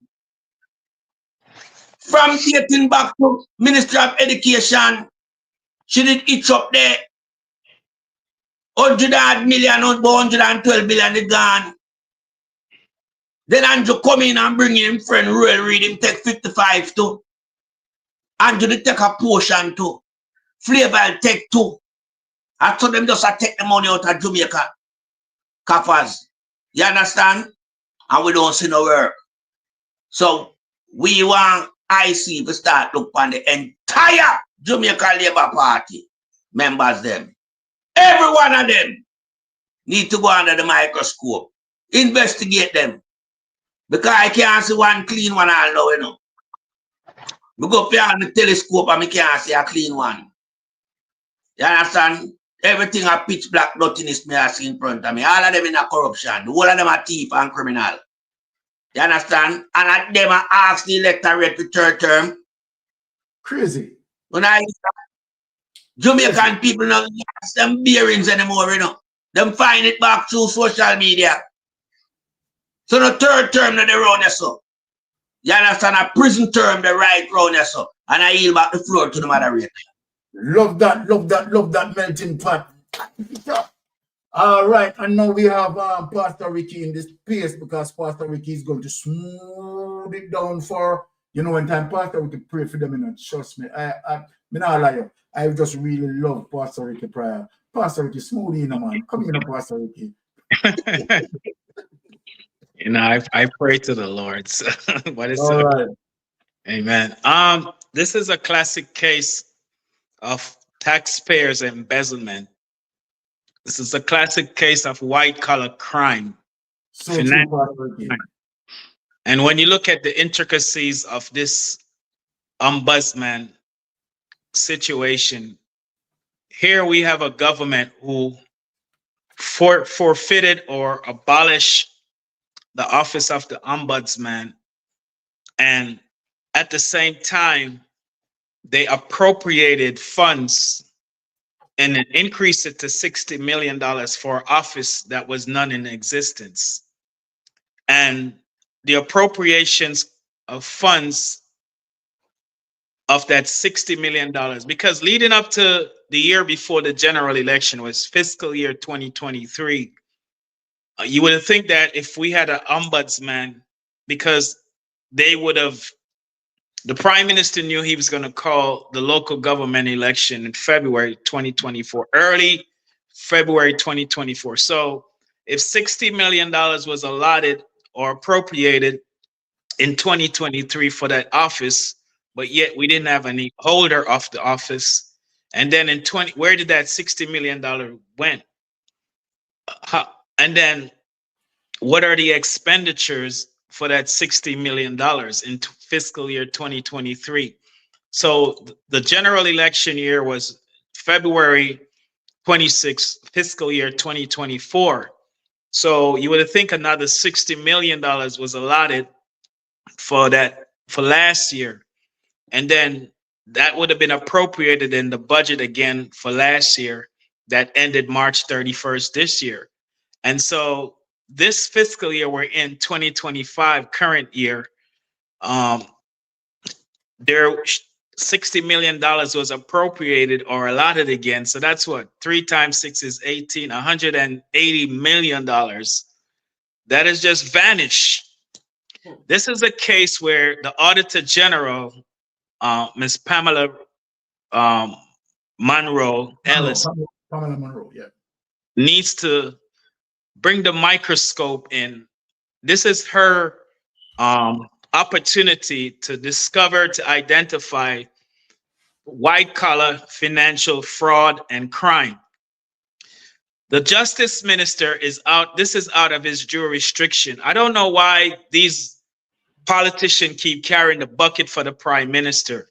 from getting back to Ministry of Education. She did itch up there. 100 million, 112 billion is gone. Then Andrew come in and bring him friend Royal Reed, him take 55 too. Andrew they take a portion too. Flavor take two. I told them just to take the money out of Jamaica coffers. You understand? And we don't see no work. So we want IC to start look on the entire Jamaica Labour Party members them. Every one of them need to go under the microscope. Investigate them. Because I can't see one clean one all now, you know. We go behind the telescope and I can't see a clean one. You understand? Everything a pitch black nothingness me I see in front of me. All of them in a corruption. The whole of them are thief and criminal. You understand? And at them I ask the electorate to third term. Crazy. When I Jamaican people don't ask them bearings anymore, you know. Them find it back through social media. So the third term that they run so. You understand? A prison term, the right round there, so. And I yield back the floor to the moderator. Love that melting pot. All right, and now we have Pastor Ricky in this place because Pastor Ricky is going to smooth it down for, you know, when time Pastor Ricky pray for them, you know, trust me. I not lie you. I just really love Pastor Ricky prayer. Pastor Ricky, smooth in, man. Come in, Pastor Ricky. You know, I pray to the Lord. So, but it's all right. Amen. This is a classic case of taxpayers' embezzlement. This is a classic case of white-collar crime. So true. And when you look at the intricacies of this ombudsman situation, here we have a government who forfeited or abolished the office of the ombudsman, and at the same time, they appropriated funds and increased it to $60 million for an office that was none in existence. And the appropriations of funds of that $60 million, because leading up to the year before the general election was fiscal year 2023, you would think that if we had an ombudsman, because they would have, the prime minister knew he was going to call the local government election in February 2024, early February 2024. So if $60 million was allotted or appropriated in 2023 for that office, but yet we didn't have any holder of the office. And then in where did that $60 million went? And then what are the expenditures for that $60 million in fiscal year 2023? So the general election year was February 26, fiscal year 2024. So you would think another $60 million was allotted for that for last year. And then that would have been appropriated in the budget again for last year that ended March 31st this year. And so this fiscal year we're in, 2025, current year, there $60 million was appropriated or allotted again. So that's what 3 times 6 is 18, $180 million. That has just vanished. This is a case where the Auditor General, Ms. Pamela Monroe Ellis, Pamela Monroe, yeah, needs to bring the microscope in. This is her opportunity to discover, to identify white-collar financial fraud and crime. The Justice Minister is out. This is out of his jurisdiction. I don't know why these politicians keep carrying the bucket for the Prime Minister.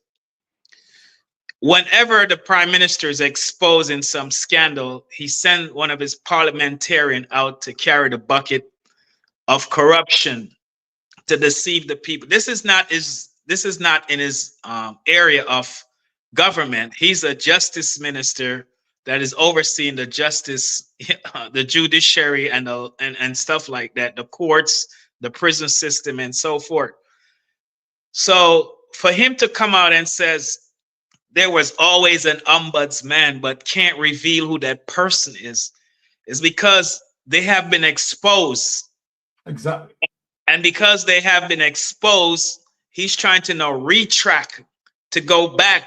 Whenever the Prime Minister is exposed in some scandal, he sends one of his parliamentarians out to carry the bucket of corruption to deceive the people. This is not in his area of government. He's a justice minister that is overseeing the justice, the judiciary, and stuff like that, the courts, the prison system, and so forth. So for him to come out and says there was always an ombudsman but can't reveal who that person is because they have been exposed. Exactly. And because they have been exposed, he's trying to now retrack to go back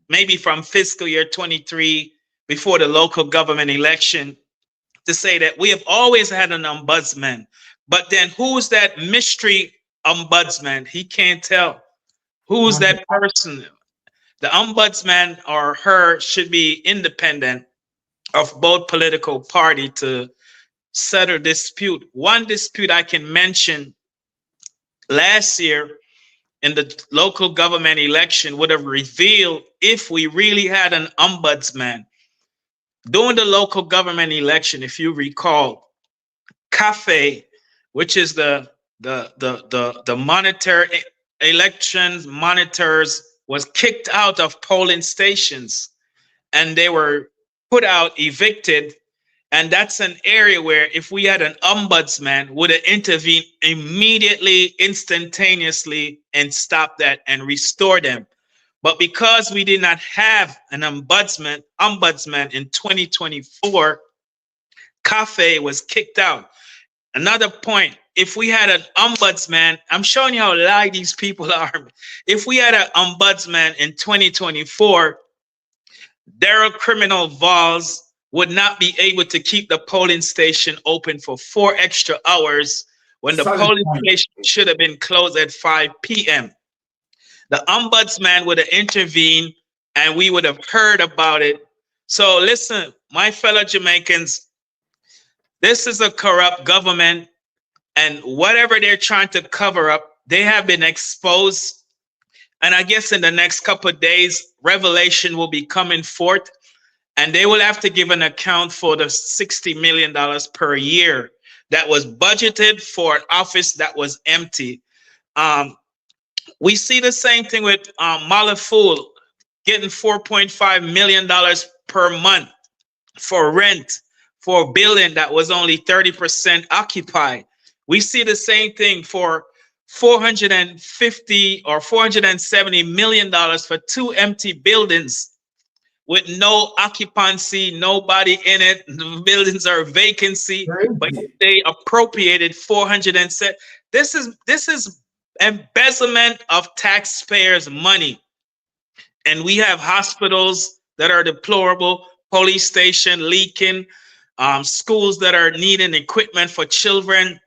maybe from fiscal year 23 before the local government election to say that we have always had an ombudsman. But then who's that mystery ombudsman? He can't tell. Who's that person? The ombudsman or her should be independent of both political party to settle dispute. One dispute I can mention last year in the local government election would have revealed if we really had an ombudsman. During the local government election, if you recall, CAFE, which is the monitor elections monitors, was kicked out of polling stations, and they were put out, evicted, And that's an area where if we had an ombudsman, would have intervened immediately, instantaneously, and stop that and restore them. But because we did not have an ombudsman in 2024, CAFE was kicked out. Another point, if we had an ombudsman, I'm showing you how lie these people are. If we had an ombudsman in 2024, Daryl Criminal Valls would not be able to keep the polling station open for 4 extra hours when the polling station should have been closed at 5 p.m. The ombudsman would have intervened and we would have heard about it. So listen, my fellow Jamaicans, this is a corrupt government, and whatever they're trying to cover up, they have been exposed. And I guess in the next couple of days, revelation will be coming forth, and they will have to give an account for the $60 million per year that was budgeted for an office that was empty. We see the same thing with Malaful getting $4.5 million per month for rent for a building that was only 30% occupied. We see the same thing for $450 or $470 million for 2 empty buildings with no occupancy, nobody in it. The buildings are vacancy, but they appropriated 407. This is embezzlement of taxpayers' money. And we have hospitals that are deplorable, police station leaking, schools that are needing equipment for children,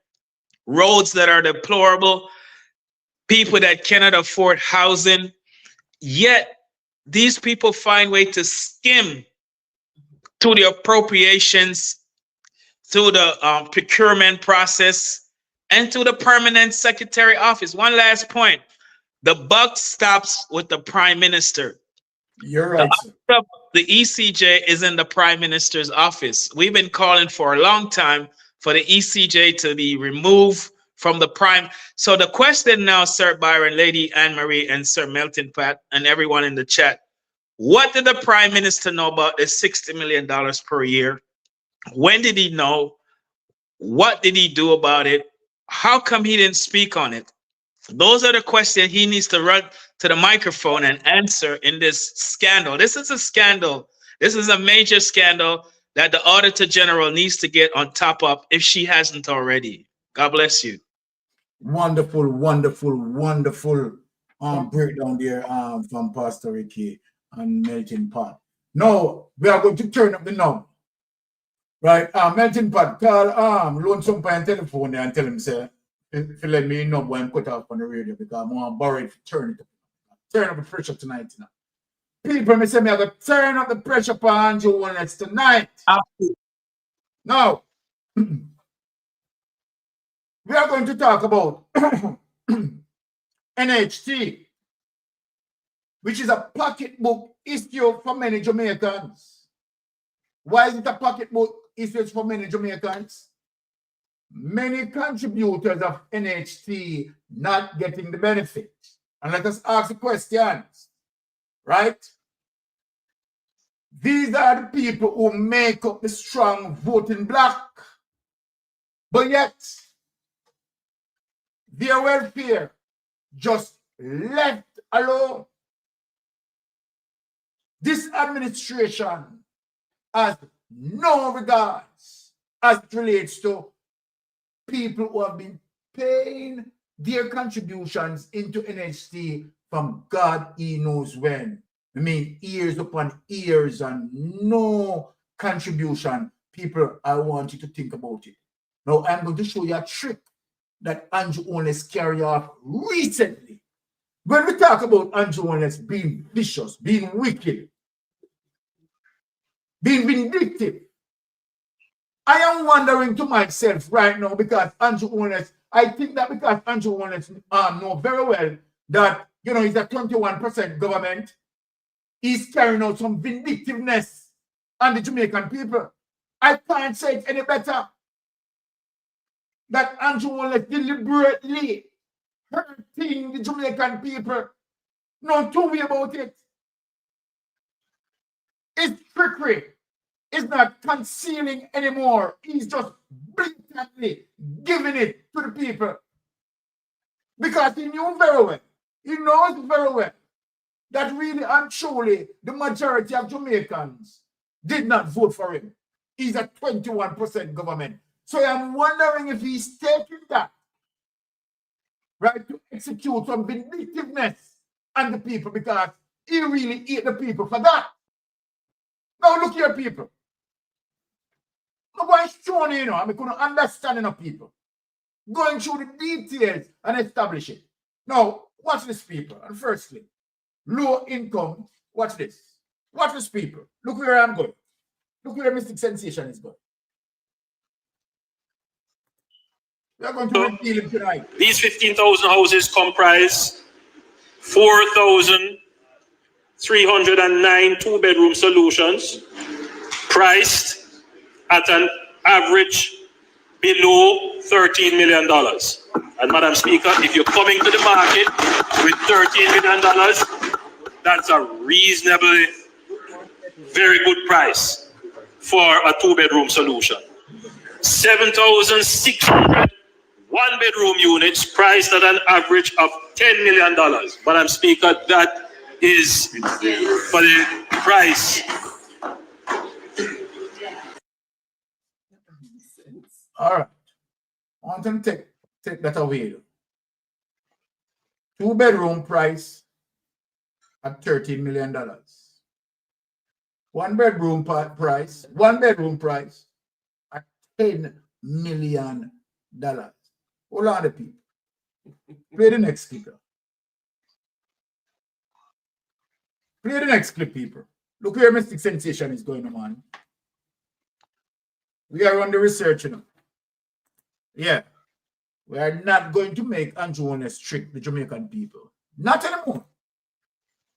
roads that are deplorable, people that cannot afford housing. Yet these people find way to skim through the appropriations, through the procurement process, and through the permanent secretary office. One last point. The buck stops with the prime minister. You're right. The ECJ is in the prime minister's office. We've been calling for a long time for the ECJ to be removed from the prime. So the question now, Sir Byron, Lady Anne-Marie, and Sir Melton Pat, and everyone in the chat, what did the prime minister know about the $60 million per year? When did he know? What did he do about it? How come he didn't speak on it? Those are the questions he needs to run to the microphone and answer in this scandal. This is a scandal. This is a major scandal that the Auditor General needs to get on top of if she hasn't already. God bless you. Wonderful, wonderful, wonderful breakdown there from Pastor Ricky and Melton Pot. Now, we are going to turn up the knob. Right, Melton Pot, call Loan some on telephone there and tell him, say, if you let me know when I'm cut off on the radio because I'm going to borrow it to turn it up. Turn up the pressure tonight. You know. People may say me I got to turn up the pressure upon Andrew Walnuts tonight. Now, we are going to talk about NHT, which is a pocketbook issue for many Jamaicans. Why is it a pocketbook issue for many Jamaicans? Many contributors of NHT not getting the benefit. And let us ask the questions, right? These are the people who make up the strong voting bloc. But yet, their welfare just left alone. This administration has no regards as it relates to people who have been paying their contributions into NHT from God he knows when. I mean, years upon years and no contribution. People, I want you to think about it. Now, I'm going to show you a trick that Andrew Holness carried off recently. When we talk about Andrew Holness being vicious, being wicked, being vindictive, I am wondering to myself right now because Andrew Holness, I think that because Andrew Holness know very well that, you know, he's a 21% government, he's carrying out some vindictiveness on the Jamaican people. I can't say it any better. That Andrew Holness deliberately hurting the Jamaican people. No two way about it. It's trickery. is not concealing anymore. He's just blatantly giving it to the people. Because he knew very well, he knows very well that really and truly the majority of Jamaicans did not vote for him. He's a 21% government. So I'm wondering if he's taking that, right, to execute some vindictiveness on the people because he really ate the people for that. Now look here, people. Nobody's showing you, I mean, couldn't understand enough people. Going through the details and establish it. Now, watch this, people. And firstly, low income, watch this. Watch this, people. Look where I'm going. Look where Mystic Sensation is going. We are going to reveal it tonight. These 15,000 houses comprise 4,309 two-bedroom solutions, priced at an average below $13 million. And Madam Speaker, if you're coming to the market with $13 million, that's a reasonably, very good price for a two-bedroom solution. 7,600 one-bedroom units priced at an average of $10 million. Madam Speaker, that is for the price. All right. I want them to take that away. Two-bedroom price at $13 million. One-bedroom price at $10 million. Hold on, the people. Play the next clip. Play the next clip, people. Look where Mystic Sensation is going on. We are on the research now. Yeah. We are not going to make Andrew Holness trick the Jamaican people. Not anymore.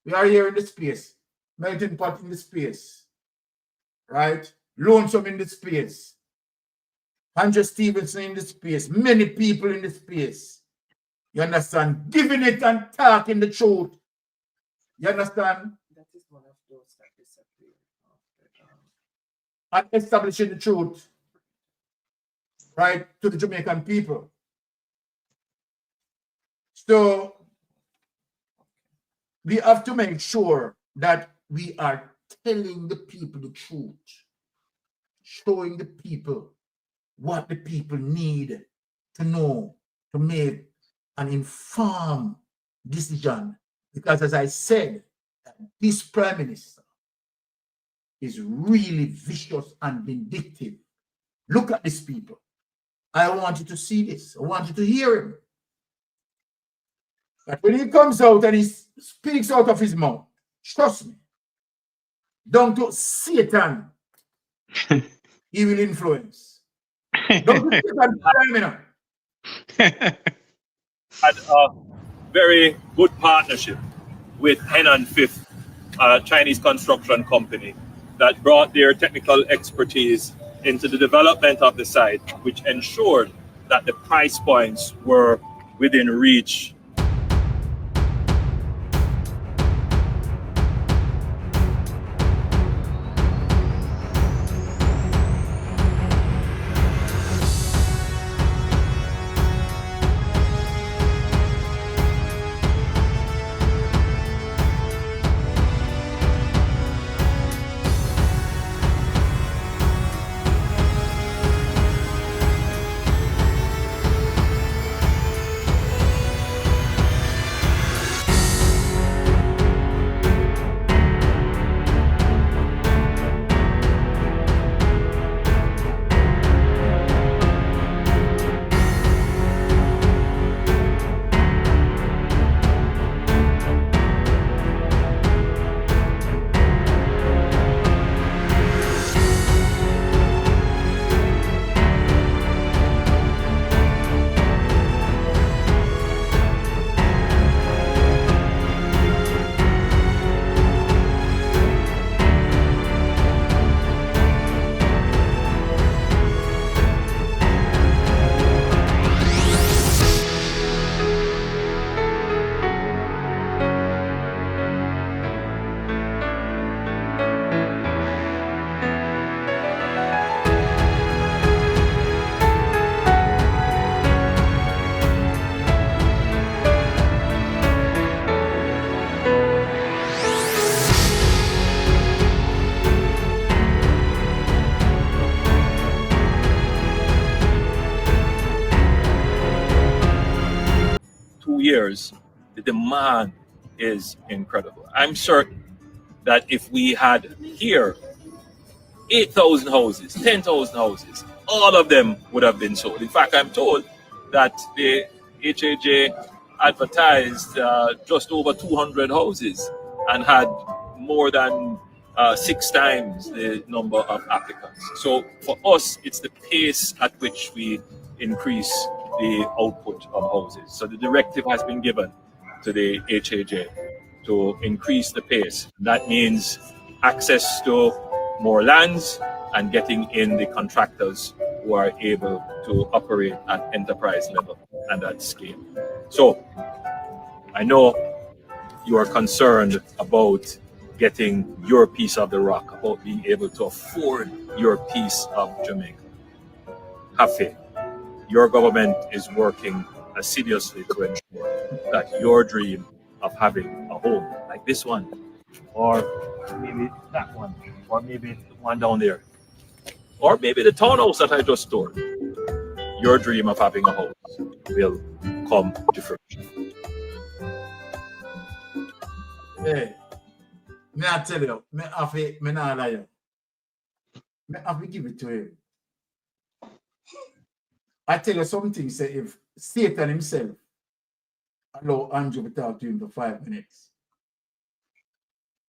We are here in the space. Melting pot in the space. Right? Lonesome in the space. Andrew Stevenson in the space. Many people in the space. You understand? Giving it and talking the truth. You understand? That is one of those that disappeared. And establishing the truth, right, to the Jamaican people. So we have to make sure that we are telling the people the truth, showing the people what the people need to know to make an informed decision. Because as I said, this Prime Minister is really vicious and vindictive. Look at these people. I want you to see this. I want you to hear him. But when he comes out and he speaks out of his mouth, trust me, down to Satan, he will influence. Don't be Satan, Had a very good partnership with Henan Fifth, a Chinese construction company that brought their technical expertise into the development of the site, which ensured that the price points were within reach. years, the demand is incredible. I'm certain that if we had here 8,000 houses, 10,000 houses, all of them would have been sold. In fact, I'm told that the HAJ advertised just over 200 houses and had more than 6 times the number of applicants. So for us, it's the pace at which we increase the output of houses. So the directive has been given to the HAJ to increase the pace. That means access to more lands and getting in the contractors who are able to operate at enterprise level and at scale. So I know you are concerned about getting your piece of the rock, about being able to afford your piece of Jamaica. Have faith. Your government is working assiduously to ensure that your dream of having a home like this one, or maybe that one, or maybe the one down there, or maybe the townhouse that I just toured, your dream of having a house will come to fruition. Hey, me I tell you, me not lie you. Me have to give it to him. I tell you something, say if Satan himself allow Andrew to talk to him for 5 minutes,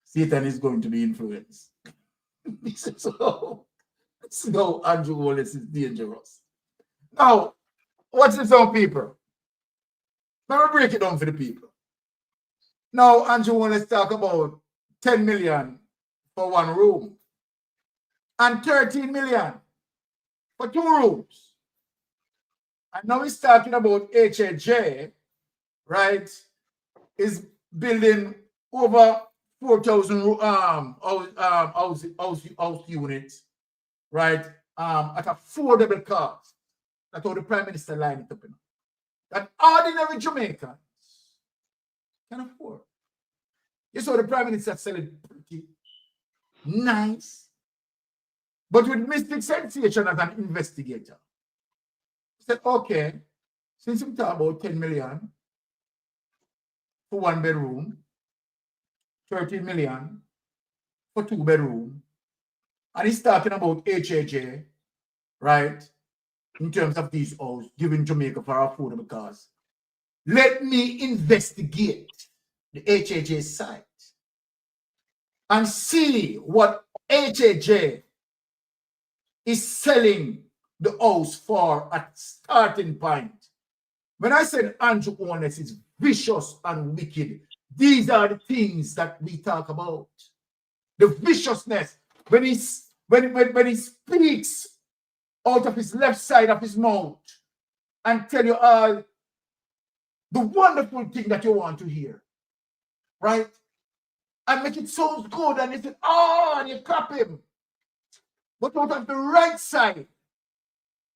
Satan is going to be influenced. So Andrew Wallace is dangerous. Now, what's this on people? Let me break it down for the people. Now, Andrew Wallace talk about 10 million for 1 room and 13 million for 2 rooms. And now he's talking about HAJ, right, is building over 4,000 house units, right, at affordable cost. That's how the Prime Minister lined it up. That ordinary Jamaicans can afford. You saw the Prime Minister selling pretty nice, but with mystic sensation as an investigator. He said, okay, since we talk about 10 million for 1 bedroom, 13 million for 2 bedroom, and he's talking about HAJ, right, in terms of these houses giving Jamaica for affordable costs. Let me investigate the HAJ site and see what HAJ is selling the house for at starting point. When I said Andrew Wallace is vicious and wicked, these are the things that we talk about. The viciousness when he speaks out of his left side of his mouth and tell you all the wonderful thing that you want to hear, right? And make it so good, and you say, oh, and you clap him. But out of the right side,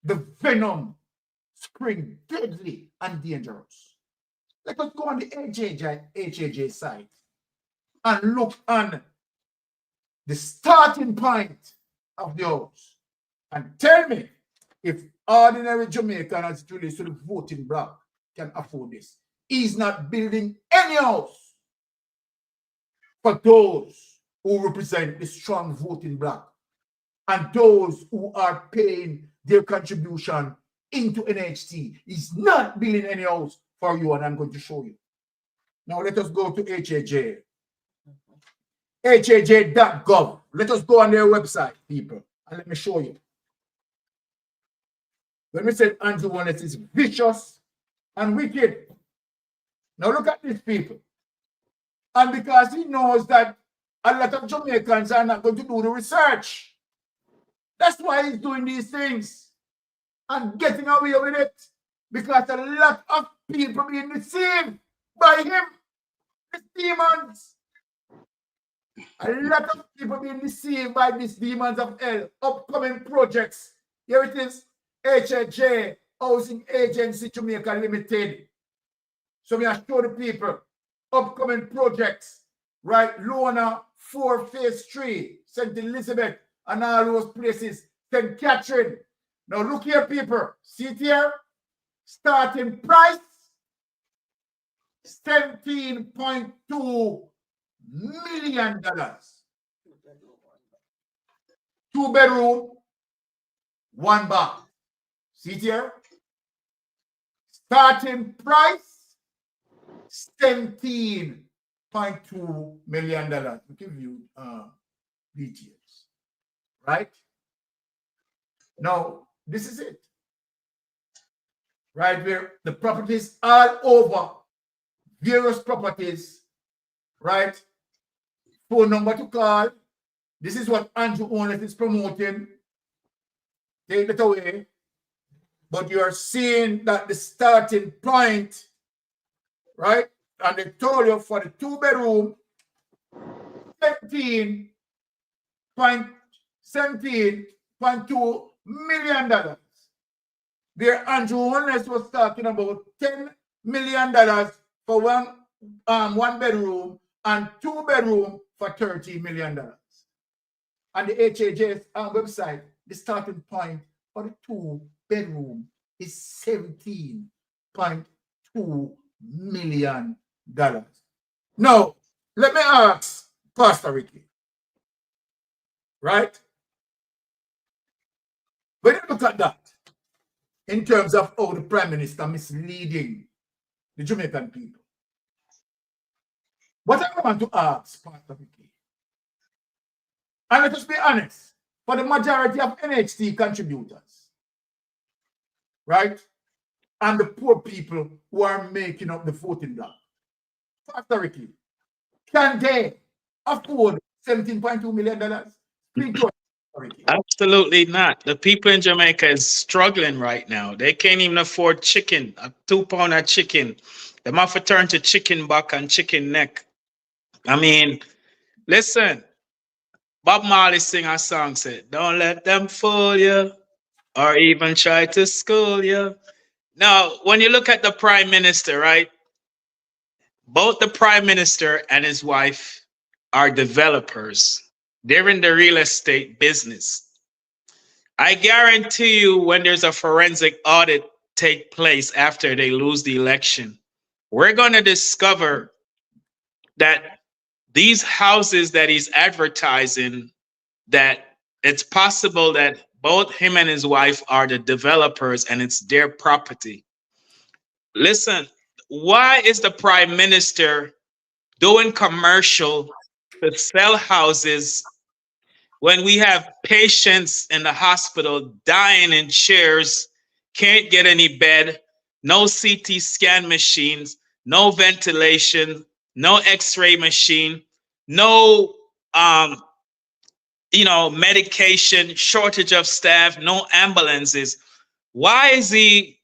the venom spring deadly and dangerous. Let us go on the HAJ side and look on the starting point of the house and tell me if ordinary Jamaican as it relates to the voting bloc can afford this. He's not building any house for those who represent the strong voting bloc and those who are paying their contribution into NHT. He's not building any house for you, and I'm going to show you. Now let us go to HAJ. HAJ.gov. Let us go on their website, people, and let me show you. When we said Andrew Wallace is vicious and wicked. Now look at these people. And because he knows that a lot of Jamaicans are not going to do the research, that's why he's doing these things and getting away with it. Because a lot of people being deceived by him, these demons. A lot of people being deceived by these demons of hell. Upcoming projects. Here it is. HAJ, Housing Agency Jamaica Limited. So we are showing the people upcoming projects, right? Lona 4 Phase 3, St. Elizabeth, and all those places, St. Catherine. Now look here, people. See it here? Starting price $17.2 million. 2-bedroom, 1 bath. See it here? Starting price, $17.2 million. We'll give you details, right? Now, this is it. Right where the properties all over, various properties, right? Phone number to call. This is what Andrew Owners is promoting. Take it away. But you are seeing that the starting point, right? And they told you for the 2-bedroom, $17.2 million. Where Andrew Owners was talking about $10 million for one 1-bedroom and 2-bedroom for $30 million. And the HAJ's website, the starting point for the 2-bedroom is $17.2 million. Now, let me ask Pastor Ricky, right? When you look at that, in terms of how the Prime Minister misleading the Jamaican people, what I want to ask Pastor Ricky, and let us be honest, for the majority of NHT contributors, right, and the poor people who are making up the voting block, Pastor Ricky, can they afford $17.2 million? Absolutely not. The people in Jamaica is struggling right now. They can't even afford chicken, a 2-pounder chicken. They have to turn to chicken back and chicken neck. I mean, listen, Bob Marley sing a song, said, don't let them fool you or even try to school you. Now, when you look at the Prime Minister, right, both the Prime Minister and his wife are developers. They're in the real estate business. I guarantee you when there's a forensic audit take place after they lose the election, we're going to discover that these houses that he's advertising, that it's possible that both him and his wife are the developers and it's their property. Listen, why is the Prime Minister doing commercial to sell houses when we have patients in the hospital dying in chairs, can't get any bed, no CT scan machines, no ventilation, no x-ray machine, no medication, shortage of staff, no ambulances? Why is he,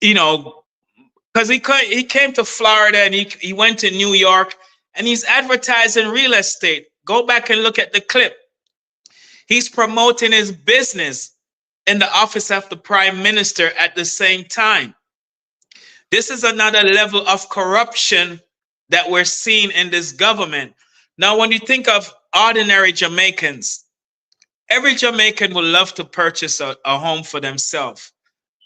because he came to Florida and he went to New York and he's advertising real estate. Go back and look at the clip. He's promoting his business in the office of the Prime Minister at the same time. This is another level of corruption that we're seeing in this government. Now, when you think of ordinary Jamaicans, every Jamaican would love to purchase a home for themselves.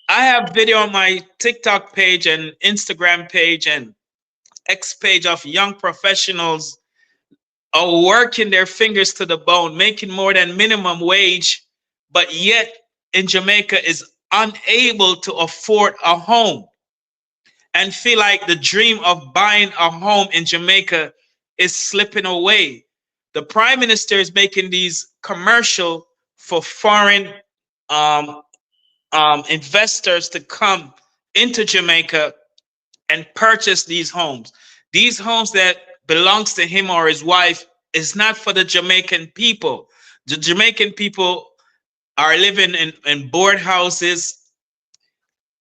I have video on my TikTok page and Instagram page and X page of young professionals are working their fingers to the bone, making more than minimum wage, but yet in Jamaica is unable to afford a home and feel like the dream of buying a home in Jamaica is slipping away. The Prime Minister is making these commercial for foreign investors to come into Jamaica and purchase these homes. These homes that belongs to him or his wife is not for the Jamaican people. The Jamaican people are living in board houses,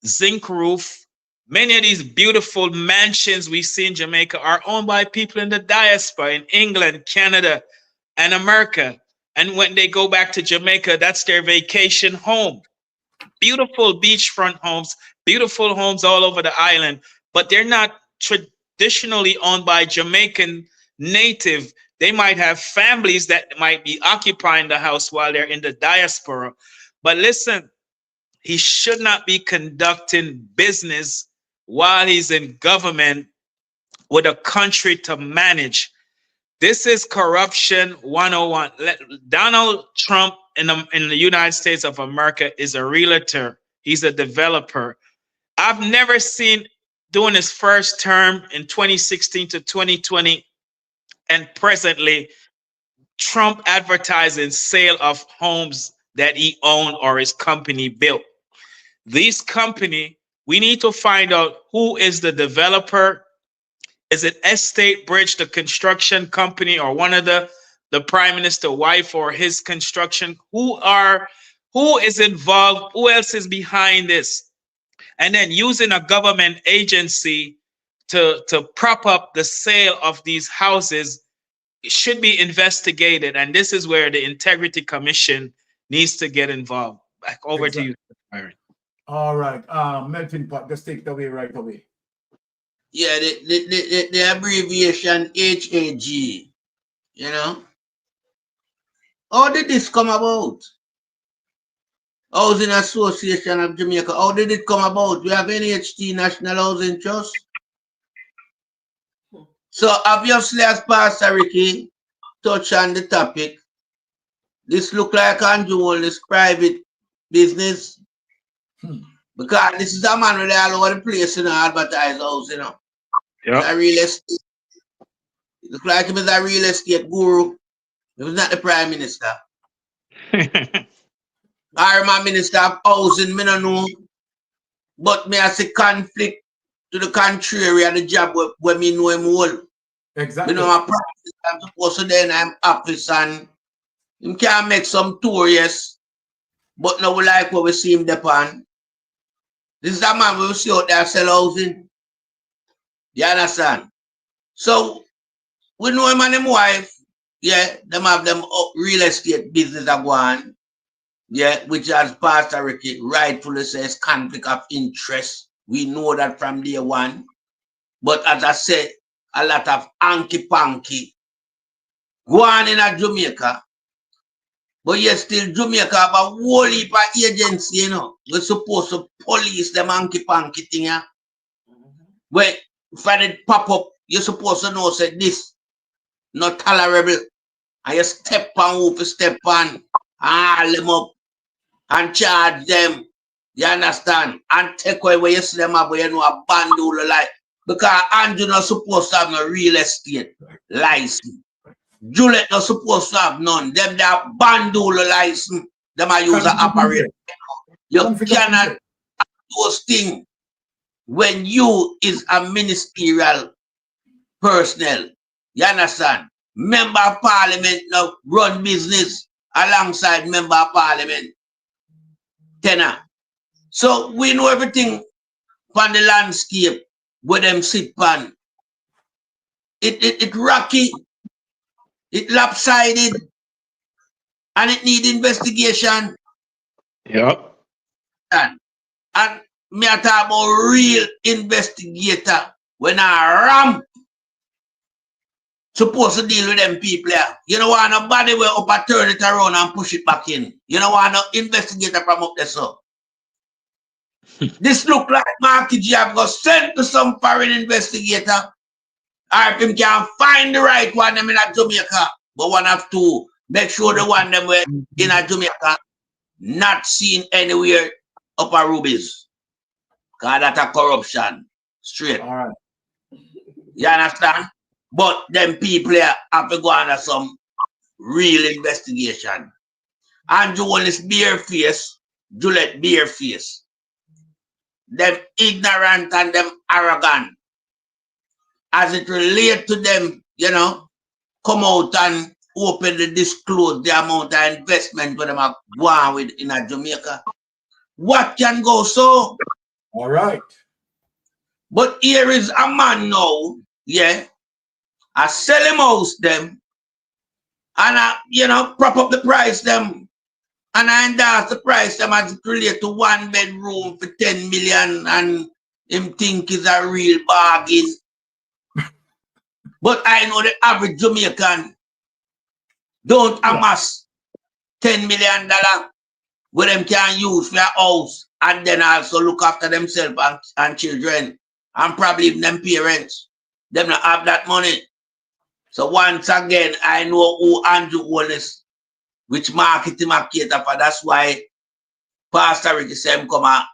zinc roof. Many of these beautiful mansions we see in Jamaica are owned by people in the diaspora in England, Canada, and America. And when they go back to Jamaica, that's their vacation home. Beautiful beachfront homes, beautiful homes all over the island, but they're not traditionally owned by Jamaican native. They might have families that might be occupying the house while they're in the diaspora. But listen, he should not be conducting business while he's in government with a country to manage. This is corruption 101. Donald Trump in the United States of America is a realtor. He's a developer. I've never seen during his first term in 2016 to 2020 and presently Trump advertising sale of homes that he owned or his company built. This company, we need to find out who is the developer. Is it Estate Bridge, the construction company, or one of the prime minister wife or his construction? Who is involved? Who else is behind this? And then using a government agency to prop up the sale of these houses should be investigated. And this is where the Integrity Commission needs to get involved. Back over to you, Byron. All right. Melting Pot, just take it away right away. Yeah, the abbreviation HAG, you know. How did this come about? Housing Association of Jamaica, how did it come about? We have NHT, National Housing Trust. So obviously, as Pastor Ricky touched on the topic, this look like Andrew Wallace's private business. Because this is a man with all over the place in advertise house, you know. Yep. A real estate. It looks like he was a real estate guru. He was not the prime minister. I'm a minister of housing, I don't know. But me as a conflict to the contrary of the job where me know him well. Exactly. You know, my practice, I'm supposed to then I'm office and him can make some tour, yes. But now we like what we see him depend. This is a man we see out there sell housing. You understand? So we know him and his wife, yeah, them have them real estate business that go on. Yeah, which as Pastor Ricky rightfully says conflict of interest. We know that from day one. But as I said, a lot of hanky-panky go on in a Jamaica. But yet still Jamaica have a whole heap of agency, you know. We're supposed to police them hanky-panky thing, yeah. When it pop up, you're supposed to know say this not tolerable. And you step on who to step on, haul them up and charge them. You understand? And take away where you see them up where you know a bandole like. Because Andrew not supposed to have no real estate license. Juliet not supposed to have none. Them that bandole license, them are use an operator. You cannot do those things when you is a ministerial personnel. You understand? Member of Parliament now run business alongside Member of Parliament. Tenor. So we know everything from the landscape where them sit pan. It rocky, it lopsided, and it need investigation. Yep. And me I talk about real investigator when I ram supposed to deal with them people there. You know why nobody will up turn it around and push it back in. You know why no investigator from up there so. This look like Marky G have got sent to some foreign investigator. Or if him can find the right one them in a Jamaica, but one have to make sure the one them were in a Jamaica not seen anywhere up a rubies. Cause that's a corruption. Straight. All right. You understand? But them people here have to go under some real investigation. Andrew Wallace bare face, Juliet bare face. Them ignorant and them arrogant. As it relates to them, you know, come out and openly disclose the amount of investment for them are going with in a Jamaica. What can go so? All right. But here is a man now, yeah, I sell him house them, and I, you know, prop up the price them, and I endorse the price them as it relates to 1 bedroom for 10 million, and him think is a real bargain. But I know the average Jamaican don't amass $10 million where them can use for a house and then also look after themselves and children and probably even them parents. Them not have that money. So once again, I know who Andrew Wallace, which market him a cater for. That's why Pastor Ricky said him come out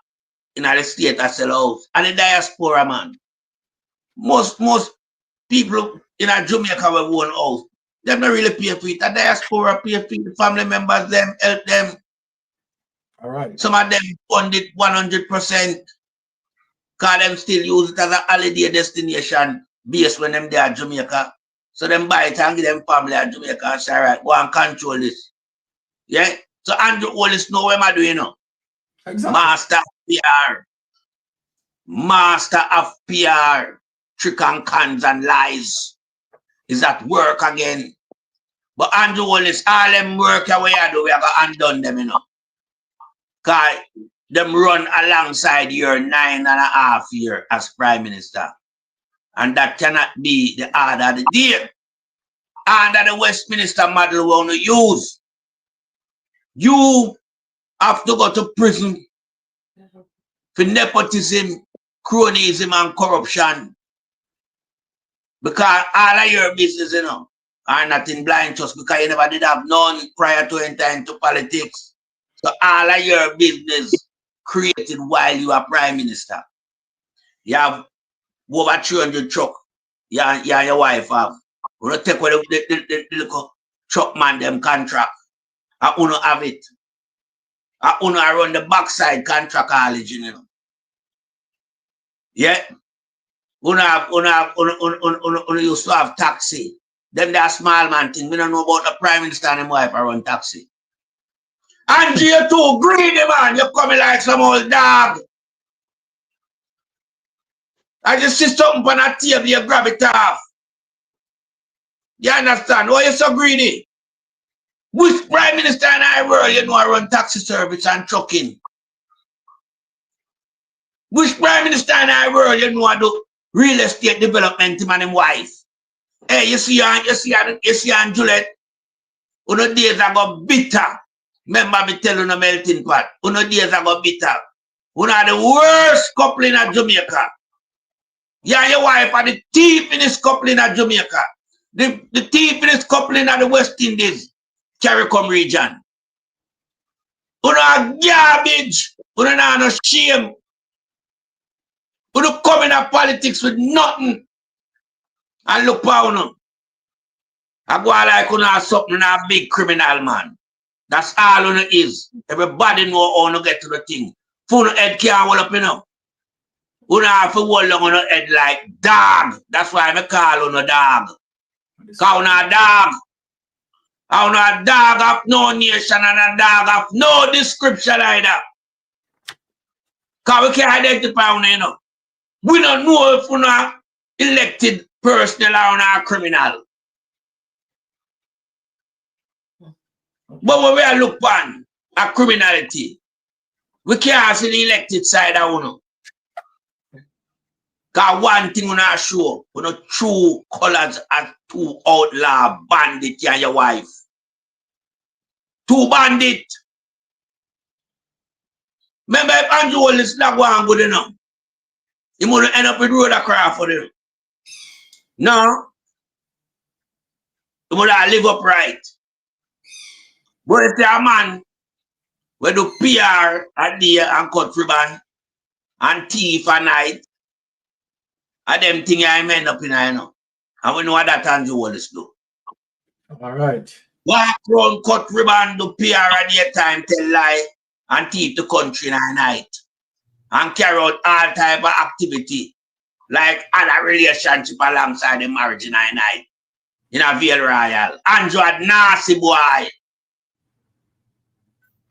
in the state and sell house. And the diaspora, man. Most people in a Jamaica will own house. Them not really pay for it. The diaspora pay for it. The family members, them help them. All right. Some of them fund it 100%. Because them still use it as a holiday destination based when them there at Jamaica. So them buy it and give them family at Jamaica and say, all right, go and control this. Yeah? So Andrew Wallace know what am I doing now? Exactly. Master of PR. Master of PR. Trick and cons and lies. Is at work again. But Andrew Wallace, all them work away I do, we have undone them, you know. Because them run alongside your 9.5 years as Prime Minister. And that cannot be the order of the day. Under the Westminster model we want to use. You have to go to prison for nepotism, cronyism, and corruption. Because all of your business, you know, are not in blind trust because you never did have none prior to entering into politics. So all of your business created while you are Prime Minister. You have over 300 truck. You and your wife have. You don't take away the little truck man them contract. I want to have it. I want to run the backside contract college, you know. Yeah. Una used to have taxi. Them that small man thing. We don't know about the Prime Minister and his wife I run taxi. And you too greedy man. You coming like some old dog. I just see something on a table, you grab it off. You understand? Why you so greedy? Which Prime Minister in our world you know I run taxi service and trucking? Which Prime Minister in our world you know I do real estate development him and his wife? Hey, you see and Juliet, uno days ago bitter. Remember me tell you no melting pot. Uno days ago bitter. Uno are the worst couple in Jamaica. You and your wife are the thief in this couple in Jamaica. The thief in this couple in the West Indies, CARICOM region. Uno are garbage. Uno are no shame. Uno come in politics with nothing. And look for uno. I go like uno have something, a big criminal man. That's all uno is. Everybody know how uno get to the thing. Uno head can't hold up, you know. Uno have to hold on uno head like dog. That's why I call uno dog. Because uno a dog. Uno a dog of no nation and a dog of no description either. Because we can't identify uno, you know. We don't know if uno elected personnel or uno a criminal. But when we are look on at criminality, we can't see the elected side of uno. Because one thing we not show, we not true colors as two outlaw bandit and your wife. Two bandit. Remember if Andrew Wallace not going good enough, he would end up with road across for them. No. He would have live upright. But if you're a man who do PR at day and cut ribbon and thief at night, and them things I end up in, I know. And we know what that Andrew Wallace do. All right. Walk around, cut ribbon, do PR at daytime, tell lie, and thief the country in the night. And carry out all type of activity, like other relationship alongside the marriage in the night. In a Vale Royal. Andrew had nasty boy.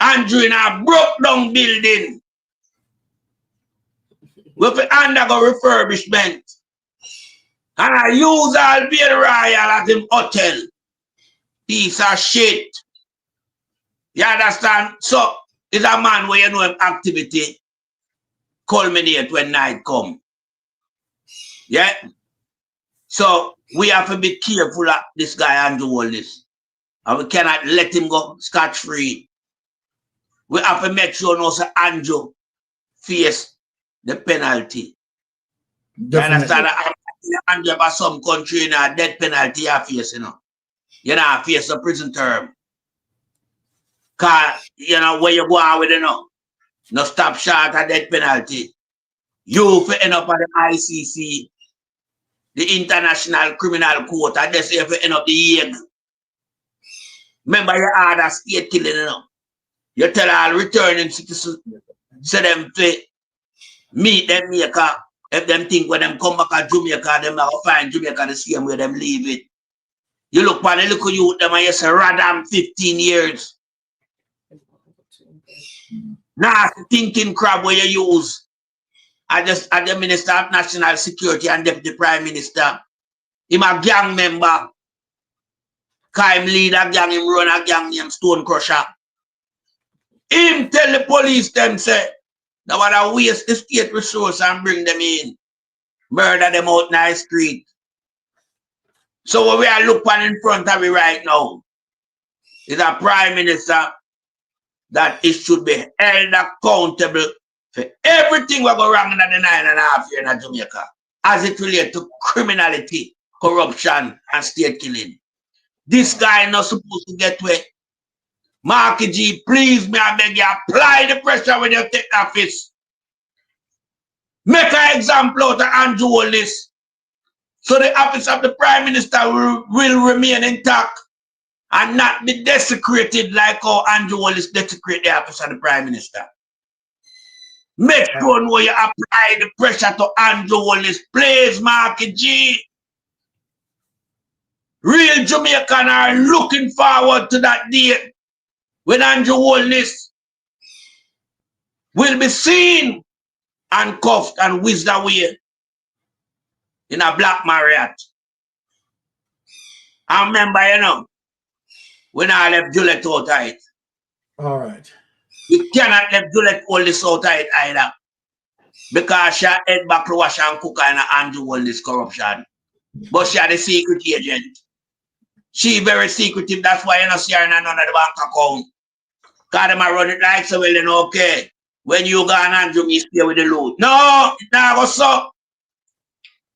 Andrew in a broke down building. With the undergo refurbishment. And I use all Vale Royal as him hotel. Piece of shit. You understand? So, it's a man where you know him activity culminate when night come. Yeah? So, we have to be careful of this guy Andrew Wallace. And we cannot let him go scot-free. We have to make sure no Sir Andrew face the penalty. Definitely. You understand? and by some country in a death penalty you face, you know. You know, face a prison term. Cause you know where you go on with, you know. No stop short of death penalty. You for end up at the ICC, the International Criminal Court, and that's if you end up the Hague. Remember you had a state killing, you know. You tell all returning citizens, say them to meet them maker. If them think when them come back to Jamaica, them will find Jamaica the same way them leave it. You look for the little youth, them and you say, radam 15 years. Now, thinking crab where you use at the Minister of National Security and Deputy Prime Minister. Him a gang member. Cause him lead a gang, him run a gang named Stone Crusher. Him tell the police them say, now what I waste the state resource and bring them in. Murder them out in the street. So what we are looking in front of me right now is a Prime Minister that it should be held accountable for everything we go wrong in the 9.5 years in Jamaica as it relates to criminality, corruption, and state killing. This guy not supposed to get away. Marky G, please, me I beg you, apply the pressure when you take office. Make an example out of Andrew Wallace. So the office of the Prime Minister will remain intact and not be desecrated like how Andrew Wallace desecrated the office of the Prime Minister. Make sure you apply the pressure to Andrew Wallace. Please, Marky G. Real Jamaican are looking forward to that day when Andrew Wallace will be seen and cuffed and whizzed away in a black Marriott. I remember, you know, when I left Juliet out of it. All right. You cannot let Juliet hold this out of it either. Because she head back to wash and cook and Andrew hold this corruption. But she had a secret agent. She very secretive. That's why you don't see her in none of the bank account. Because them run it like so well, then okay. When you go and Andrew, me stay with the loot. No, it never go so.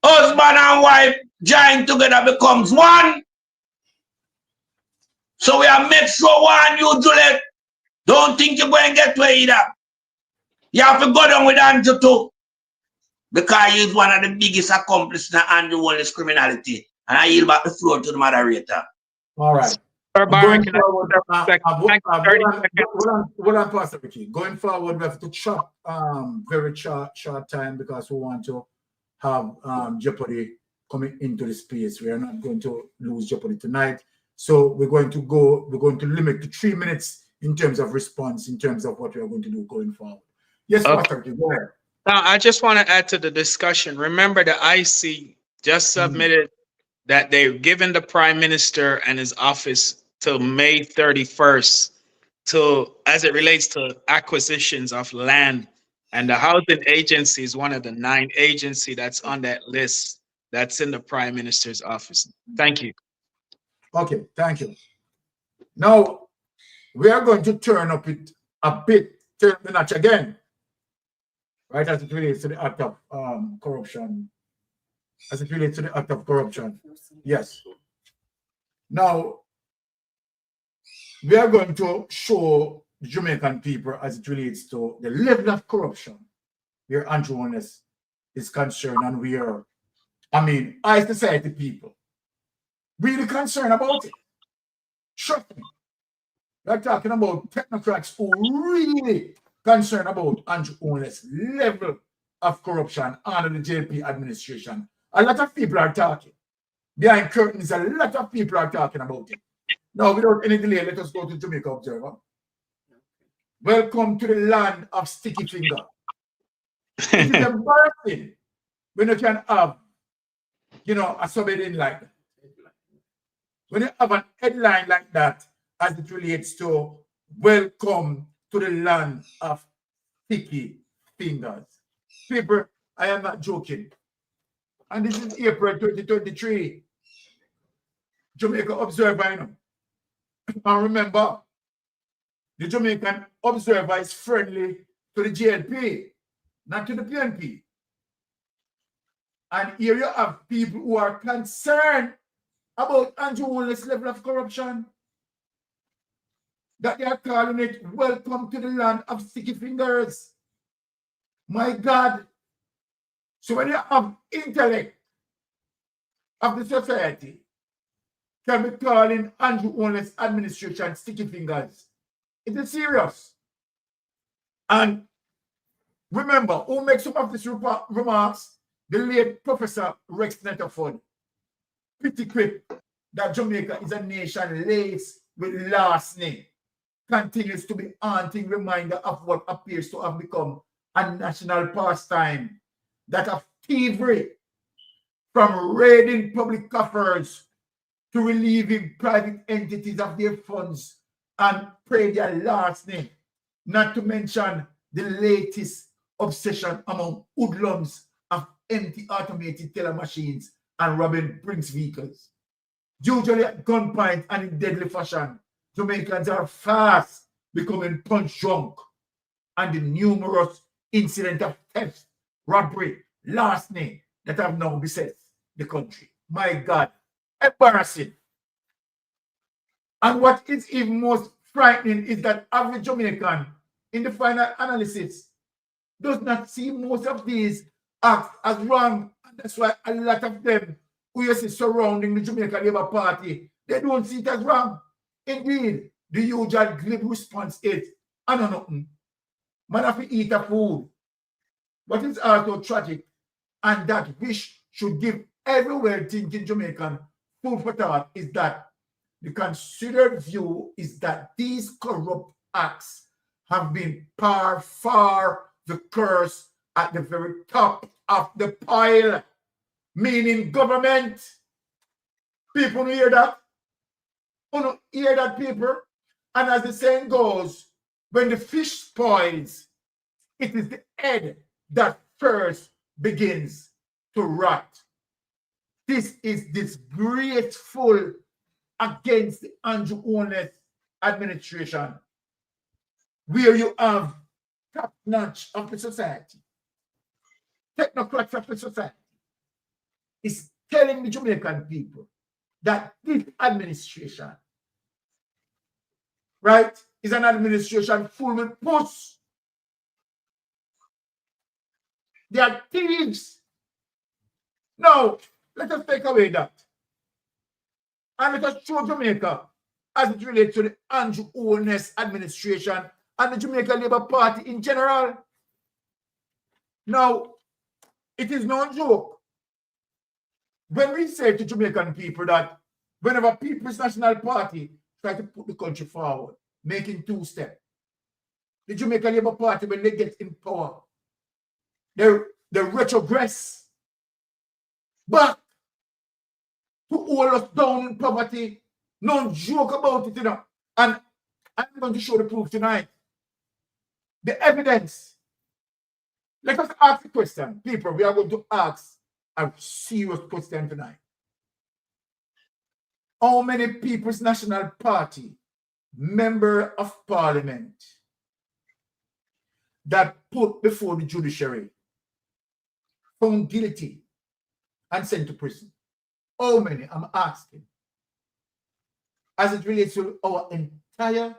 Husband and wife join together becomes one. So we have make sure one you Juliet. Don't think you're going to get to either. You have to go down with Andrew too. Because he's one of the biggest accomplices in Andrew Wallace criminality. And I yield back the floor to the moderator. All right. Going forward, we have to chop very short time because we want to have Jeopardy coming into the space. We are not going to lose Jeopardy tonight. So we're going to limit to 3 minutes in terms of response, in terms of what we are going to do going forward. Yes, Austerity, go ahead. Now, I just want to add to the discussion. Remember, the IC just submitted that they've given the Prime Minister and his office till May 31st as it relates to acquisitions of land. And the housing agency is one of the 9 agencies that's on that list that's in the Prime Minister's office. Thank you. Okay, thank you. Now, we are going to turn up it a bit, turn the notch again, right, as it relates to the act of corruption. As it relates to the act of corruption. Yes. Now, we are going to show the Jamaican people as it relates to the level of corruption where Andrew Wallace is concerned and we are, I society people, really concerned about it. Trust me. We're talking about technocrats who really concerned about Andrew Wallace's level of corruption under the JP administration. A lot of people are talking. Behind curtains, a lot of people are talking about it. Now, without any delay, let us go to Jamaica Observer. Welcome to the land of sticky finger. It is embarrassing when you can have, a subheading like that. When you have an headline like that, as it relates to welcome to the land of sticky fingers. People, I am not joking. And this is April 2023. Jamaica Observer, And remember, the Jamaican Observer is friendly to the GLP, not to the PNP. And here you have people who are concerned about Andrew Holness' level of corruption, that they are calling it welcome to the land of sticky fingers. My God. So when you have intellect of the society, can be calling Andrew Holness' administration sticky fingers. It is serious. And remember, who makes some of these remarks? The late Professor Rex Netterford. Pretty quick that Jamaica is a nation laced with larceny, continues to be haunting reminder of what appears to have become a national pastime, that of thievery, from raiding public coffers to relieving private entities of their funds and pay their larceny, not to mention the latest obsession among hoodlums of empty automated teller machines and robbing Brinks vehicles. Usually at gunpoint and in deadly fashion, Jamaicans are fast becoming punch drunk, and the numerous incidents of theft, robbery, larceny that have now beset the country. My God, embarrassing. And what is even most frightening is that average Jamaican, in the final analysis, does not see most of these acts as wrong. And that's why a lot of them who you see surrounding the Jamaica Labour Party, they don't see it as wrong. Indeed, the usual glib response is, I know nothing. Man have to eat a food. What is also tragic, and that wish should give every well-thinking Jamaican food for thought, is that the considered view is that these corrupt acts have been par far the curse at the very top of the pile, meaning government. People hear that? You hear that, people? And as the saying goes, when the fish spoils, it is the head that first begins to rot. This is disgraceful against the Andrew Holness administration, where you have top-notch of the society, technocrats of the society, is telling the Jamaican people that this administration, right, is an administration full with puss. They are thieves. Now, let us take away that. And let us show Jamaica as it relates to the Andrew Holness administration and the Jamaica Labour Party in general. Now, it is no joke when we say to Jamaican people that whenever People's National Party try to put the country forward, making two steps, the Jamaica Labour Party, when they get in power, they retrogress back to hold us down in poverty. No joke about it, you know. And I'm going to show the proof tonight. The evidence. Let us ask the question. People, we are going to ask a serious question tonight. How many People's National Party member of parliament that put before the judiciary, found guilty and sent to prison? How many? I'm asking. As it relates to our entire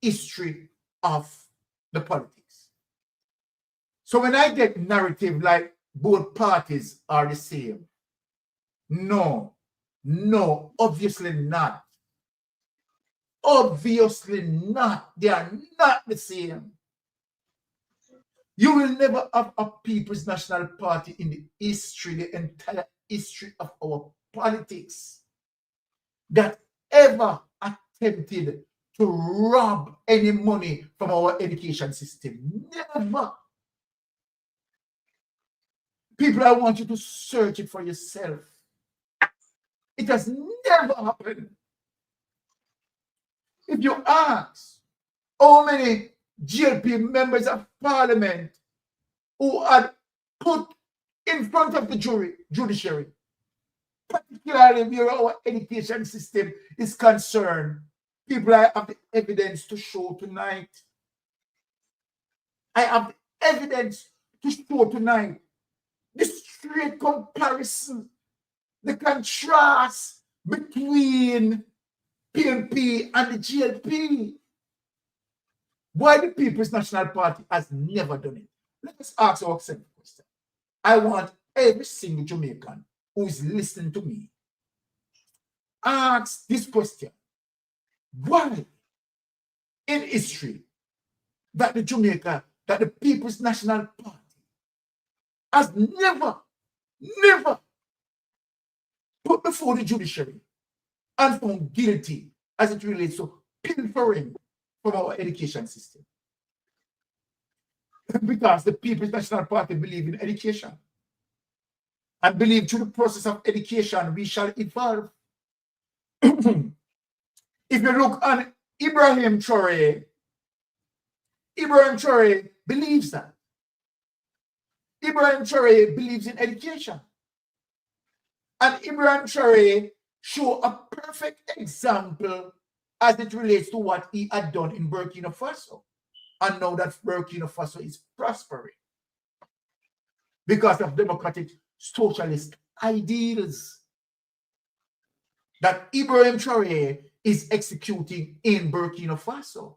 history of the politics. So when I get narrative like both parties are the same, no, obviously not. Obviously not. They are not the same. You will never have a People's National Party in the history, the entire history of our politics, that ever attempted to rob any money from our education system. Never. People, I want you to search it for yourself. It has never happened. If you ask how many GLP members of parliament who had put in front of the judiciary, particularly where our education system is concerned, people, I have the evidence to show tonight. I have the evidence to show tonight. The straight comparison, the contrast between PNP and the GLP. Why the People's National Party has never done it? Let us ask ourselves a question. I want every single Jamaican who is listening to me ask this question. Why in history that the People's National Party has never put before the judiciary and found guilty as it relates to pilfering from our education system? Because the People's National Party believe in education and believe through the process of education we shall evolve. If you look on Ibrahim Traore believes that. Ibrahim Traore believes in education. And Ibrahim Traore show a perfect example as it relates to what he had done in Burkina Faso. And now that Burkina Faso is prospering because of democratic socialist ideals that Ibrahim Traore is executing in Burkina Faso.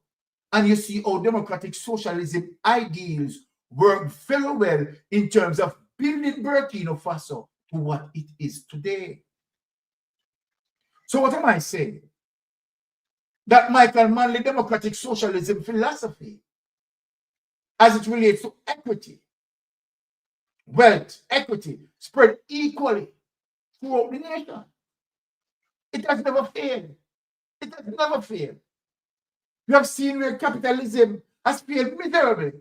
And you see how democratic socialism ideals work very well in terms of building Burkina Faso to what it is today. So what am I saying? That Michael Manley democratic socialism philosophy, as it relates to equity, wealth, equity, spread equally throughout the nation. It has never failed. It has never failed. You have seen where capitalism has failed miserably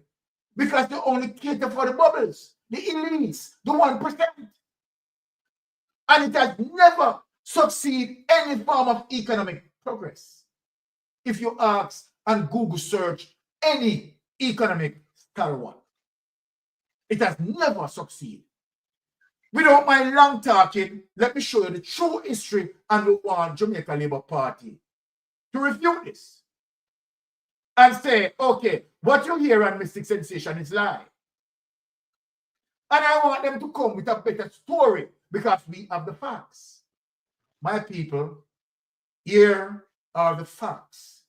because they only cater for the bubbles, the elites, the 1%. And it has never succeeded any form of economic progress. If you ask and Google search any economic stalwart, it has never succeeded. Without my long talking, let me show you the true history and we want Jamaica Labour Party to refute this and say, okay, what you hear on Mystic Sensation is lie. And I want them to come with a better story because we have the facts. My people, here are the facts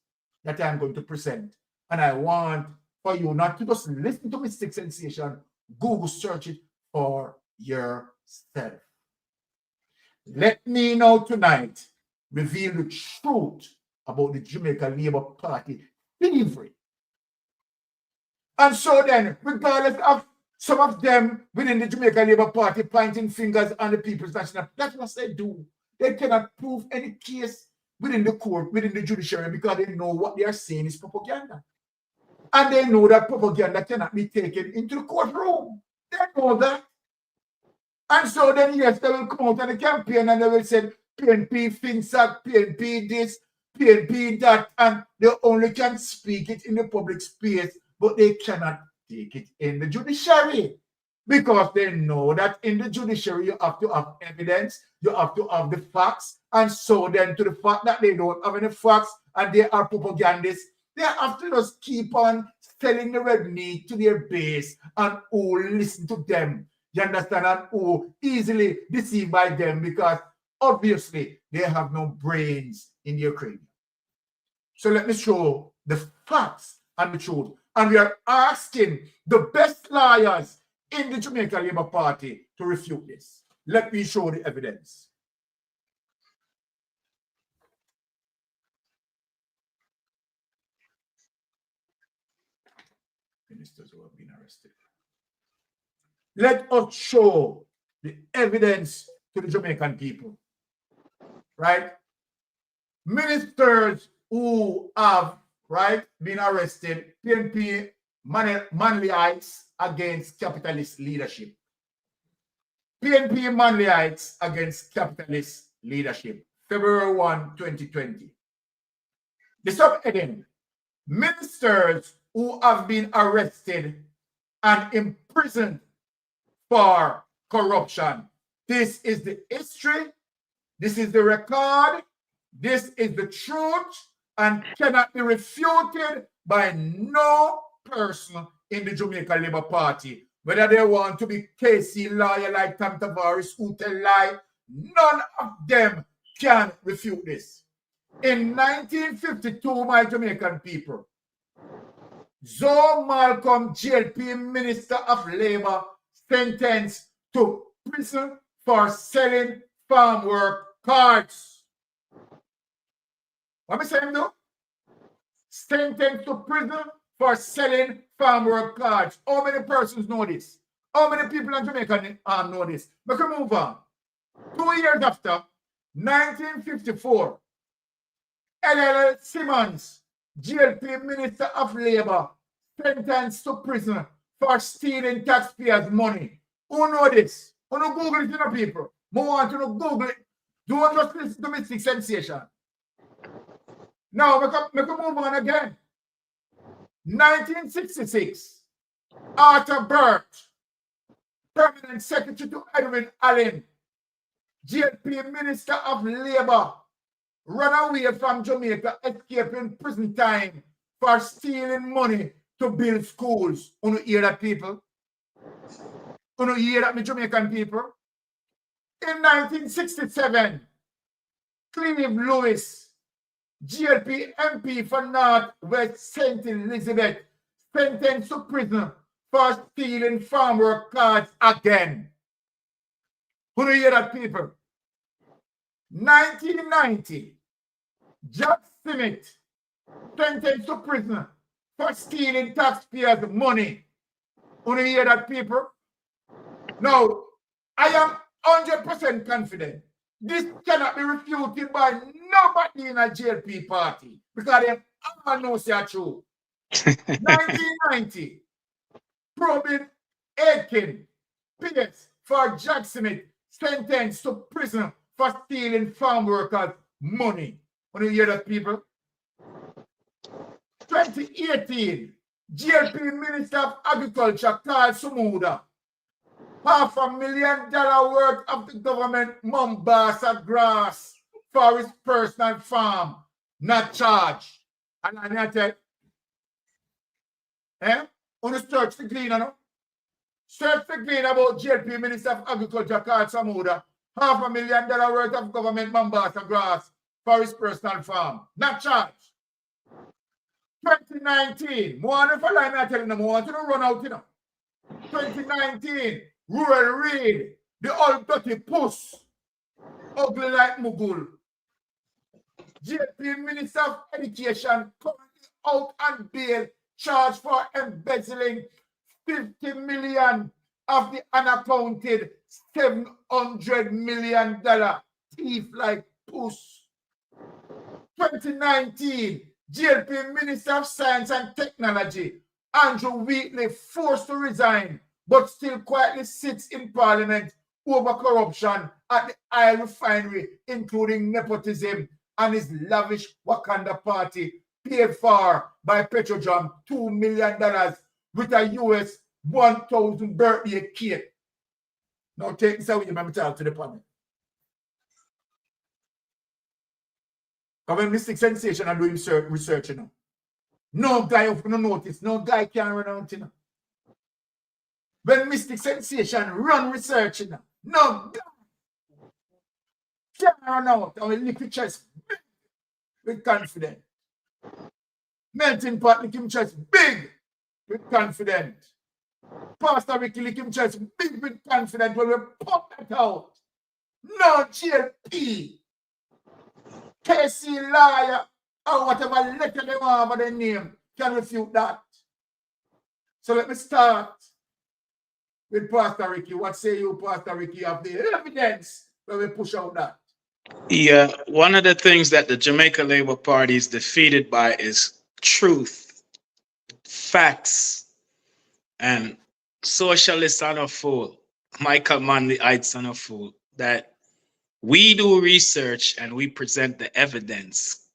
that I'm going to present. And I want for you not to just listen to Mystic Sensation, Google search it for yourself. Let me now tonight reveal the truth about the Jamaica Labour Party thievery. And so then, regardless of some of them within the Jamaica Labour Party pointing fingers on the People's National, that's what they do. They cannot prove any case within the court, within the judiciary, because they know what they are saying is propaganda. And they know that propaganda cannot be taken into the courtroom. They know that. And so then, yes, they will come out on the campaign and they will say, PNP, FinSAC, PNP this, PNP that, and they only can speak it in the public space, but they cannot take it in the judiciary. Because they know that in the judiciary, you have to have evidence, you have to have the facts, and so then to the fact that they don't have any facts and they are propagandists, they have to just keep on selling the red meat to their base and who listen to them. You understand? And who easily deceived by them because obviously they have no brains in their cranium. So let me show the facts and the truth. And we are asking the best lawyers in the Jamaica Labour Party to refute this. Let me show the evidence. Ministers who have been arrested. Let us show the evidence to the Jamaican people. Right? Ministers who have, right, been arrested, PNP Manleyites against capitalist leadership. PNP Manleyites against capitalist leadership. February 1, 2020. The subheading, ministers who have been arrested and imprisoned for corruption. This is the history, this is the record, this is the truth, and cannot be refuted by no person in the Jamaica Labour Party, whether they want to be KC lawyer like Tom Tavares who tell lie, none of them can refute this. In 1952, my Jamaican people, Zoe Malcolm, JLP Minister of Labor, sentenced to prison for selling farm work cards. What am I saying though? Sentenced to prison for selling farm work cards. How many persons know this? How many people in Jamaica know this? We can move on. 2 years after, 1954, L.L. Simmons, GLP Minister of Labor, sentenced to prison for stealing taxpayers' money. Who know this? Who know Google it, you know, people? Who want to know Google it? Don't just listen to domestic sensation. Now, we can move on again. 1966, Arthur Burt, Permanent Secretary to Edwin Allen, GLP Minister of Labor, run away from Jamaica, escaping prison time for stealing money to build schools. You hear that, people? You hear that, my Jamaican people? In 1967, Cleve Lewis, GLP MP for North West St. Elizabeth, sentenced to prison for stealing farm work cards again. You hear that, people? 1990, Jack Simmet, sentenced to prison for stealing taxpayers' money. You hear that, people? Now, I am 100% confident this cannot be refuted by nobody in a JLP party because they all know it's true. 1990, probing Aitken, PS for Jack Simmet, sentenced to prison for stealing farm workers' money. When you hear that, people? 2018, GLP Minister of Agriculture, Carl Sumuda, $500,000 worth of the government Mombasa grass for his personal farm, not charged. And I tell on the search the clean, no? Search the clean about GLP Minister of Agriculture, Carl Sumuda, $500,000 worth of government Mombasa grass for his personal farm, not charged. 2019, more than for line I tell you, more want to run out, you know. 2019, Rural Reid, the old dirty puss, ugly like Mugul. JP Minister of Education currently out on bail, charged for embezzling $50 million of the unaccounted $700 million thief like puss. 2019, JLP Minister of Science and Technology, Andrew Wheatley, forced to resign, but still quietly sits in Parliament over corruption at the oil refinery, including nepotism and his lavish Wakanda party, paid for by Petrojam $2 million with a US 1,000 birthday cake. Now take this away, I'm talk to the panel. When Mystic Sensation are doing research, you know. No guy of no notice, no guy can run out, you know. When Mystic Sensation run research, you know, no guy can run out. Our liquid chest big with confidence. Melting pot liquid chest big with confidence. Pastor Ricky liquid chest big with confidence when we pop that out. No GLP. KC liar or whatever letter they have of their name can refute that. So let me start with Pastor Ricky. What say you, Pastor Ricky, of the evidence when we push out that? Yeah, one of the things that the Jamaica Labour Party is defeated by is truth, facts, and socialists are a fool. Michael Manley Heights are a fool. That we do research and we present the evidence.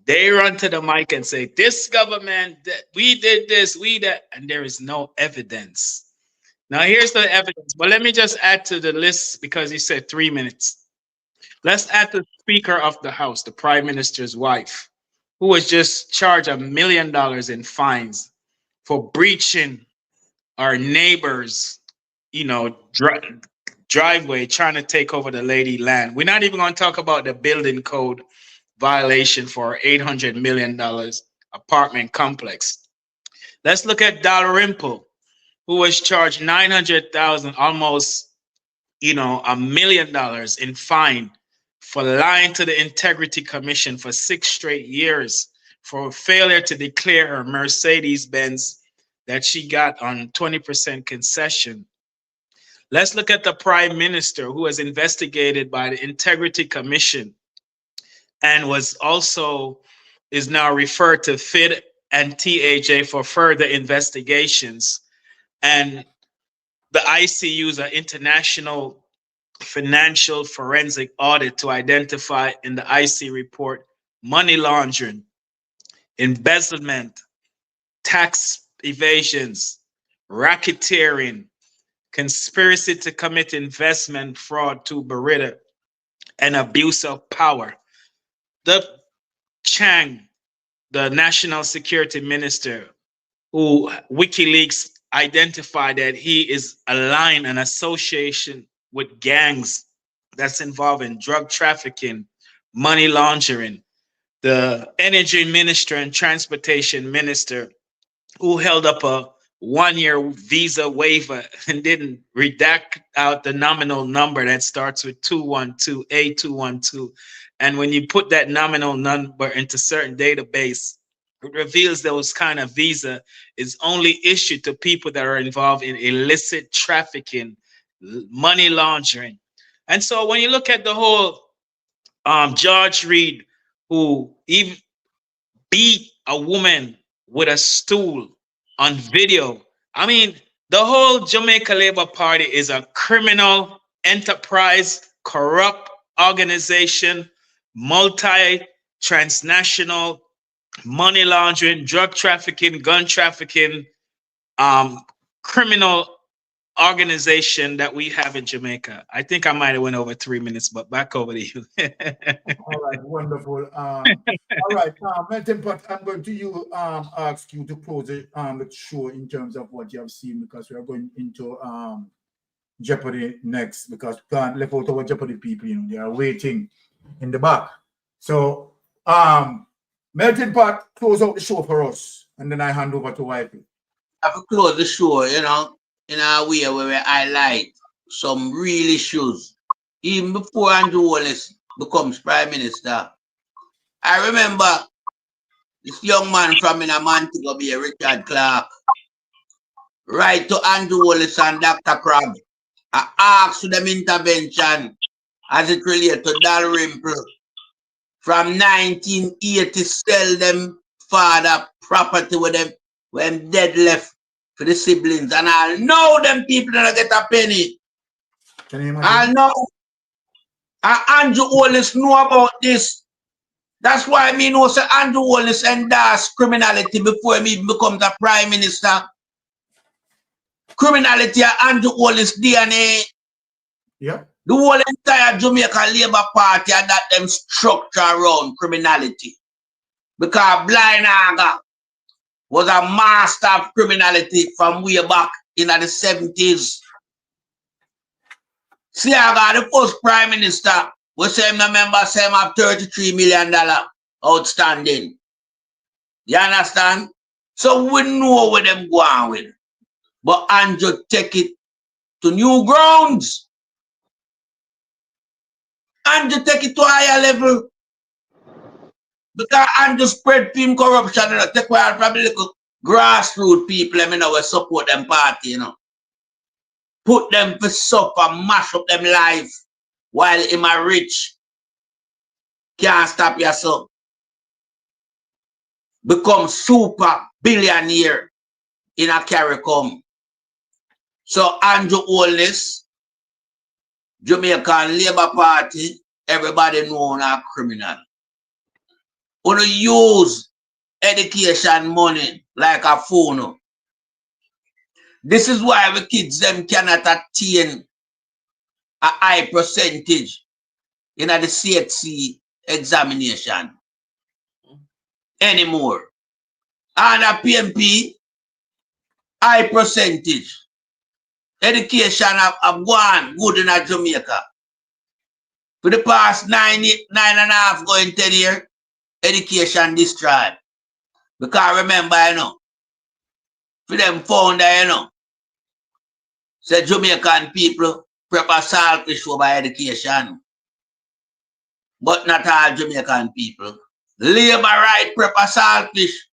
They run to the mic and say, this government, we did this, we that, and there is no evidence. Now here's the evidence. But let me just add to the list because you said 3 minutes. Let's add the Speaker of the House, the Prime Minister's wife, who was just charged $1 million in fines for breaching our neighbors' driveway trying to take over the lady land. We're not even going to talk about the building code violation for $800 million apartment complex. Let's look at Dalrymple, who was charged $900,000, almost, $1 million in fine for lying to the Integrity Commission for 6 straight years for failure to declare her Mercedes-Benz that she got on 20% concession. Let's look at the Prime Minister, who was investigated by the Integrity Commission and is now referred to FID and TAJ for further investigations. And the IC used an international financial forensic audit to identify in the IC report money laundering, embezzlement, tax evasions, racketeering, conspiracy to commit investment fraud to Beretta, and abuse of power. The Chang, the National Security Minister, who WikiLeaks identified that he is aligned in association with gangs that's involved in drug trafficking, money laundering. The Energy Minister and Transportation Minister, who held up a 1-year visa waiver and didn't redact out the nominal number that starts with 212, A212. And when you put that nominal number into certain database, it reveals those kind of visa is only issued to people that are involved in illicit trafficking, money laundering. And so when you look at the whole George Reed, who even beat a woman with a stool on video. I mean, the whole Jamaica Labour Party is a criminal enterprise, corrupt organization, multi-transnational, money laundering, drug trafficking, gun trafficking, criminal organization that we have in Jamaica. I think I might have went over 3 minutes, but back over to you. All right, wonderful. All right, Melton Pot, I'm going to ask you to close the show in terms of what you have seen, because we are going into Jeopardy next, because we can't left out our Jeopardy people, they are waiting in the back. So, Melton Pot, close out the show for us, and then I hand over to Wifey. I have to close the show, in a way where we highlight some real issues. Even before Andrew Wallace becomes Prime Minister, I remember this young man from Montego Bay, Richard Clark, write to Andrew Wallace and Dr. Crabb. I asked for them intervention as it relates to Dalrymple from 1980, sell them father property with them when dead left for the siblings, and I'll know them people that get a penny. I'll know. Andrew Wallace know about this. That's why me know say Andrew Wallace endorsed criminality before he even becomes a Prime Minister. Criminality are Andrew Wallace DNA. Yeah. The whole entire Jamaica Labour Party and that them structure around criminality. Because Blind Aga was a master of criminality from way back in the 70s. Seaga, the first Prime Minister, was saying the member say have $33 million outstanding. You understand? So we know where them go on with. But Andrew take it to new grounds. Andrew take it to a higher level. Because Andrew spread film corruption and take away probably little grassroots people, we support them party, Put them for suffer, mash up them life while him a rich. Can't stop yourself. Become super billionaire in a CARICOM. So Andrew Wallace, Jamaican Labour Party, everybody know a criminal. Wanna use education money like a phone. This is why the kids them cannot attain a high percentage in the CHC examination anymore. And a PMP, high percentage. education have gone good in Jamaica. For the past 9.5 going 10 years, education destroyed. Because remember, you know, for them founder, you know, say Jamaican people prepare selfish over education. But not all Jamaican people. Labor right prepare selfish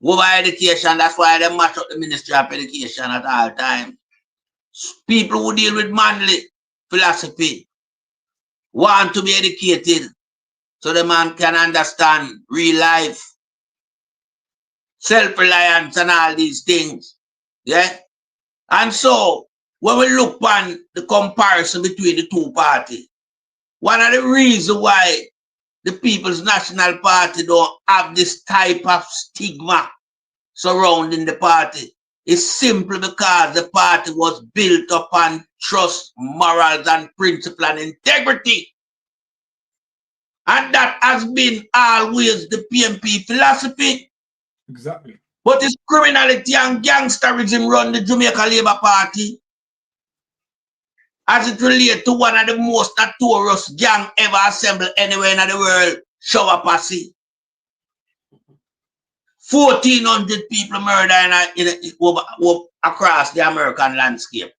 over education. That's why they match up the Ministry of Education at all times. People who deal with manly philosophy want to be educated so the man can understand real life, self-reliance and all these things. Yeah? And so, when we look on the comparison between the two parties, one of the reasons why the People's National Party don't have this type of stigma surrounding the party is simply because the party was built upon trust, morals, and principle and integrity. And that has been always the PNP philosophy. Exactly. But it's criminality and gangsterism run the Jamaica Labour Party as it relates to one of the most notorious gang ever assembled anywhere in the world, Shower Posse. 1,400 people murdered across the American landscape.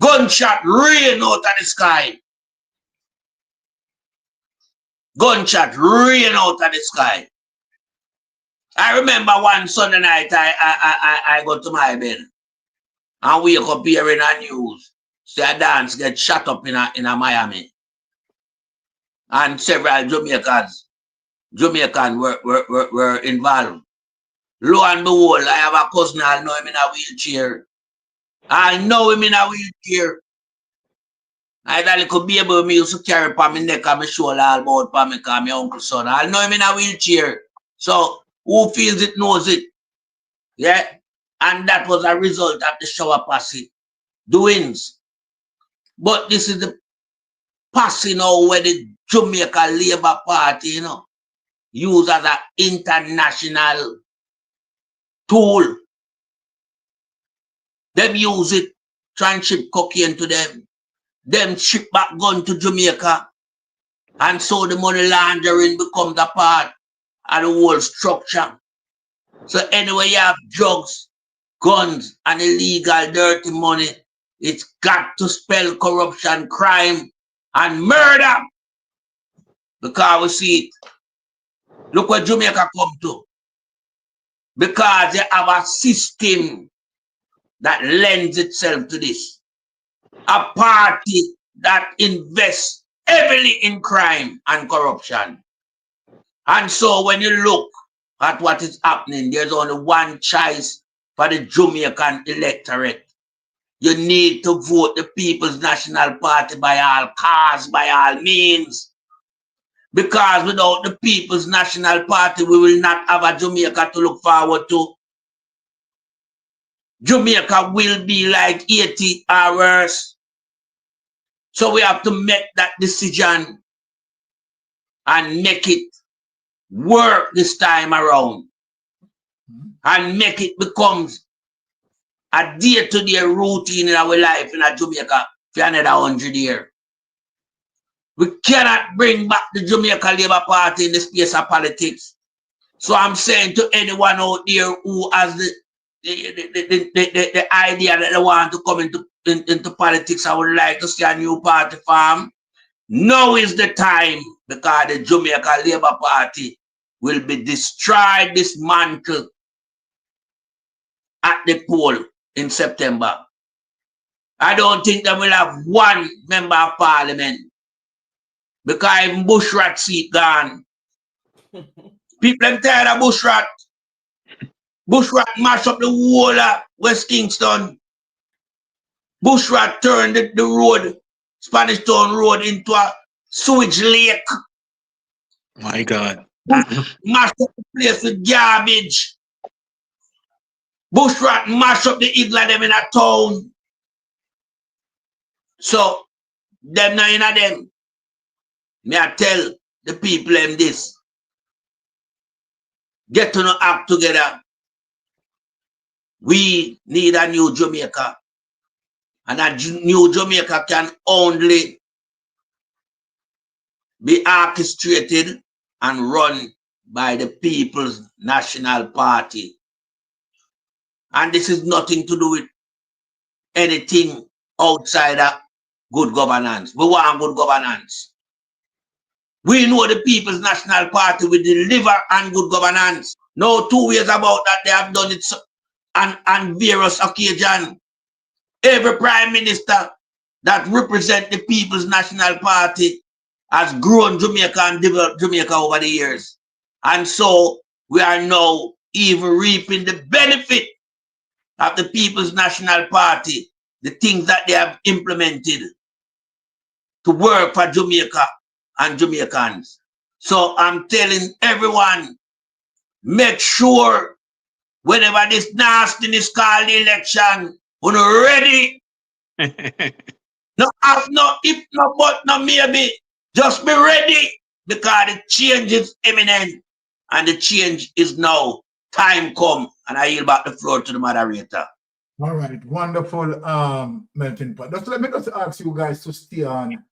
Gunshot rain out of the sky. Gunshot rain out of the sky. I remember one Sunday night I go to my bed and wake up hearing the news. See a dance get shot up in a Miami. And several Jamaicans were involved. Lo and behold, I have a cousin, I know him in a wheelchair. I know him in a wheelchair. I thought he could be able to used to carry upon my neck and my shoulder all about for me because my uncle's son. I know him in a wheelchair. So who feels it knows it. Yeah? And that was a result of the Shower Posse doings. But this is the posse now where the Jamaica Labour Party, you know, used as an international tool. Them use it, try and ship cocaine to them. Them ship back gun to Jamaica. And so the money laundering becomes a part of the whole structure. So anyway, you have drugs, guns, and illegal dirty money, it's got to spell corruption, crime, and murder. Because we see it. Look what Jamaica come to. Because they have a system that lends itself to this. A party that invests heavily in crime and corruption. And so when you look at what is happening, there's only one choice for the Jamaican electorate. You need to vote the People's National Party by all costs, by all means. Because without the People's National Party, we will not have a Jamaica to look forward to. Jamaica will be like 80 hours. So we have to make that decision and make it work this time around. And make it becomes a day-to-day routine in our life in Jamaica for another 100 years. We cannot bring back the Jamaica Labour Party in the space of politics. So I'm saying to anyone out there who has the idea that they want to come into politics, I would like to see a new party form. Now is the time, because the Jamaica Labour Party will be destroyed, dismantled at the poll in September. I don't think they will have one member of parliament, because even Bushrat seat gone. People are tired of Bushrat. Bushrat mash up the whole of West Kingston. Bushrat turned the road, Spanish Town Road, into a sewage lake. My God. Mash up the place with garbage. Bushrat mash up the eagle of them in a town. So, them now in a them. May I tell the people them this. Get to know act together. We need a new Jamaica. And a new Jamaica can only be orchestrated and run by the People's National Party. And this is nothing to do with anything outside of good governance. We want good governance. We know the People's National Party will deliver on good governance. No two ways about that. They have done it on various occasions. Every prime minister that represents the People's National Party has grown Jamaica and developed Jamaica over the years. And so we are now even reaping the benefit of the People's National Party, the things that they have implemented to work for Jamaica and Jamaicans. So I'm telling everyone, make sure whenever this nastiness called the election, when you're ready, no, if no, but no, maybe, just be ready because the change is imminent and the change is now. Time come, and I yield back the floor to the moderator. All right, wonderful melting pot. Let me just ask you guys to stay on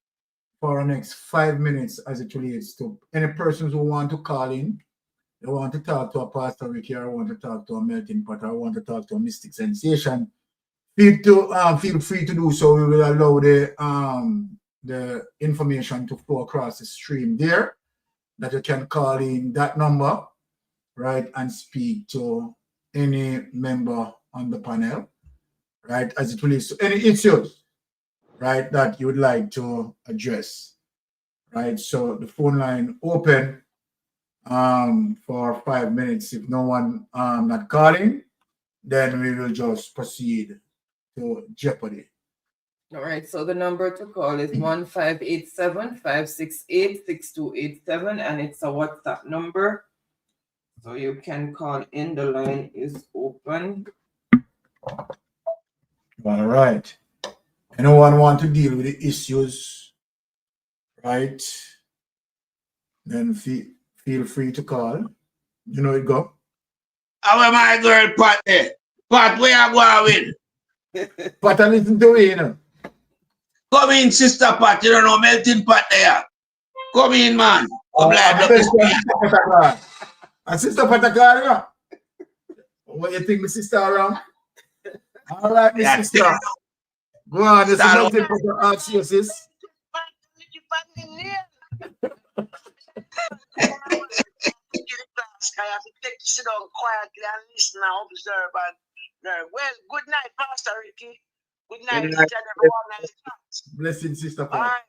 for the next 5 minutes as it relates to any persons who want to call in. They want to talk to a Pastor Ricky, or want to talk to a melting pot, or want to talk to a mystic sensation. Feel free to do so. We will allow the information to flow across the stream there, that you can call in that number, right, and speak to any member on the panel, right, as it relates to any issues, right, that you would like to address, right. So the phone line open for 5 minutes. If no one not calling, then we will just proceed to Jeopardy. All right, so the number to call is 1587-568-6287, and it's a WhatsApp number. So you can call in. The line is open. All right. Anyone want to deal with the issues, right? Then feel free to call. You know it go. How am my girl Pat there? Pat, where you going with? Pat, I listen to you, you know. Come in, Sister Pat. You don't know melting pot there. Come in, man. Come and Sister Patakar, you know. What you think, my sister around? All right, my sister. Go on, this is melting pot to ask you, sis. I have to take you sit down quietly and listen and observe and learn. Well, good night, Pastor Ricky. Good night, each and everyone. Blessing, Sister Pat. All right.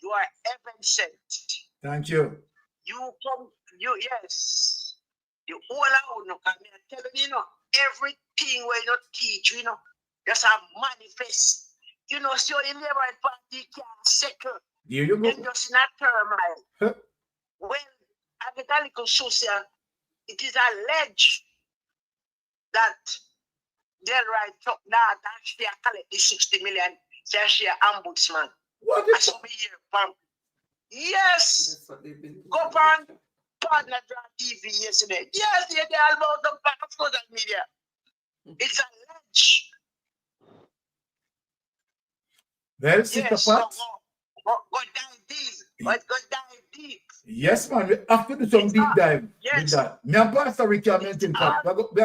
You are heaven sent. Thank you. Yes. You all out, I'm telling you, everything where you teach, just have manifest. So in Labour Party can't settle. There you go. And just not turmoil. Well, agricultural social, it is alleged that Delroy took that and she collect the 60 million, so she ombudsman. What is that? Yes. Go on Partner TV yesterday. Yes, they're all about the back of social media. It's alleged. Well, Sister Pat. Go dive deep. But go dive deep. Yes, man. We have to do some deep dive with that. Me and Pastor Ricky are melting pot. We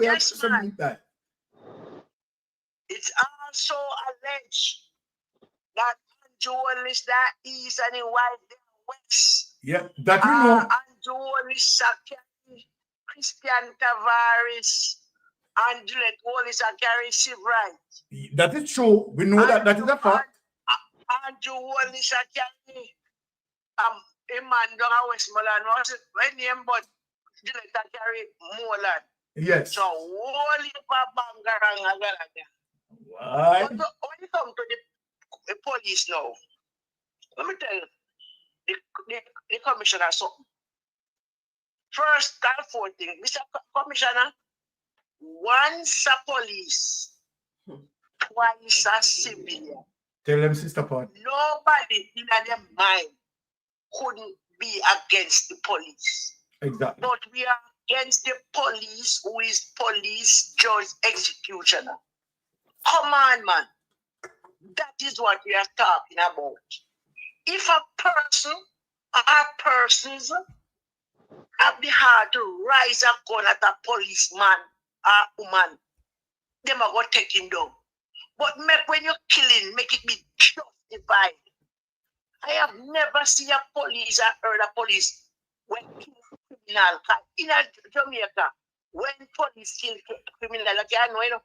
have some deep dive. It's also alleged that Joel is that east and in white west. Yeah, that we know. And Joel is Christian Tavares and Juliet Wall is a carry civil right. That is true. We know that is a fact. And Joel is a carry Emmanuel Westmoreland was when name but Juliet carry Moreland. Yes. So holy Bangarang. Why? When you come to the police now, let me tell you, the commissioner something. First, call for thing, Mr. Commissioner, once a police, twice a civilian. Tell them, Sister Pat. Nobody in their mind couldn't be against the police. Exactly. But we are against the police who is police, judge, executioner. Come on, man. That is what we are talking about. If a person or persons have the heart to rise a gun at a policeman or woman, them are going to take him down. But when you're killing, make it be justified. I have never seen a police or heard a police when killing criminal. In Jamaica, when police kill criminal, like I know,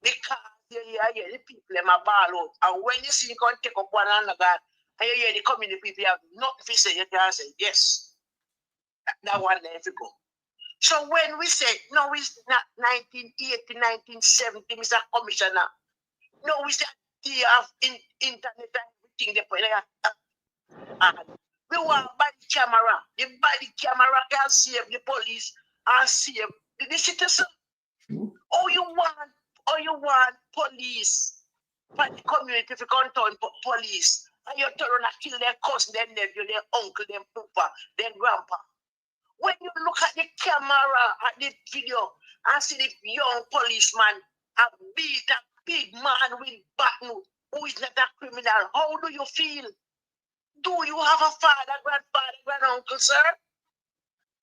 because you hear the people them a ball out. And when you see you can take up one another, and you hear the community people have nothing to say, you can say, yes, that one there to go. So when we say, no, it's not 1980, 1970, Mr. Commissioner, no, we say they have internet and everything. We want body camera. The body camera can save the police and save the citizen. All you want police for the community to come to police. And you turn and kill their cousin, their nephew, their uncle, their papa, their grandpa. When you look at the camera, at the video, and see the young policeman beat a big man with baton who is not a criminal, how do you feel? Do you have a father, grandfather, granduncle, sir?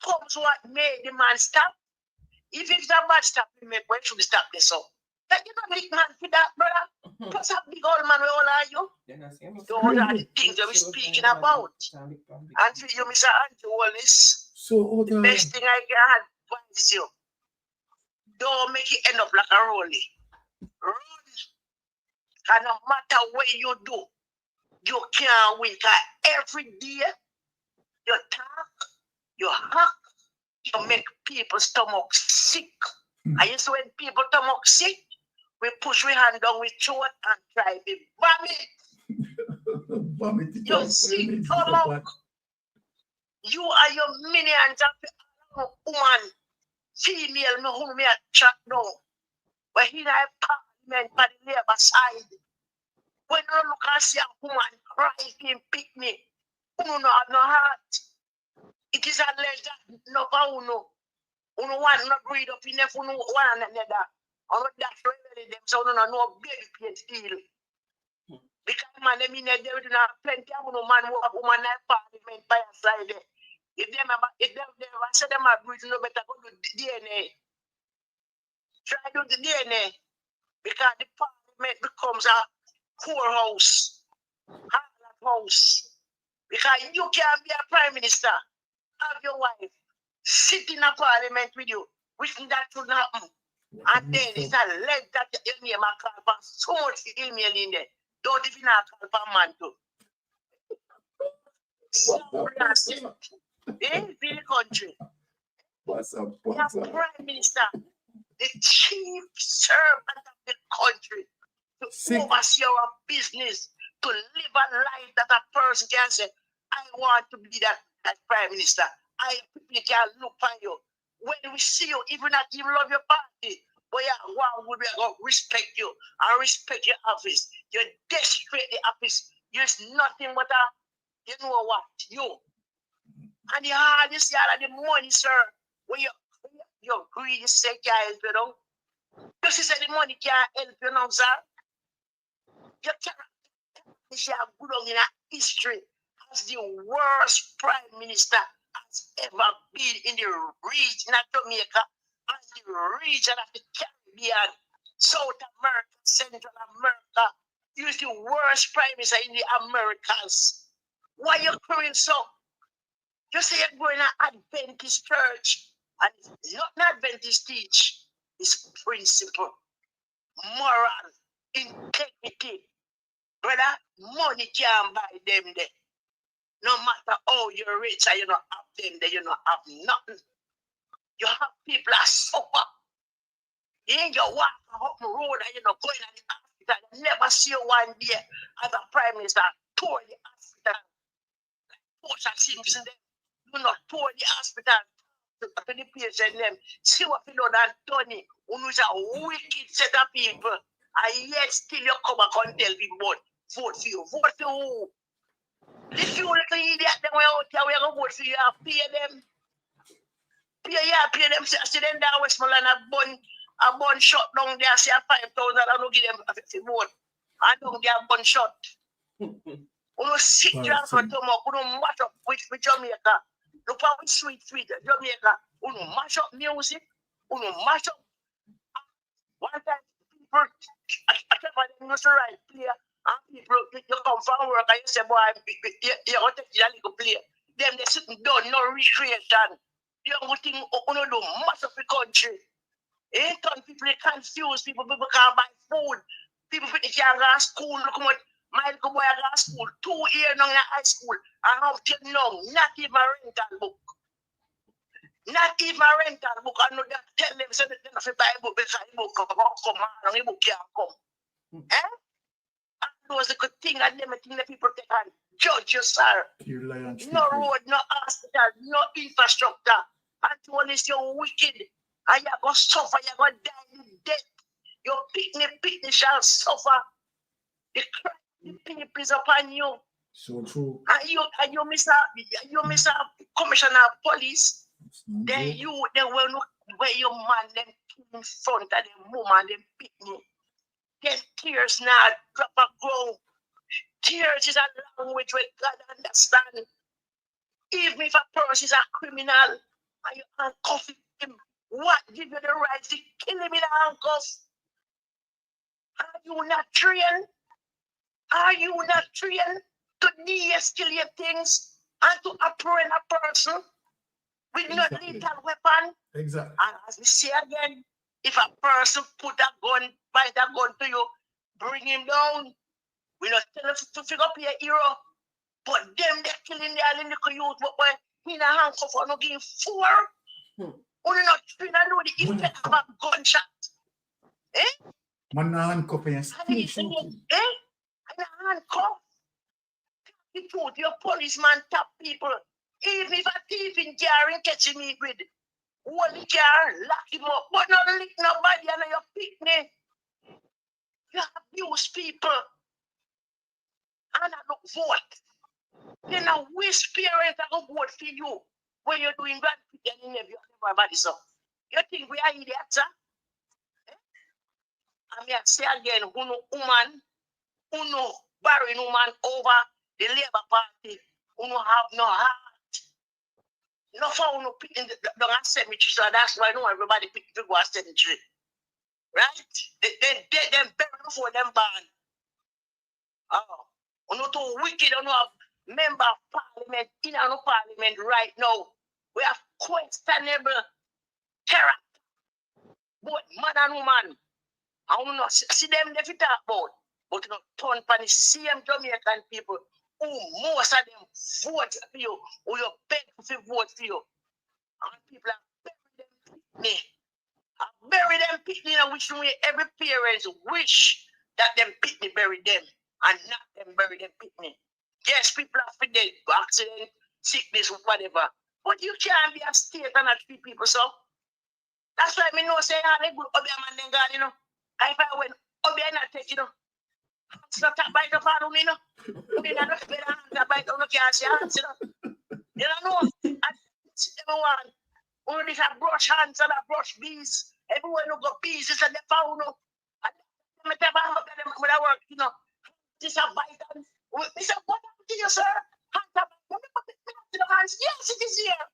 Comes what made the man stop? If it's a bad stop, why should we stop this up? Like you don't big man for that, brother. Plus a big old man, where all are you? Those are the things that we're speaking about. And for you, Mr. Andrew Wallace, the best thing I can advise you, don't make it end up like a rolling. Run. And no matter what you do, you can't win. Because every day, you talk, you hack, you make people's stomach sick. And you see when people stomach sick, we push we hand down with throat and try to vomit. You see, stomach. You are your minions of woman, female, me whom me a chat down. But he not parliament for the labor side. When you look and see a woman cry in picnic, you don't have no heart. It is alleged that no uno want not breed up enough one another. And that's really them, so no baby pain still. Because man, them in there, they do not plenty of man who have woman in parliament by your side. If them say them are breed, no better go do DNA. Try to do the DNA. Because the parliament becomes a poorhouse, hard house. Because you can't be a prime minister, have your wife sit in a parliament with you, wishing that should happen. And then it's not like that you name a call for so much email in there. Don't even have a call for man too. So that's it. In the country. What's up? The prime minister, the chief servant of the country, to oversee our business, to live a life that a person can say, I want to be that prime minister. I people can look on you. When we see you, even if you love your party, but yeah, one would be going to respect you and respect your office. You desecrate the office. There's nothing but you know what, you. And you hardly see all of the money, sir. When you're greedy, say can't help you know. You see, the money can't help you now, sir. Your character are good on in history as the worst prime minister has ever been in the region of Jamaica and the region of the Caribbean, South America, Central America. He was the worst prime minister in the Americas. Why are you crying so? You say you're going to Adventist church, and it's not an Adventist teach. It's principle, moral, integrity. Brother, money can't buy them there. No matter how you're rich and you don't have them there, you don't have nothing. You have people that suffer. You ain't just walk up the road and you're not going to the hospital. You never see you one day as a prime minister tour the hospital. Like Portia Simpson, you not tour the hospital to the patient them. See what you done and Tony, who is a wicked set of people, and yet still you come back and tell people, vote for you. Vote for who? If you little idiot, then we're out here, we're going to vote for you and pay them. pay them. See them down Westmoreland a bun shot down there. Say 5,000. I don't give them a 50 vote. I don't get a bun shot. Uno sit down for tomorrow. Uno mash up with Jamaica. Look how we sweet Jamaica. Uno mash up music. Uno mash up. One time people, I kept on them used to write play. And people, you come from work and you say, boy, you want to take a little play. Them they sitting down, no recreation. You don't think uno do mash up the country. People they confuse people can't buy food. People can't go to school. Look what my little boy go to school 2 years now in high school. And how till now, not even a rental book. Not even a rental book. I know that tell them so that they don't buy a book because the book come on, the book can't come. And those are good things and them things that people take and judge you, sir. No road, no hospital, no infrastructure. And once you're wicked. And you're going to suffer, you're going to die in death. Your picnic shall suffer. The people is upon you. So true. And you miss a commissioner of police. Then they will look where your man them in front of them woman them picnic. Then tears now drop a ground. Tears is a language where God understand. Even if a person is a criminal and you handcuff him. What give you the right to kill him in handcuffs? Are you not trained? Are you not trained to de-escalate things and to apprehend a person with no lethal weapon? Exactly. And as we say again, if a person point a gun to you, bring him down. We not tell you to figure up your hero. But them they're killing their little youth, but when in a handcuff or not getting 4. Only not trained and know the effect of a gunshot. Man handcuff and still shooting. And a handcuff. You put your policeman tap people. Even if a thief in car and catch me with hold the car, lock him up, but not lick nobody and your picnic. You abuse people. And I don't vote. Then I wish parents are going to vote for you when you're doing bad and interview everybody. So you think we are idiots, sir? I mean, I say again, who know woman, who know barren woman over the Labour Party, who know have no heart. No for who know pick in the cemetery, so that's why I know everybody pick to go to cemetery. Right? They bury before them ban. Oh, who know too wicked, who know have member of parliament, in our parliament right now. We have questionable character, both man and woman. I will not see them if you talk about, but you know, turn for the same Jamaican people who most of them vote for you, who you beg to vote for you. And people are bury them pitney. I bury them pitney in which way every parent wish that them pitney bury them and not them bury them pitney. Yes, people are for dead, accident, sickness, whatever. But you can't be a state and not treat people so. That's why I know say they good Obia man then God, you know. If I went Obia not take, you know. It's not a bite of hand, you know. We not better hands a bite on the can't see hands, you know. You know, everyone. Only this a brush hands and a brush bees. Everyone who got bees is a found, you know. And they never have them with a work, you know. This a bite and we said, what happened to you, sir? Hands, yes, it is here.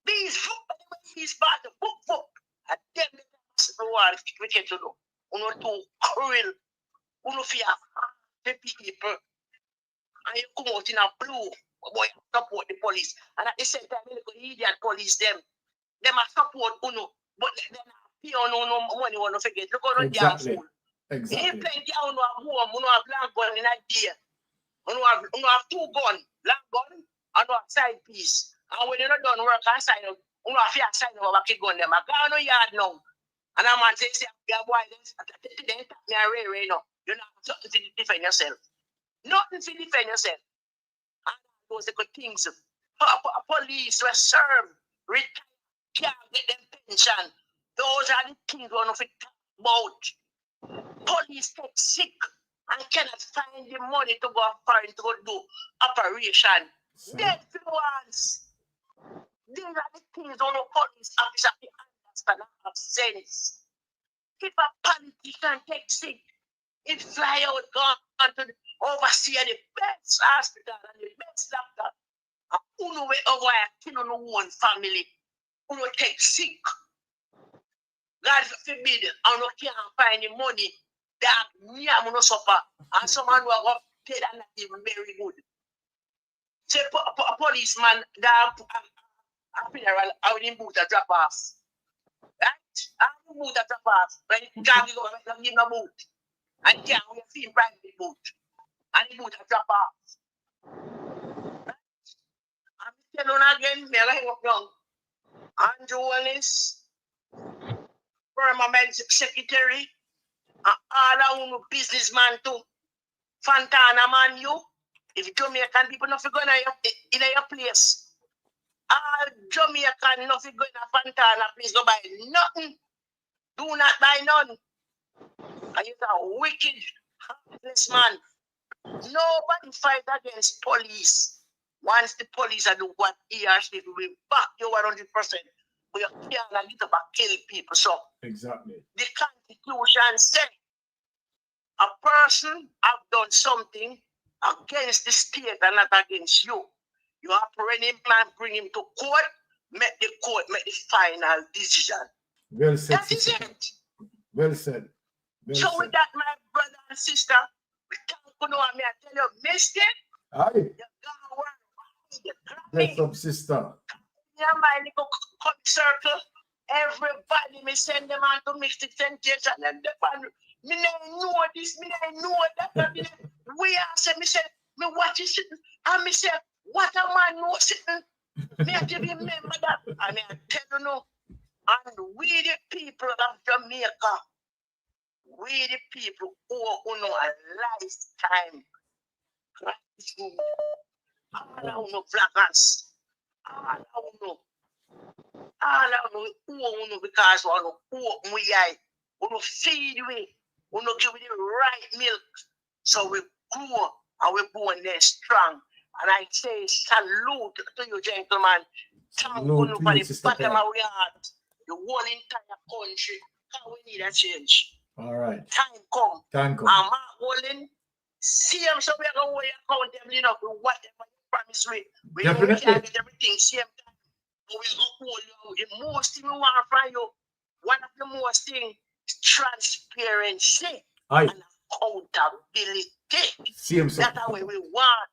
These bad, book. And then the one we get to know. Uno too cruel. Uno fear the people. And you come out in a blue. Boy, support the police. And at the same time, you go idiot police them. Them are support Uno. But they're not pay on no money want to forget. Look on the damn fool. Exactly. He plenty of Uno have home, Uno have blank gun in a day. Uno have 2 guns, blank gun, and no side piece. And when you not done work and sign up, you have to sign up about gun them. I got no yard now. And a man say, boy, they tap me a ray now. You know, something to defend yourself. Nothing to defend yourself. And those are good things. Police were served, retired, can't get them pension. Those are the things we want to talk about. Police get sick and cannot find the money to go foreign to go do operation. Dead ones. Dead these are the things on the police officer to understand and have sense. If a politician takes sick, it fly out, gone to the oversee the best hospital and the best doctor. And who know where over a kill on one family, who know take sick. God forbid, and no can't find the money that me am no suffer, and someone who have paid and not even very good. Say a policeman that a funeral, I will boot a drop off. Right? I will boot a drop off. When you can't give him a boot. And you can't wear a private boot. And the boot a drop off. Right? I'm telling you again, me like up young. Andrew Wallace, permanent secretary, and all our businessman too. Fontana man, you. If Jamaican people not going in your place, all Jamaican not going to Fontana, please go buy nothing. Do not buy none. And you're a wicked, heartless man. Nobody fight against police. Once the police are doing what he or she will back you 100%. But you can't get about kill people. So exactly. The Constitution says a person have done something against the state and not against you. You apprehend him and bring him to court, make the court make the final decision. Well said. That is it. Well said. Well so said. with that, my brother and sister, we can't know me. I tell you, mistake. Aye. You gotta work. Bless up, sister. Yeah, my little circle. Everybody, me send them on to mix the temptation and the fun. Me don't know this, me don't know that. We are say, me say, me watch it sitting, and me say, what a man know sitting. Me I give you remember that, and I tell you no. And we the people of Jamaica, we the people who know a lifetime gratitude. All I know flaggers, all I know. All I know who because who we are, who feed we, who give we the right milk. So we grow and we born there strong. And I say salute to you, gentlemen. Thank you for the bottom of our heart. The whole entire country. How we need a change. All right. Time come. Time come. And Mark Holland, see him so we are going to account them, you know, whatever you promise me. We know we can't get everything same time. But we are going to hold you. The most thing we want from you, one of the most things is transparency. Aye. And accountability. Same That's how we want.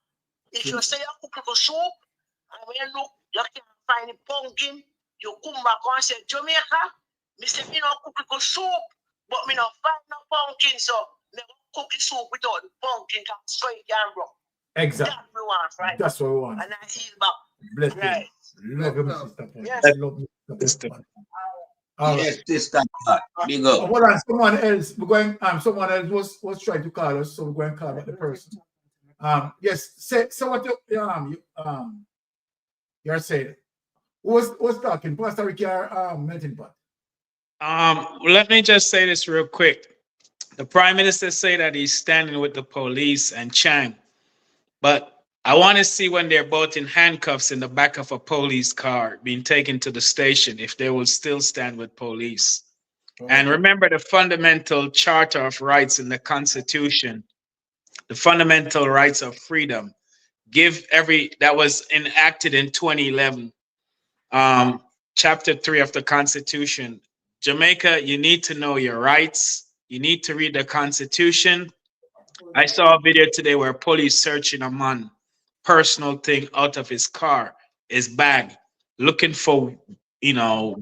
If you say you cook a soup, and when you look, you can't find a pumpkin, you come back and say, Jamaica, me say, me not cook a soup, but me not find no pumpkin, so me cook the soup without the pumpkin, so it can grow. Exactly. That's what we want, right? That's what we want. And I heal back. Bless right. you. Love you, sister. Yes. Love you, sister. Yes, sister. Big up. Hold on, someone else. We're going. Someone else was trying to call us, so we're going to call back the person. Yes. Say what you're saying. Who's talking? Pastor Ricky or Melting Pot? Let me just say this real quick. The Prime Minister say that he's standing with the police and Chang, but I want to see when they're both in handcuffs in the back of a police car being taken to the station, if they will still stand with police. Okay. And remember the fundamental charter of rights in the Constitution, the fundamental rights of freedom, that was enacted in 2011, chapter 3 of the Constitution. Jamaica, you need to know your rights. You need to read the Constitution. I saw a video today where police searching a man personal thing out of his car, his bag, looking for,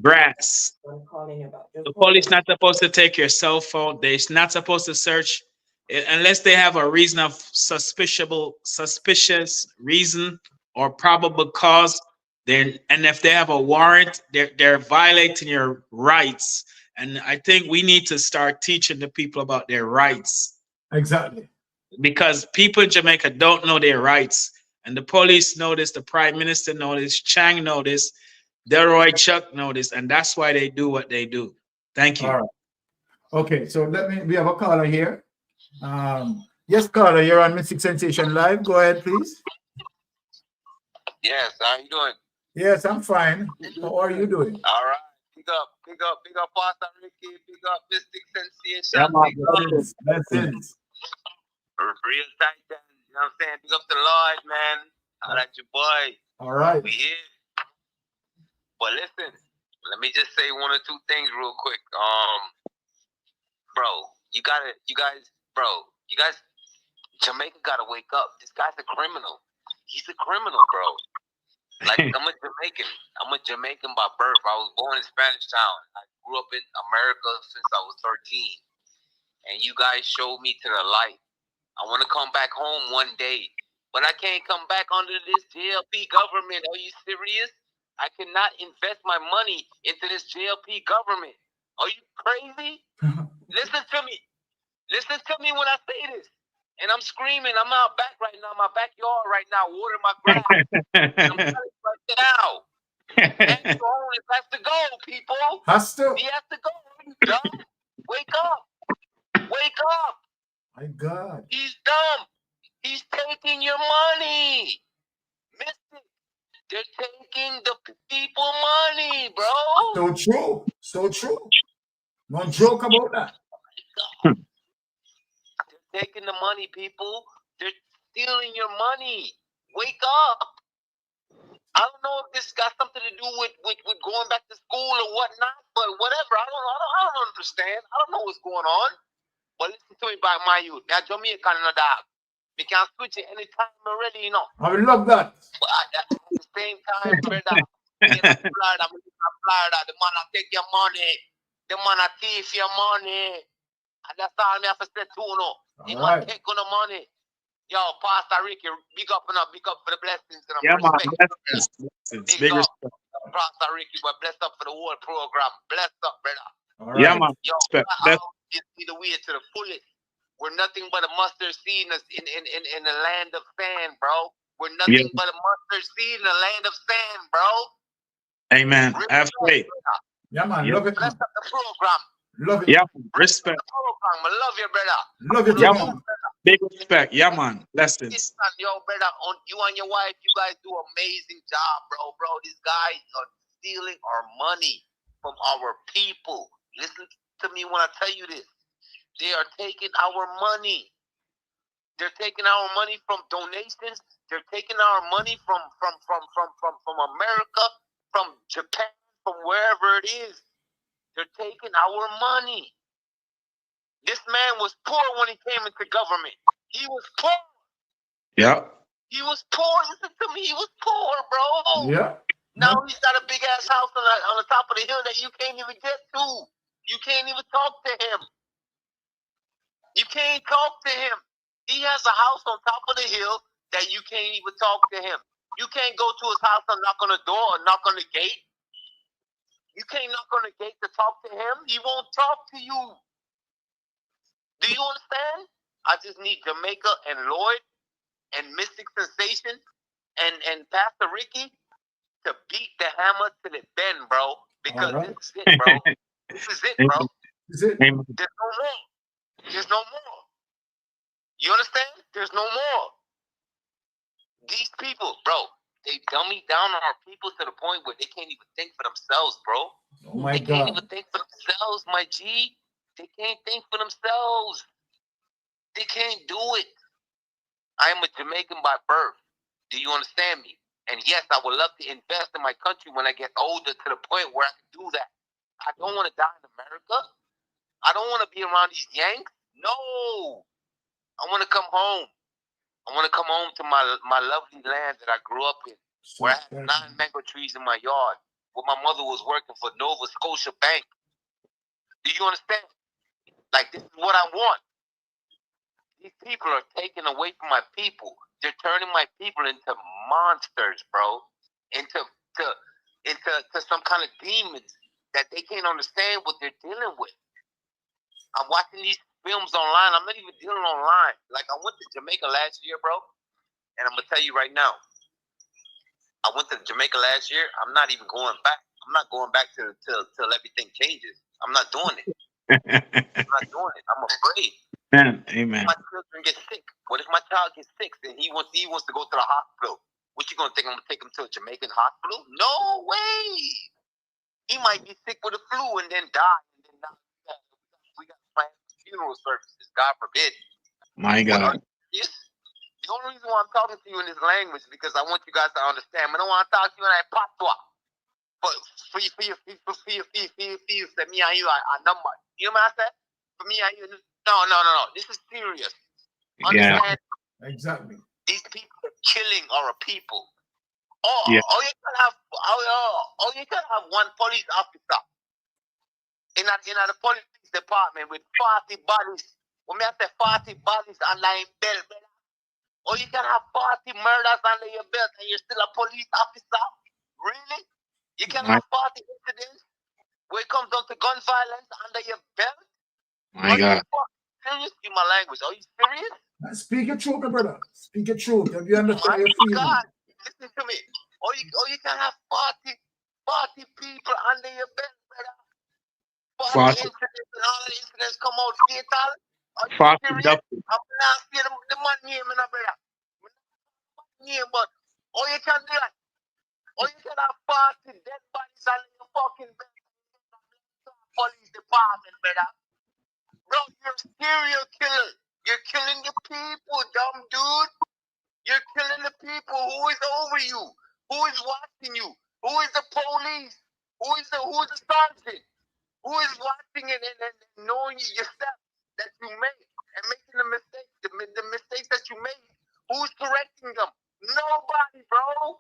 grass. The police not supposed to take your cell phone. They're not supposed to search unless they have a reason of suspicious reason or probable cause. And if they have a warrant, they're violating your rights. And I think we need to start teaching the people about their rights. Exactly. Because people in Jamaica don't know their rights. And the police know this, the Prime Minister know this, Chang know this, Delroy Chuck know this, and that's why they do what they do. Thank you. All right. Okay, so we have a caller here. Yes, caller, you're on Mystic Sensation Live. Go ahead, please. Yes, how you doing? Yes, I'm fine. How are you doing? All right. Big up, Pastor Ricky. Big up, Mystic Sensation. Yeah, man. Big up, Blessings. Real Titan. You know what I'm saying? Big up the Lord, man. I like your boy. All right. We here. But listen, let me just say one or two things real quick. Bro, you guys, Jamaica gotta wake up. This guy's a criminal. He's a criminal, bro. Like, I'm a Jamaican by birth. I was born in Spanish Town. I grew up in America since I was 13. And you guys showed me to the light. I want to come back home one day. But I can't come back under this JLP government. Are you serious? I cannot invest my money into this JLP government. Are you crazy? Listen to me. Listen to me when I say this. And I'm screaming. I'm out back right now, my backyard right now, watering my grass. I'm telling you right now. Andrew Holmes has to go, people. Has to? He has to go. Are you dumb? Wake up. Wake up. My God. He's dumb. He's taking your money. Mystic. They're taking the people money, bro. So true. So true. No joke about that. They're taking the money, people. They're stealing your money. Wake up. I don't know if this got something to do with going back to school or whatnot, but whatever. I don't understand. I don't know what's going on. But listen to me by my youth. Now, Jamaican no dog. We can switch it anytime already, you know. I would love that. But at the same time, brother, in Florida, the man will take your money. The man will thief your money. And that's all me have to say too, no. He man take on the money. Yo, Pastor Ricky, big up and big up for the blessings and Yeah, man. respect. Big up, Pastor Ricky, but bless up for the whole program. Bless up, brother. Right. Yeah, man. Yo, you see the way to the fullest. We're nothing but a mustard seed in the land of sand, bro. We're nothing but a mustard seed in the land of sand, bro. Amen. Have faith. Yeah, man. Love it. Bless up the program. Love it. Yeah, respect. The program. I love you, brother. Love you, yeah, man. Big respect. Yeah, man. Blessings. Listen, yo, brother, you and your wife, you guys do an amazing job, bro. Bro, these guys are stealing our money from our people. Listen to me when I tell you this. They are taking our money. They're taking our money from donations. They're taking our money from America, from Japan, from wherever it is. They're taking our money. This man was poor when he came into government. He was poor. Yeah. He was poor. Listen to me. He was poor, bro. Yeah. Now he's got a big ass house on the top of the hill that you can't even get to. You can't even talk to him. You can't talk to him. He has a house on top of the hill that you can't even talk to him. You can't go to his house and knock on the door or knock on the gate. You can't knock on the gate to talk to him. He won't talk to you. Do you understand? I just need Jamaica and Lloyd and Mystic Sensation and Pastor Ricky to beat the hammer to the bend, bro. Because this is it, bro. This is it, bro. Is it? There's no more. There's no more. You understand? There's no more. These people, bro, they dummy down on our people to the point where they can't even think for themselves, bro. Oh my they God. can't even think for themselves, my G. They can't think for themselves. They can't do it. I am a Jamaican by birth. Do you understand me? And yes, I would love to invest in my country when I get older to the point where I can do that. I don't want to die in America. I don't want to be around these Yanks. No. I want to come home. I want to come home to my lovely land that I grew up in, where I had 9 mango trees in my yard, where my mother was working for Nova Scotia Bank. Do you understand? Like, this is what I want. These people are taking away from my people. They're turning my people into monsters, bro. Into some kind of demons that they can't understand what they're dealing with. I'm watching these films online. I'm not even dealing online. Like, I went to Jamaica last year, bro. And I'm going to tell you right now. I went to Jamaica last year. I'm not even going back. I'm not going back till everything changes. I'm not doing it. I'm not doing it. I'm afraid. Amen. My children get sick. What if my child gets sick and he wants to go to the hospital? What you gonna think? I'm gonna take him to a Jamaican hospital? No way. He might be sick with the flu and then die. And then we got planned funeral services. God forbid. My God. Yes. The only reason why I'm talking to you in this language is because I want you guys to understand. I don't want to talk to you in that patois. But for me and you are number. You know what I said? For me and you, no. This is serious. Understand? Yeah. Exactly. These people are killing our people. Yeah. You can have one police officer in the police department with 40 bodies. When I say 40 bodies under your belt, or you can have 40 murders under your belt and you're still a police officer. Really? You can have 40 incidents where it comes down to gun violence under your belt? My God. Serious in my language? Are you serious? Speak your truth, my brother. Speak your truth. If you understand your feeling. God, listen to me. Or you can have 40 people under your belt, brother. 40 incidents and all the incidents come out fatal. Are you serious? I'm not saying the man name, my brother. Name, but you can do that. Or you can have 40 dead bodies under your fucking belt. Police department, brother. Bro, you're a serial killer. You're killing the people, dumb dude. You're killing the people. Who is over you? Who is watching you? Who is the police? Who is the sergeant? Who is watching it and knowing your steps that you made and making the mistakes that you made? Who's correcting them? Nobody, bro.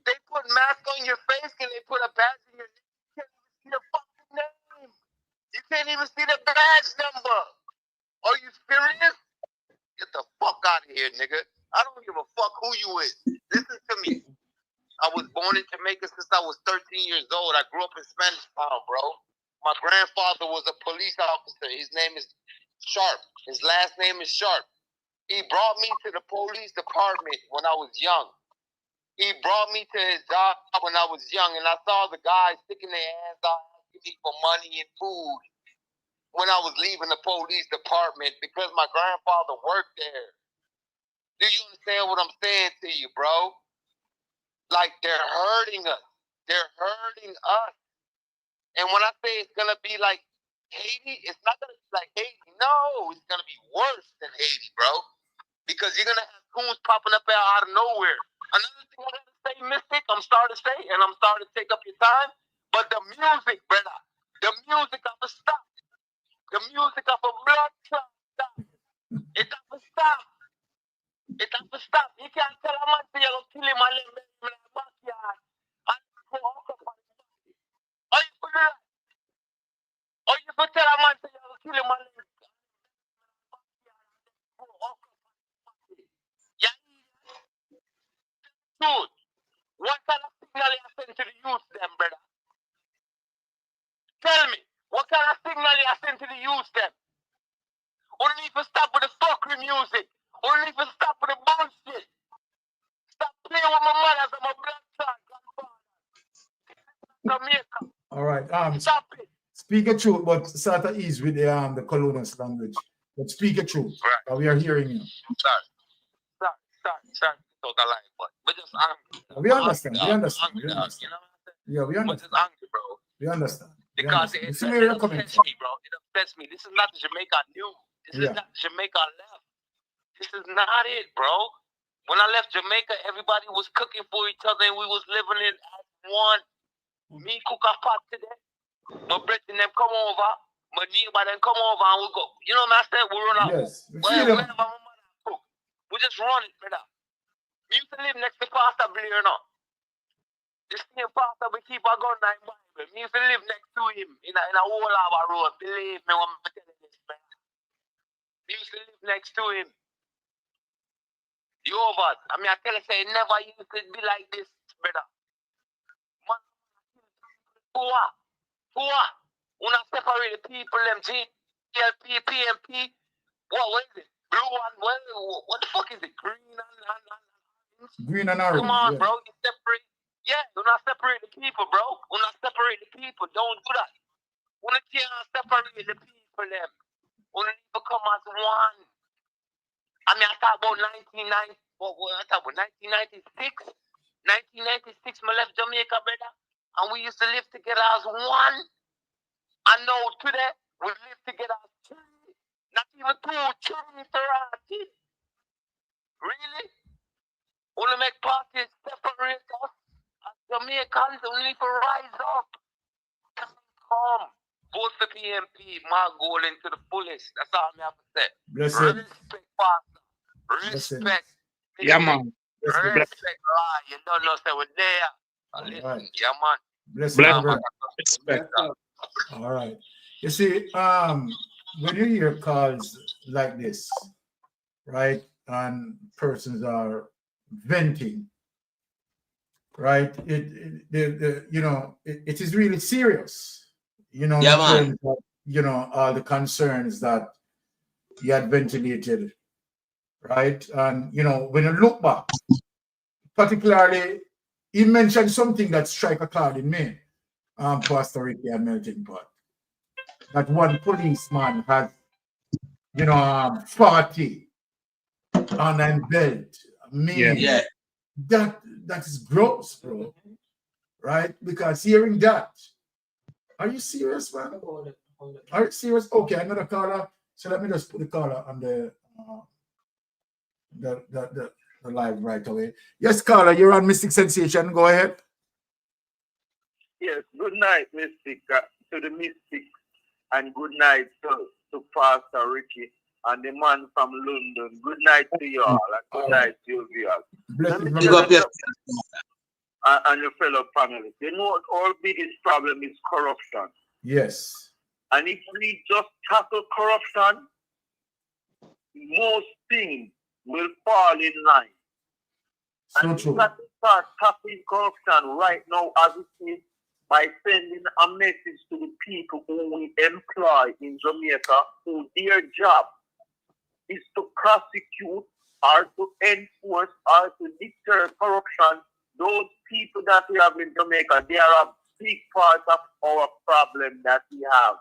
They put mask on your face and they put a badge in your name. You can't even see the fucking name. You can't even see the badge number. Are you serious? Get the fuck out of here, nigga. I don't give a fuck who you is. Listen to me. I was born in Jamaica since I was 13 years old. I grew up in Spanish Town, bro. My grandfather was a police officer. His name is Sharp. His last name is Sharp. He brought me to the police department when I was young. He brought me to his job when I was young, and I saw the guys sticking their hands out, asking me for money and food when I was leaving the police department because my grandfather worked there. Do you understand what I'm saying to you, bro? Like, they're hurting us. They're hurting us. And when I say it's going to be like Haiti, it's not going to be like Haiti. No, it's going to be worse than Haiti, bro. Because you're going to have coons popping up out of nowhere. Another thing I got to say, Mystic, I'm starting to say, and I'm starting to take up your time, but the music, brother, the music of a stop. The music of a blood clot stop. It got to stop. It got to stop. You can't tell a man to you kill him and let him in the backyard. And go up on the body. Or you could do that. Or you could tell a man to you kill him and let him in the backyard and go up on the body. Yeah. Dude, what kind of signal you send to the youth them, brother? Tell me, what kind of signal you send to the youth them? Only if you stop with the fuckery music. Only if you stop with the bullshit. Stop playing with my manners and my blood clot, Jamaica. All right. Stop it. Speak a truth, but sort of ease with the colonial language. But speak a truth. Right. We are hearing you. Sorry. So the line, but just angry. We understand. We understand. You know what I'm saying? Yeah, we understand. But just angry, bro. We understand. Because it upsets me, bro. It upsets me. This is not the Jamaica I knew. This is not the Jamaica I left. This is not it, bro. When I left Jamaica, everybody was cooking for each other and we was living it as one. Me cook a pot today. My brethren them come over. My neighbor them come over and we go. You know what I'm saying? We run out. Yes. Wherever my mother cook. We just run it, brother. We used to live next to Pastor Blair now. This same pastor we keep our gun in Bible. We used to live next to him in a whole harbor road. Believe me when I'm telling this, man. We used to live next to him. You over. I mean, I tell you, say, it never used to be like this, brother. Man, who not separate the people, them GLP, PMP. What is it? Blue and, what the fuck is it? Green and orange? Come on, bro. You separate. Yeah, do not separate the people, bro. Do not separate the people. Don't do that. We can't separate the people, them. We need to come as one. I mean, I talk about 1990. What I talk about 1996. 1996, I left Jamaica, brother, and we used to live together as one. I know today we live together as three, not even two, three. Really? Want to make parties separate us as Jamaicans? We need to rise up. Come, vote for PMP. My goal into the fullest. That's all I have to say. Blessed. Respect, Pastor. Respect. Yeah, man. Respect, lie. You don't know, say we're there. Listen, right. yeah, man. Blessed. Bless. Brother. Respect. All right. You see, when you hear calls like this, right, and persons are venting, right, it is really serious, in terms of, all the concerns that he had ventilated, right? And, when you look back, particularly, he mentioned something that strike a chord in me, Pastor Ricky and Melting Pot, that one policeman has, 40 on and belt. Yeah. That is gross, bro. Right? Because hearing that, are you serious, man? Are you serious? Okay, another caller. So let me just put the caller on the live right away. Yes, caller, you're on Mystic Sensation. Go ahead. Yes, good night, Mystic, to the Mystic, and good night to Pastor Ricky and the man from London. Good night to you all, and good night to you viewers. And your fellow panelists. You know what our biggest problem is? Corruption. Yes. And if we just tackle corruption, most things will fall in line. So and true. we got to start tackling corruption right now as it is by sending a message to the people who we employ in Jamaica, who their job is to prosecute or to enforce or to deter corruption. Those people that we have in Jamaica, they are a big part of our problem that we have.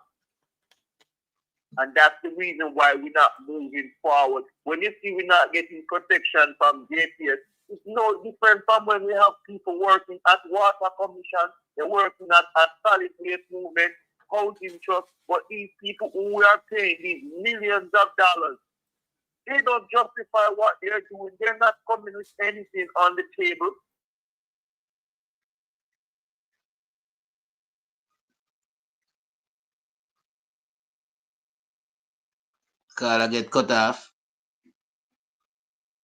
And that's the reason why we're not moving forward. When you see we're not getting protection from JPS, it's no different from when we have people working at Water Commission, they're working at Solid Waste Movement, Housing Trust, but these people who we are paying these millions of dollars, they don't justify what they're doing. They're not coming with anything on the table. Caller get cut off.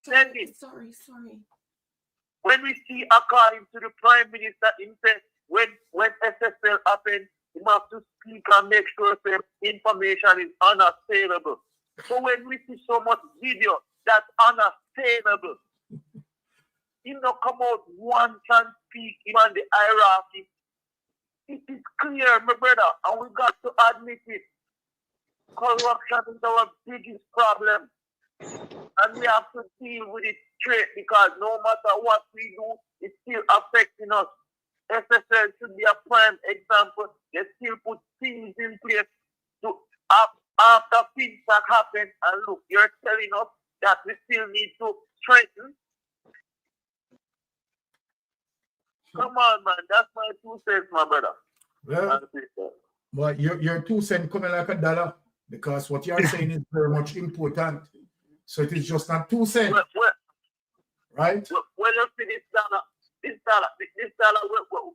Sorry. When we see, according to the Prime Minister himself, when SSL happened, he must to speak and make sure that information is unassailable. So when we see so much video that's unassailable, he not come out once and speak even the hierarchy. It is clear, my brother, and we got to admit it. Corruption is our biggest problem. And we have to deal with it straight because no matter what we do, it's still affecting us. SSL should be a prime example. They still put things in place to after things that happen. And look, you're telling us that we still need to strengthen. Come on, man. That's my 2 cents, my brother. Well, but your 2 cents coming like a dollar because what you are saying is very much important. So it is just not 2 cents. Right? Well, you see this dollar,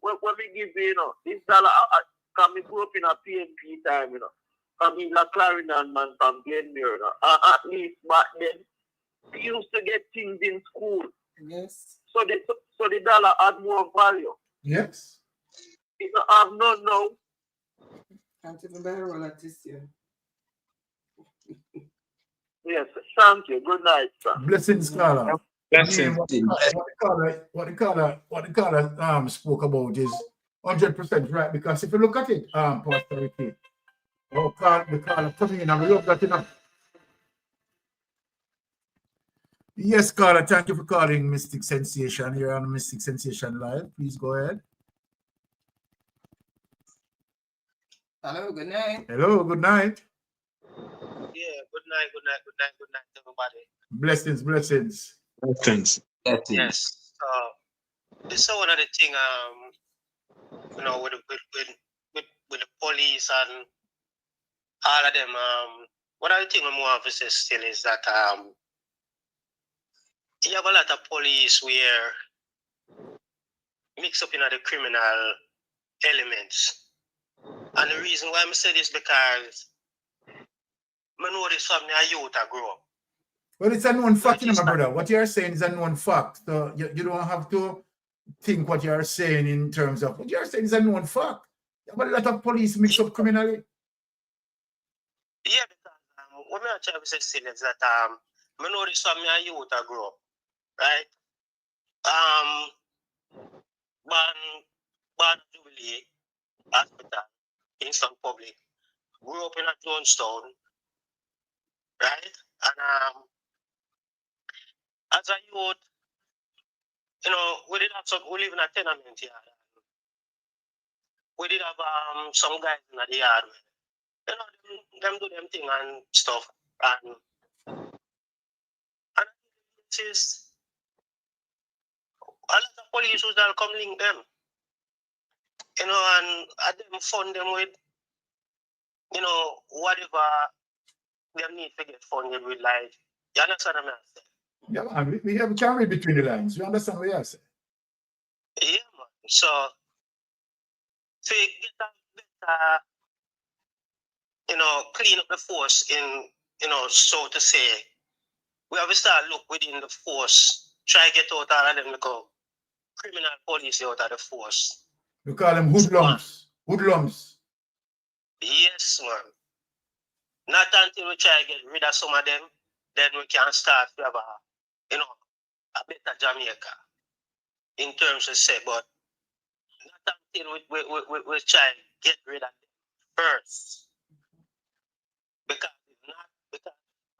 what we give you, this dollar, coming up in a PNP time, coming a Clarendon man from Glenmere, at least back then, we used to get things in school. Yes. So the dollar had more value. Yes. It don't have none now. Can't even bear roll at this year. Yes, thank you. Good night, sir. Blessings, caller. Blessings. What the caller spoke about is 100% right because if you look at it, Pastor Ricky, the caller coming in and we love that enough. Yes, caller, thank you for calling Mystic Sensation. You're on Mystic Sensation Live. Please go ahead. Hello, good night. Hello, good night. Yeah, good good night, everybody. Blessings, blessings. Thanks. Yes. This is one of the thing, you know, with the police and all of them. One of the things more officers still is that you have a lot of police where mix up in the criminal elements. And the reason why I say this because I know this from my youth I grew up. Well, it's a known fact, you know, my brother. What you are saying is a known fact. So you don't have to think what you are saying in terms of what you are saying is a known fact. But a lot of police mix up criminally. Yeah, because what I try to say still is that I know this from my youth I grew up, right? Born Jubilee Hospital, Kingston Public, grew up in a Jonestown, right? And as a youth, you know, we live in a tenement yard. We did have some guys in the yard. You know, them do them thing and stuff. And it is a lot of police who will come link them. You know, and them fund them with, you know, whatever they need to get funded with, like, you understand what I'm saying? Yeah, man, we can read between the lines. We understand what you're saying. Yeah, man. So get that better, you know, clean up the force in, you know, so to say, we have to start look within the force, try get out all of them because criminal police out of the force. We call them hoodlums. Hoodlums. Yes, man. Not until we try to get rid of some of them, then we can start to have a, you know, a better Jamaica in terms of say, but not until we try to get rid of them first. Because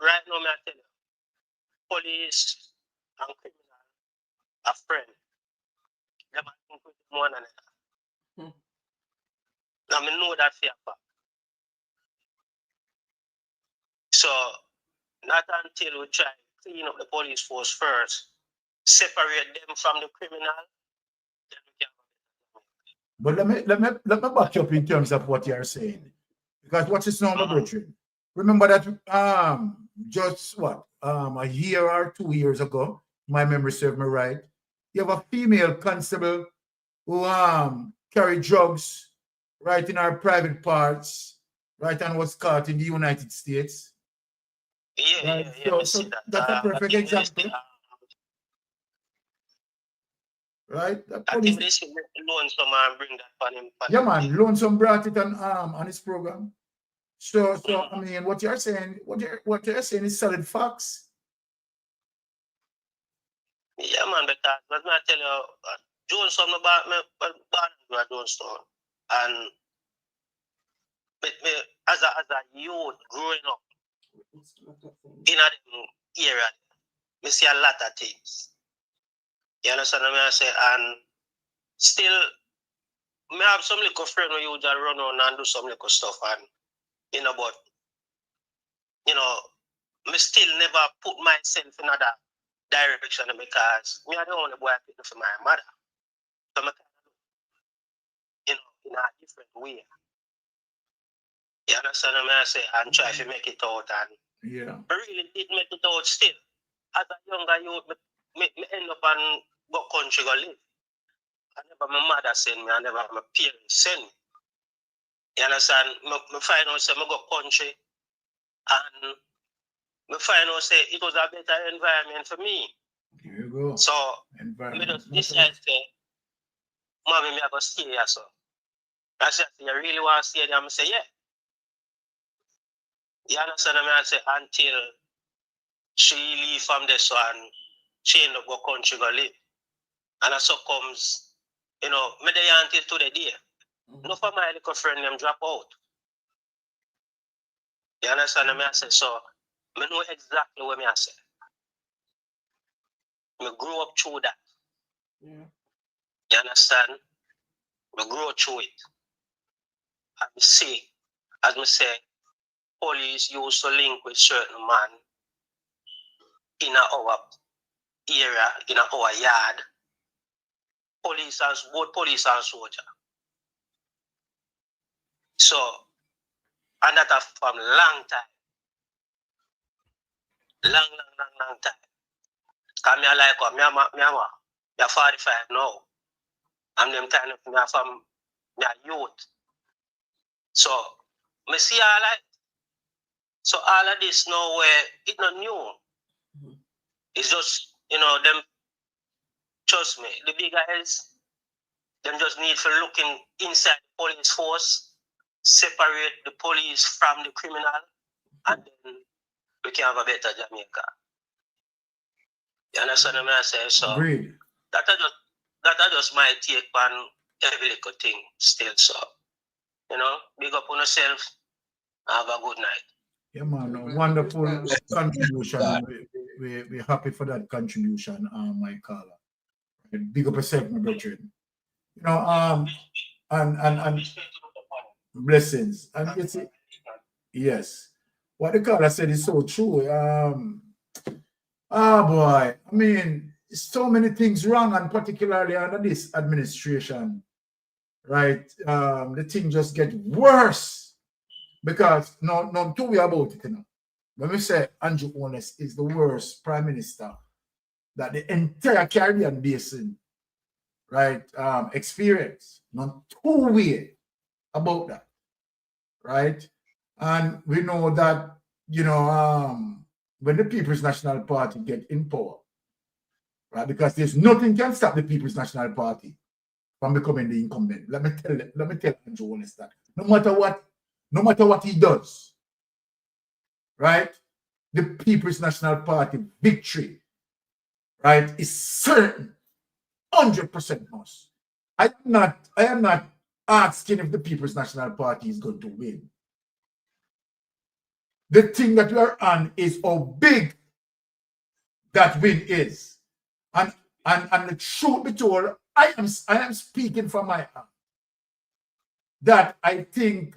right now, I tell you, police and criminal are friends. They are think with one another. I mean, know that fear fact. So, not until we try to clean up the police force first, separate them from the criminal, then we can. But let me back up in terms of what you are saying, because what is normal, Richard? Remember that just what a year or 2 years ago, my memory served me right. You have a female constable who carried drugs right in our private parts, right, and was caught in the United States. Yeah, right? yeah, So that's a perfect example. Right? I think this is Lonesome and bring that on him. Yeah, man. Lonesome brought it on his program. So I mean, what you're saying is solid facts. Yeah, man, because let me tell you, Johnson about me, Johnstown, and me as a youth growing up in a area, me see a lot of things. You understand what I say? And still, me have some little friend who you just run on and do some little stuff, and you know, but you know, me still never put myself in another direction because me are the only boy I pick for my mother. So me, you know, in a different way. You understand what I say? And try to make it out, and yeah, I really did make it out still. As a younger youth, me end up and go country go live. I never my mother send me, I never my parents send me. You understand? Me find out say me go country, and me find out say it was a better environment for me. Here you go. So me just decide say, mommy, me I go stay here. So I said, you really want to stay there? I say, yeah. You understand what I say? Until she leave from this one, she end up go country go live. And so comes, you know, me there until today day. No for my little friend them drop out. You understand what I say? So I know exactly what I say. I grew up through that. Yeah. You understand? I grew up through it. And see, as I say, police used to link with certain man in our area, in our yard. Police and both police and soldier. So, and that from long time. Long time. Cause me like me 45 now. And them time of me from me youth. So me see all that. So all of this now where it's not new. It's just, them trust me, the big guys, them just need for looking inside the police force, separate the police from the criminal, and then we can have a better Jamaica. You understand what I say? So Agreed. That are just my take on every little thing still. So, big up on yourself. Have a good night. Yeah, man. Wonderful contribution. We're happy for that contribution, my caller. Big up yourself, my brethren. And blessings. And you see, yes. What the caller said is so true. Boy. I mean, so many things wrong, and particularly under this administration, right? The thing just gets worse because no two way about it, When we say Andrew Holness is the worst prime minister that the entire Caribbean basin, right, experience, not two way about that, right? And we know that, when the People's National Party get in power, right? Because there's nothing can stop the People's National Party from becoming the incumbent. Let me tell Andrew Holness that. No matter what he does, right? The People's National Party victory, right, is certain, 100% must. I am not asking if the People's National Party is going to win. The thing that we are on is how big that win is. And the truth be told, I am speaking from my heart that I think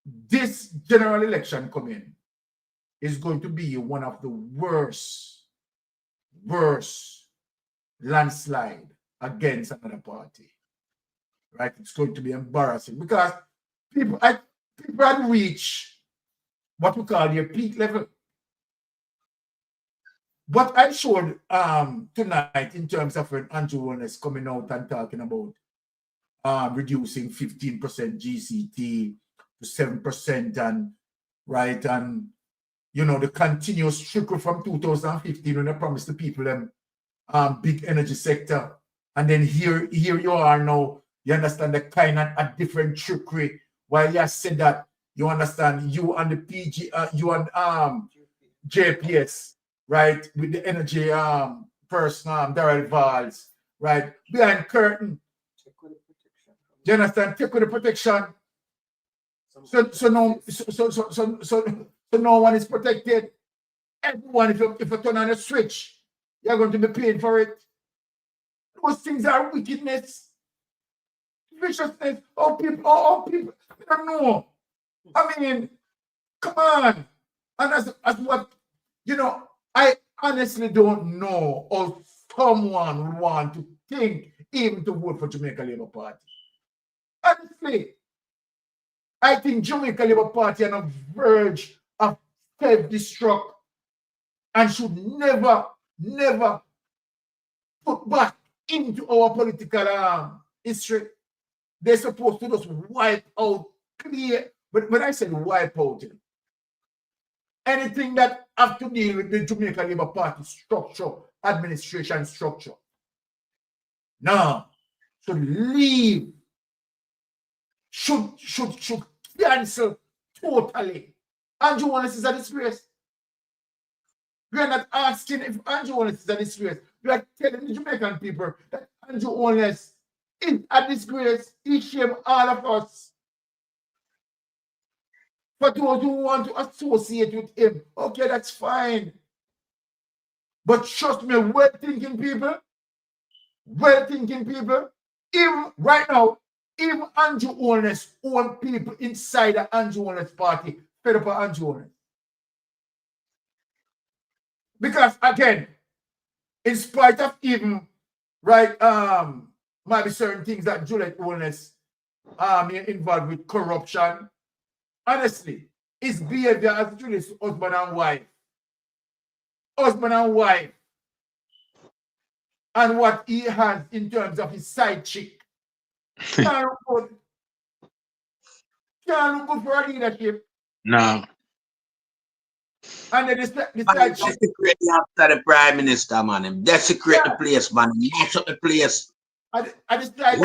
this general election coming is going to be one of the worst landslide against another party. Right? It's going to be embarrassing because people had reached what we call their peak level. What I showed tonight in terms of when Andrew Holness coming out and talking about reducing 15% GCT to 7% and right, and the continuous trickle from 2015 when I promised the people them big energy sector, and then here you are now. You understand the kind of a different trickery. While you said that, you understand you and the PG, you and JPS, right, with the energy person, Daryl Valls, right, behind curtain. You understand? Take with the protection. So no one is protected. Everyone, if you turn on a switch, you're going to be paying for it. Those things are wickedness, viciousness. Oh, people, I don't know. I mean, come on. And as what, I honestly don't know how someone would want to think even to vote for Jamaica Labour Party. Honestly, I think Jamaica Labour Party are on the verge of self-destruct and should never put back into our political history. They're supposed to just wipe out, clear. But when I say wipe out, anything that have to deal with the Jamaica Labour Party structure, administration structure, now should leave, should cancel totally. Andrew Holness is a disgrace. We are not asking if Andrew Holness is a disgrace. We are telling the Jamaican people that Andrew Holness is a disgrace. He shamed all of us. For those who want to associate with him, okay, that's fine. But trust me, well-thinking people, even right now, even Andrew Holness own people inside the Andrew Holness party fed up on Jones. Because again, in spite of even right, might be certain things that Juliet Wellness involved with corruption. Honestly, his behavior as Juliet's husband and wife, and what he has in terms of his side chick. Can't look good. Can't look good for a leadership. No. And then the side chick. Desecrate after the prime minister, man. Him desecrate the place, man. Mash up the place. I just like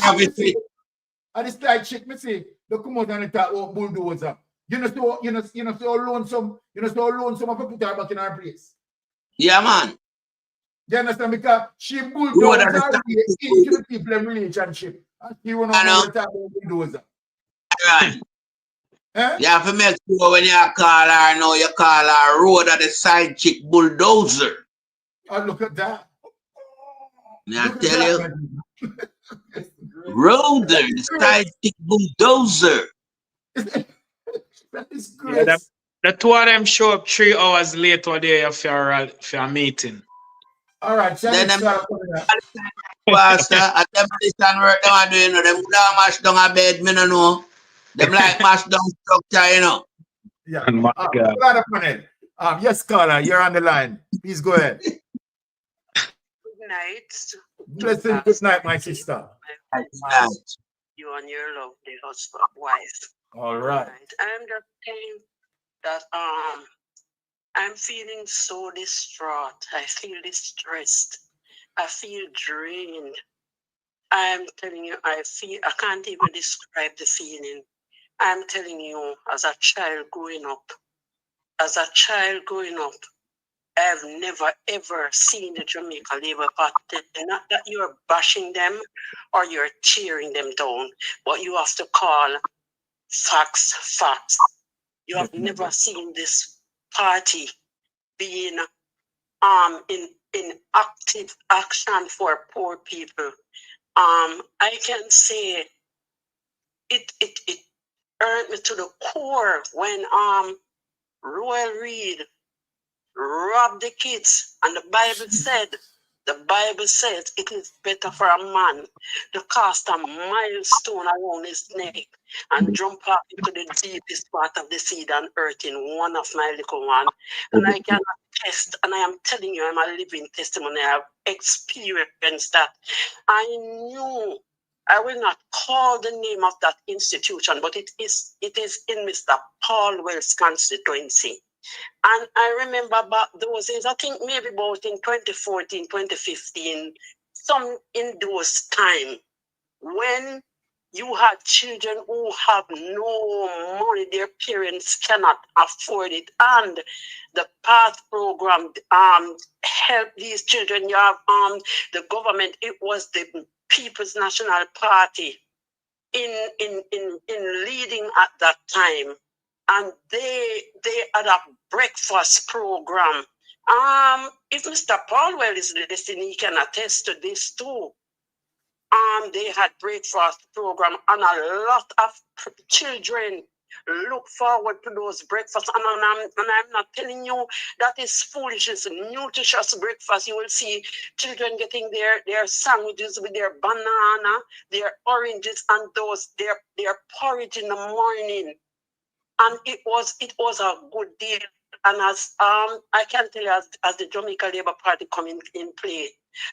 I just like chick me see they come out and they talk about bulldozer. You know so lonesome of a put her back in her place. Yeah, man. You understand? Because she bulldozed her way into the people in relationship. And she won't know what talk about bulldozer. Right. You have to make sure when you call her now, you call her road at the side chick bulldozer. Oh, look at that. I tell you. Road the side chick bulldozer. That is great. Yeah, the two of them show up 3 hours later there for a meeting. All right, then them pastor at them stand work them are doing, them down mash down a bed, me no know. Them like mash down structure, you know. Yeah. Yes, Carla, you're on the line. Please go ahead. Good night. Blessing, good night, my sister. You and your lovely husband, wife. All right. I'm just saying that I'm feeling so distraught. I feel distressed. I feel drained. I'm telling you, I can't even describe the feeling. I'm telling you, as a child growing up, I've never ever seen the Jamaica Labour Party. Not that you're bashing them or you're tearing them down, but you have to call facts. You have never seen this party being in active action for poor people. I can say it hurt me to the core when Royal Reed robbed the kids, and the Bible says it is better for a man to cast a milestone around his neck and jump off into the deepest part of the sea than hurting one of my little ones. And I cannot test, and I am telling you, I'm a living testimony. I have experienced that. I knew, I will not call the name of that institution, but it is in Mr. Paul Wells' constituency. And I remember about those days, I think maybe about in 2014, 2015, some in those time when you had children who have no money, their parents cannot afford it, and the PATH program helped these children. You have the government, it was the People's National Party in leading at that time. And they had a breakfast program. If Mr. Paulwell is listening, he can attest to this too. They had breakfast program, and a lot of children look forward to those breakfasts. And I'm not telling you that is foolishness. Nutritious breakfast. You will see children getting their sandwiches with their banana, their oranges, and their porridge in the morning. And it was a good deal. And as I can tell you, as the Jamaica Labour Party come in play,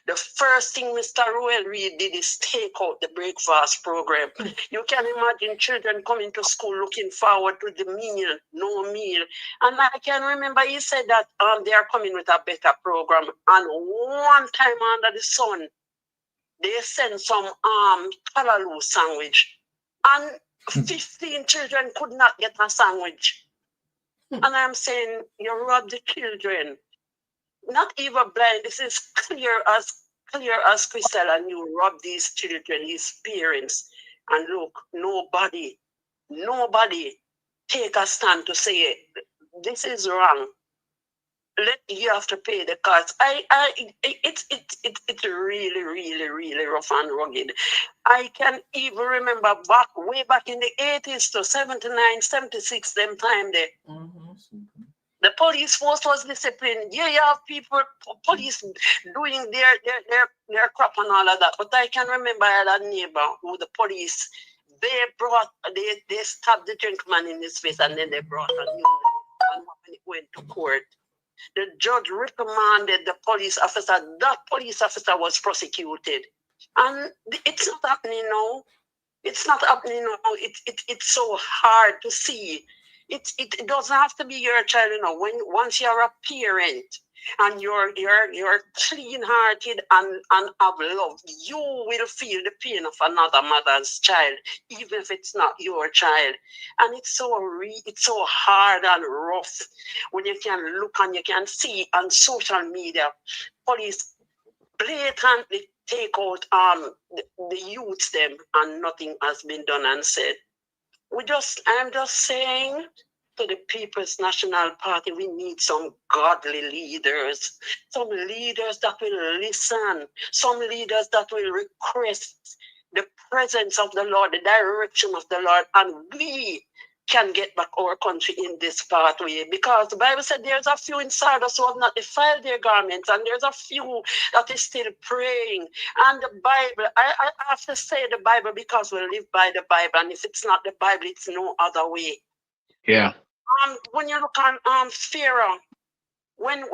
the first thing Mr. Royal Reed did is take out the breakfast program. You can imagine children coming to school looking forward to the meal, no meal. And I can remember he said that they are coming with a better program. And one time under the sun, they sent some callaloo sandwich. And 15 children could not get a sandwich. And I'm saying, you rob the children. Not even blind. This is clear as crystal, and you rob these children, these parents. And look, nobody take a stand to say it. This is wrong. you have to pay the cost. It's really rough and rugged. I can even remember way back in the 80s to 79, 76, them time there. The police force was disciplined. Yeah, you have people, police doing their crap and all of that. But I can remember I had a neighbor who the police, they stabbed the gentleman in his face and then they brought a new one. And when it went to court, the judge recommended the police officer, that police officer was prosecuted. And it's not happening now. It's not happening now. It's so hard to see. It doesn't have to be your child, you know. Once you're a parent and you're clean-hearted and have love, you will feel the pain of another mother's child, even if it's not your child. And it's so hard and rough when you can look and you can see on social media, police blatantly take out the youths them and nothing has been done and said. I'm just saying to the People's National Party, we need some godly leaders, some leaders that will listen, some leaders that will request the presence of the Lord, the direction of the Lord, and we can get back our country in this pathway. Because the Bible said there's a few inside us who have not defiled their garments, and there's a few that is still praying. And the Bible, I have to say the Bible because we live by the Bible, and if it's not the Bible, it's no other way. Yeah. When you look on Pharaoh, when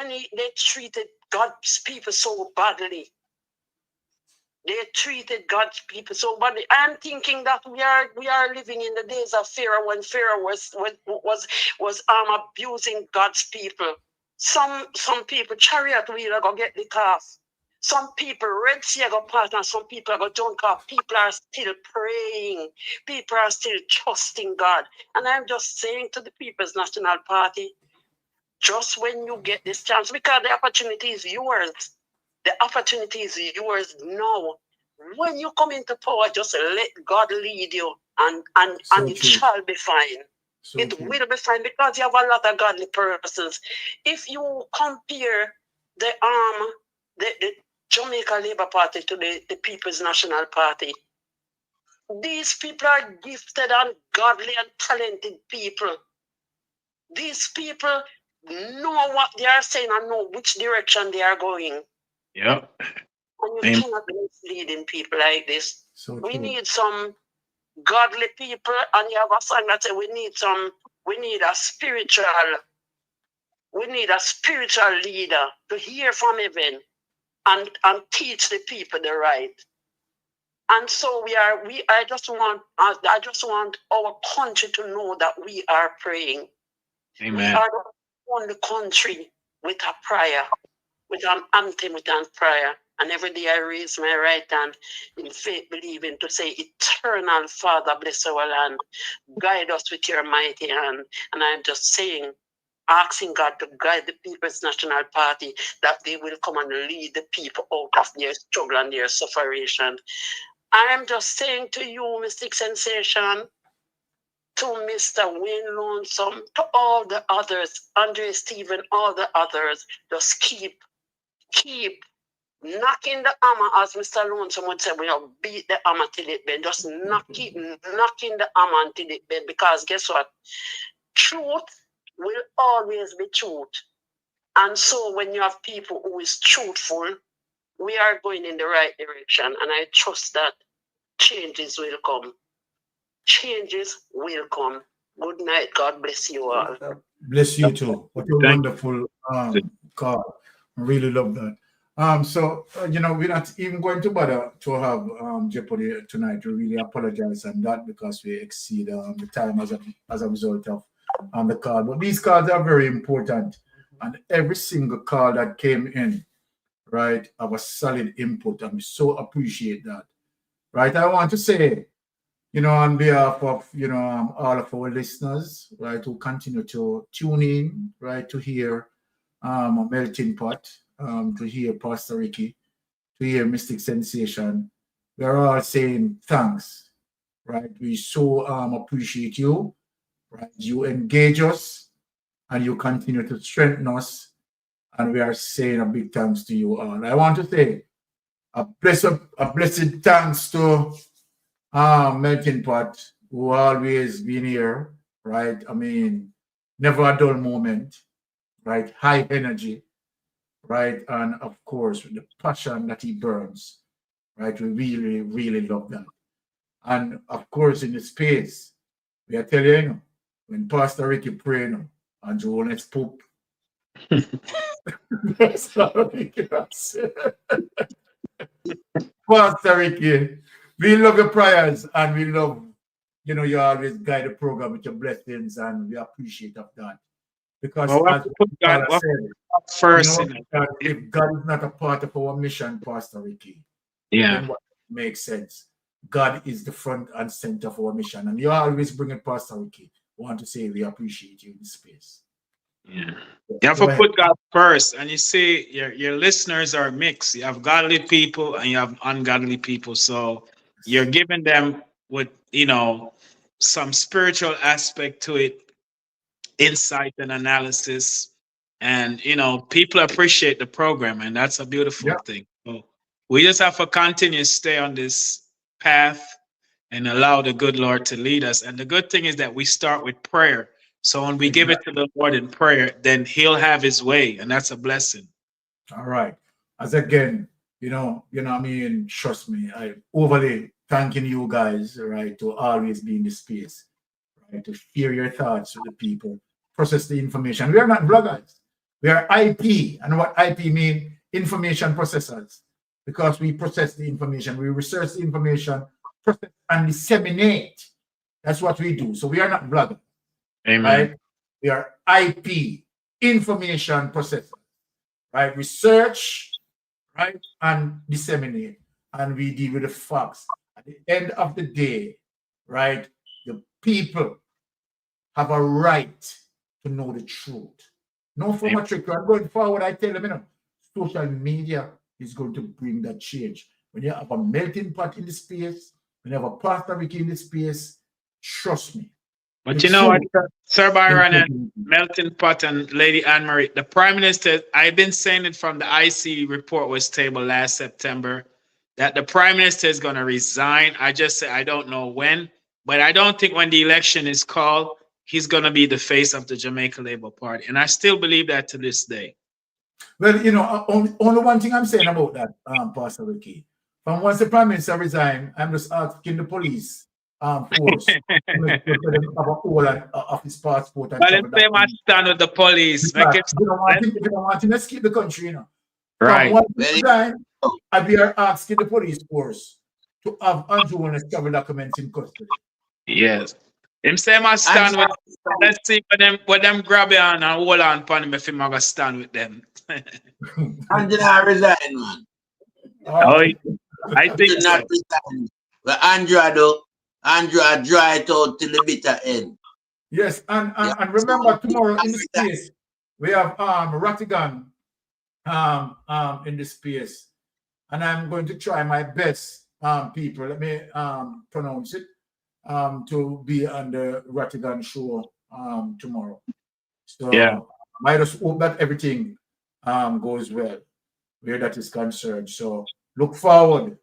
they treated God's people so badly, they treated God's people so badly. I'm thinking that we are living in the days of Pharaoh, when Pharaoh was abusing God's people. Some people chariot wheel go get the calf. Some people Red Sea go pass, and some people go jump off. People are still praying. People are still trusting God. And I'm just saying to the People's National Party, just when you get this chance, because the opportunity is yours. The opportunity is yours now. When you come into power, just let God lead you, and it shall be fine. It will be fine because you have a lot of godly persons. If you compare the Jamaica Labour Party to the People's National Party, these people are gifted and godly and talented people. These people know what they are saying and know which direction they are going. Yep. And you cannot be misleading people like this. We need some godly people, and you have a song that says we need a spiritual leader to hear from heaven and teach the people the right. And so I just want our country to know that we are praying. Amen. We are the only country with a prayer, with an anthem, with a prayer. And every day I raise my right hand in faith, believing to say, Eternal Father, bless our land. Guide us with your mighty hand. And I'm just saying, asking God to guide the People's National Party, that they will come and lead the people out of their struggle and their suffering. I am just saying to you, Mystic Sensation, to Mr. Wayne Lonesome, to all the others, Andre Stephen, all the others, just keep knocking the hammer, as Mr. Lonesome would say, we will beat the hammer till it bend. Just keep knocking the hammer until it bend, because guess what? Truth will always be truth. And so when you have people who is truthful, we are going in the right direction. And I trust that changes will come. Changes will come. Good night. God bless you all. Bless you too. What a wonderful call. I really love that. We're not even going to bother to have Jeopardy tonight. We really apologize on that because we exceed the time as a result of the call. But these calls are very important, and every single call that came in, right, have a solid input, and we so appreciate that. Right, I want to say, on behalf of all of our listeners, right, who continue to tune in, right, to hear a melting pot, to hear Pastor Ricky, to hear Mystic Sensation, we are all saying thanks, right? We so appreciate you, right? You engage us and you continue to strengthen us And we are saying a big thanks to you all. I want to say a blessed thanks to Melting Pot, who always been here, right? I mean, never a dull moment, right? High energy, right? And of course, the passion that he burns, right? We really, really love that. And of course, in the space, we are telling you, when Pastor Ricky pray, and Jonas poop. Pastor Ricky, we love your prayers and we love, you always guide the program with your blessings, and we appreciate of that. Because as God said, first, if God is not a part of our mission, Pastor Ricky, then what makes sense? God is the front and center of our mission, and you always bring it, Pastor Ricky. I want to say we appreciate you in this space. Yeah. You have to put God first, and you see your listeners are mixed. You have godly people and you have ungodly people. So you're giving them with some spiritual aspect to it, insight and analysis, and people appreciate the program, and that's a beautiful thing. So we just have to continue to stay on this path and allow the good Lord to lead us. And the good thing is that we start with prayer. So when we give it to the Lord in prayer, then he'll have his way, and that's a blessing. All right. As again, I mean, trust me, I overly thanking you guys, right, to always be in this space, right, to share your thoughts with the people, process the information. We are not bloggers. We are IP. And what IP mean? Information processors. Because we process the information, we research the information, process and disseminate. That's what we do. So we are not bloggers. Amen. Right? We are IP, information processor, right? Research, right, and disseminate, and we deal with the facts. At the end of the day, right, the people have a right to know the truth. No form of trick. I'm going forward. I tell them, social media is going to bring that change. When you have a melting pot in the space, when you have a Pastor Ricky in the space, trust me. But you know what, Sir Byron and Melting Pot and Lady Anne-Marie, the Prime Minister, I've been saying it from the IC report was tabled last September, that the Prime Minister is going to resign. I just say I don't know when, but I don't think when the election is called, he's going to be the face of the Jamaica Labour Party. And I still believe that to this day. Well, only one thing I'm saying about that, Pastor Ricky. From once the Prime Minister resigned, I'm just asking the police force to make sure that they have a whole of his passport. And but then they must stand with the police. Make it, you don't want him to escape the country, Right. From once he resigned, I'd be asking the police force to have Andrew and his travel documents in custody. Yes. Him say must stand with. Let's see what them grab you and hold on upon him if he might stand with them. Andrew not resign, man. I think so. Not resign. But Andrew dry it out till the bitter end. Yes, and remember tomorrow in the space we have Rattigan in the space, and I'm going to try my best, people. Let me pronounce it to be on the Rattigan show tomorrow. So I just hope that everything goes well where that is concerned. So look forward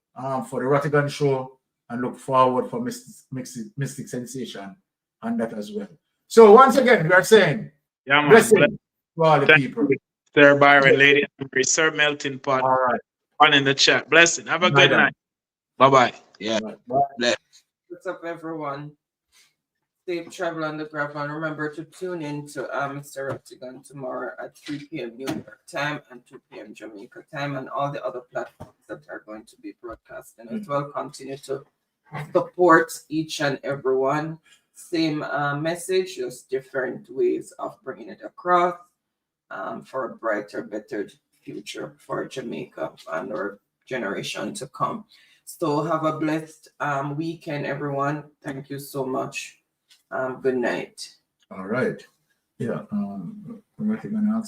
for the Rattigan show. And look forward for Mystic Sensation and that as well. So once again, we are saying, blessing to all the people. Sir Byron, Lady Anne-Marie, Sir Melting Pot. All right. On in the chat. Blessing. Have a good night. Bye-bye. Yeah. Bye. What's up, everyone? Safe travel on the graph, and remember to tune in to Mr. Rattigan tomorrow at 3 p.m. New York time and 2 p.m. Jamaica time, and all the other platforms that are going to be broadcasting as well. Continue to support each and every one. Same message, just different ways of bringing it across for a brighter, better future for Jamaica and our generation to come. So have a blessed weekend, everyone. Thank you so much. Good night. All right. Yeah.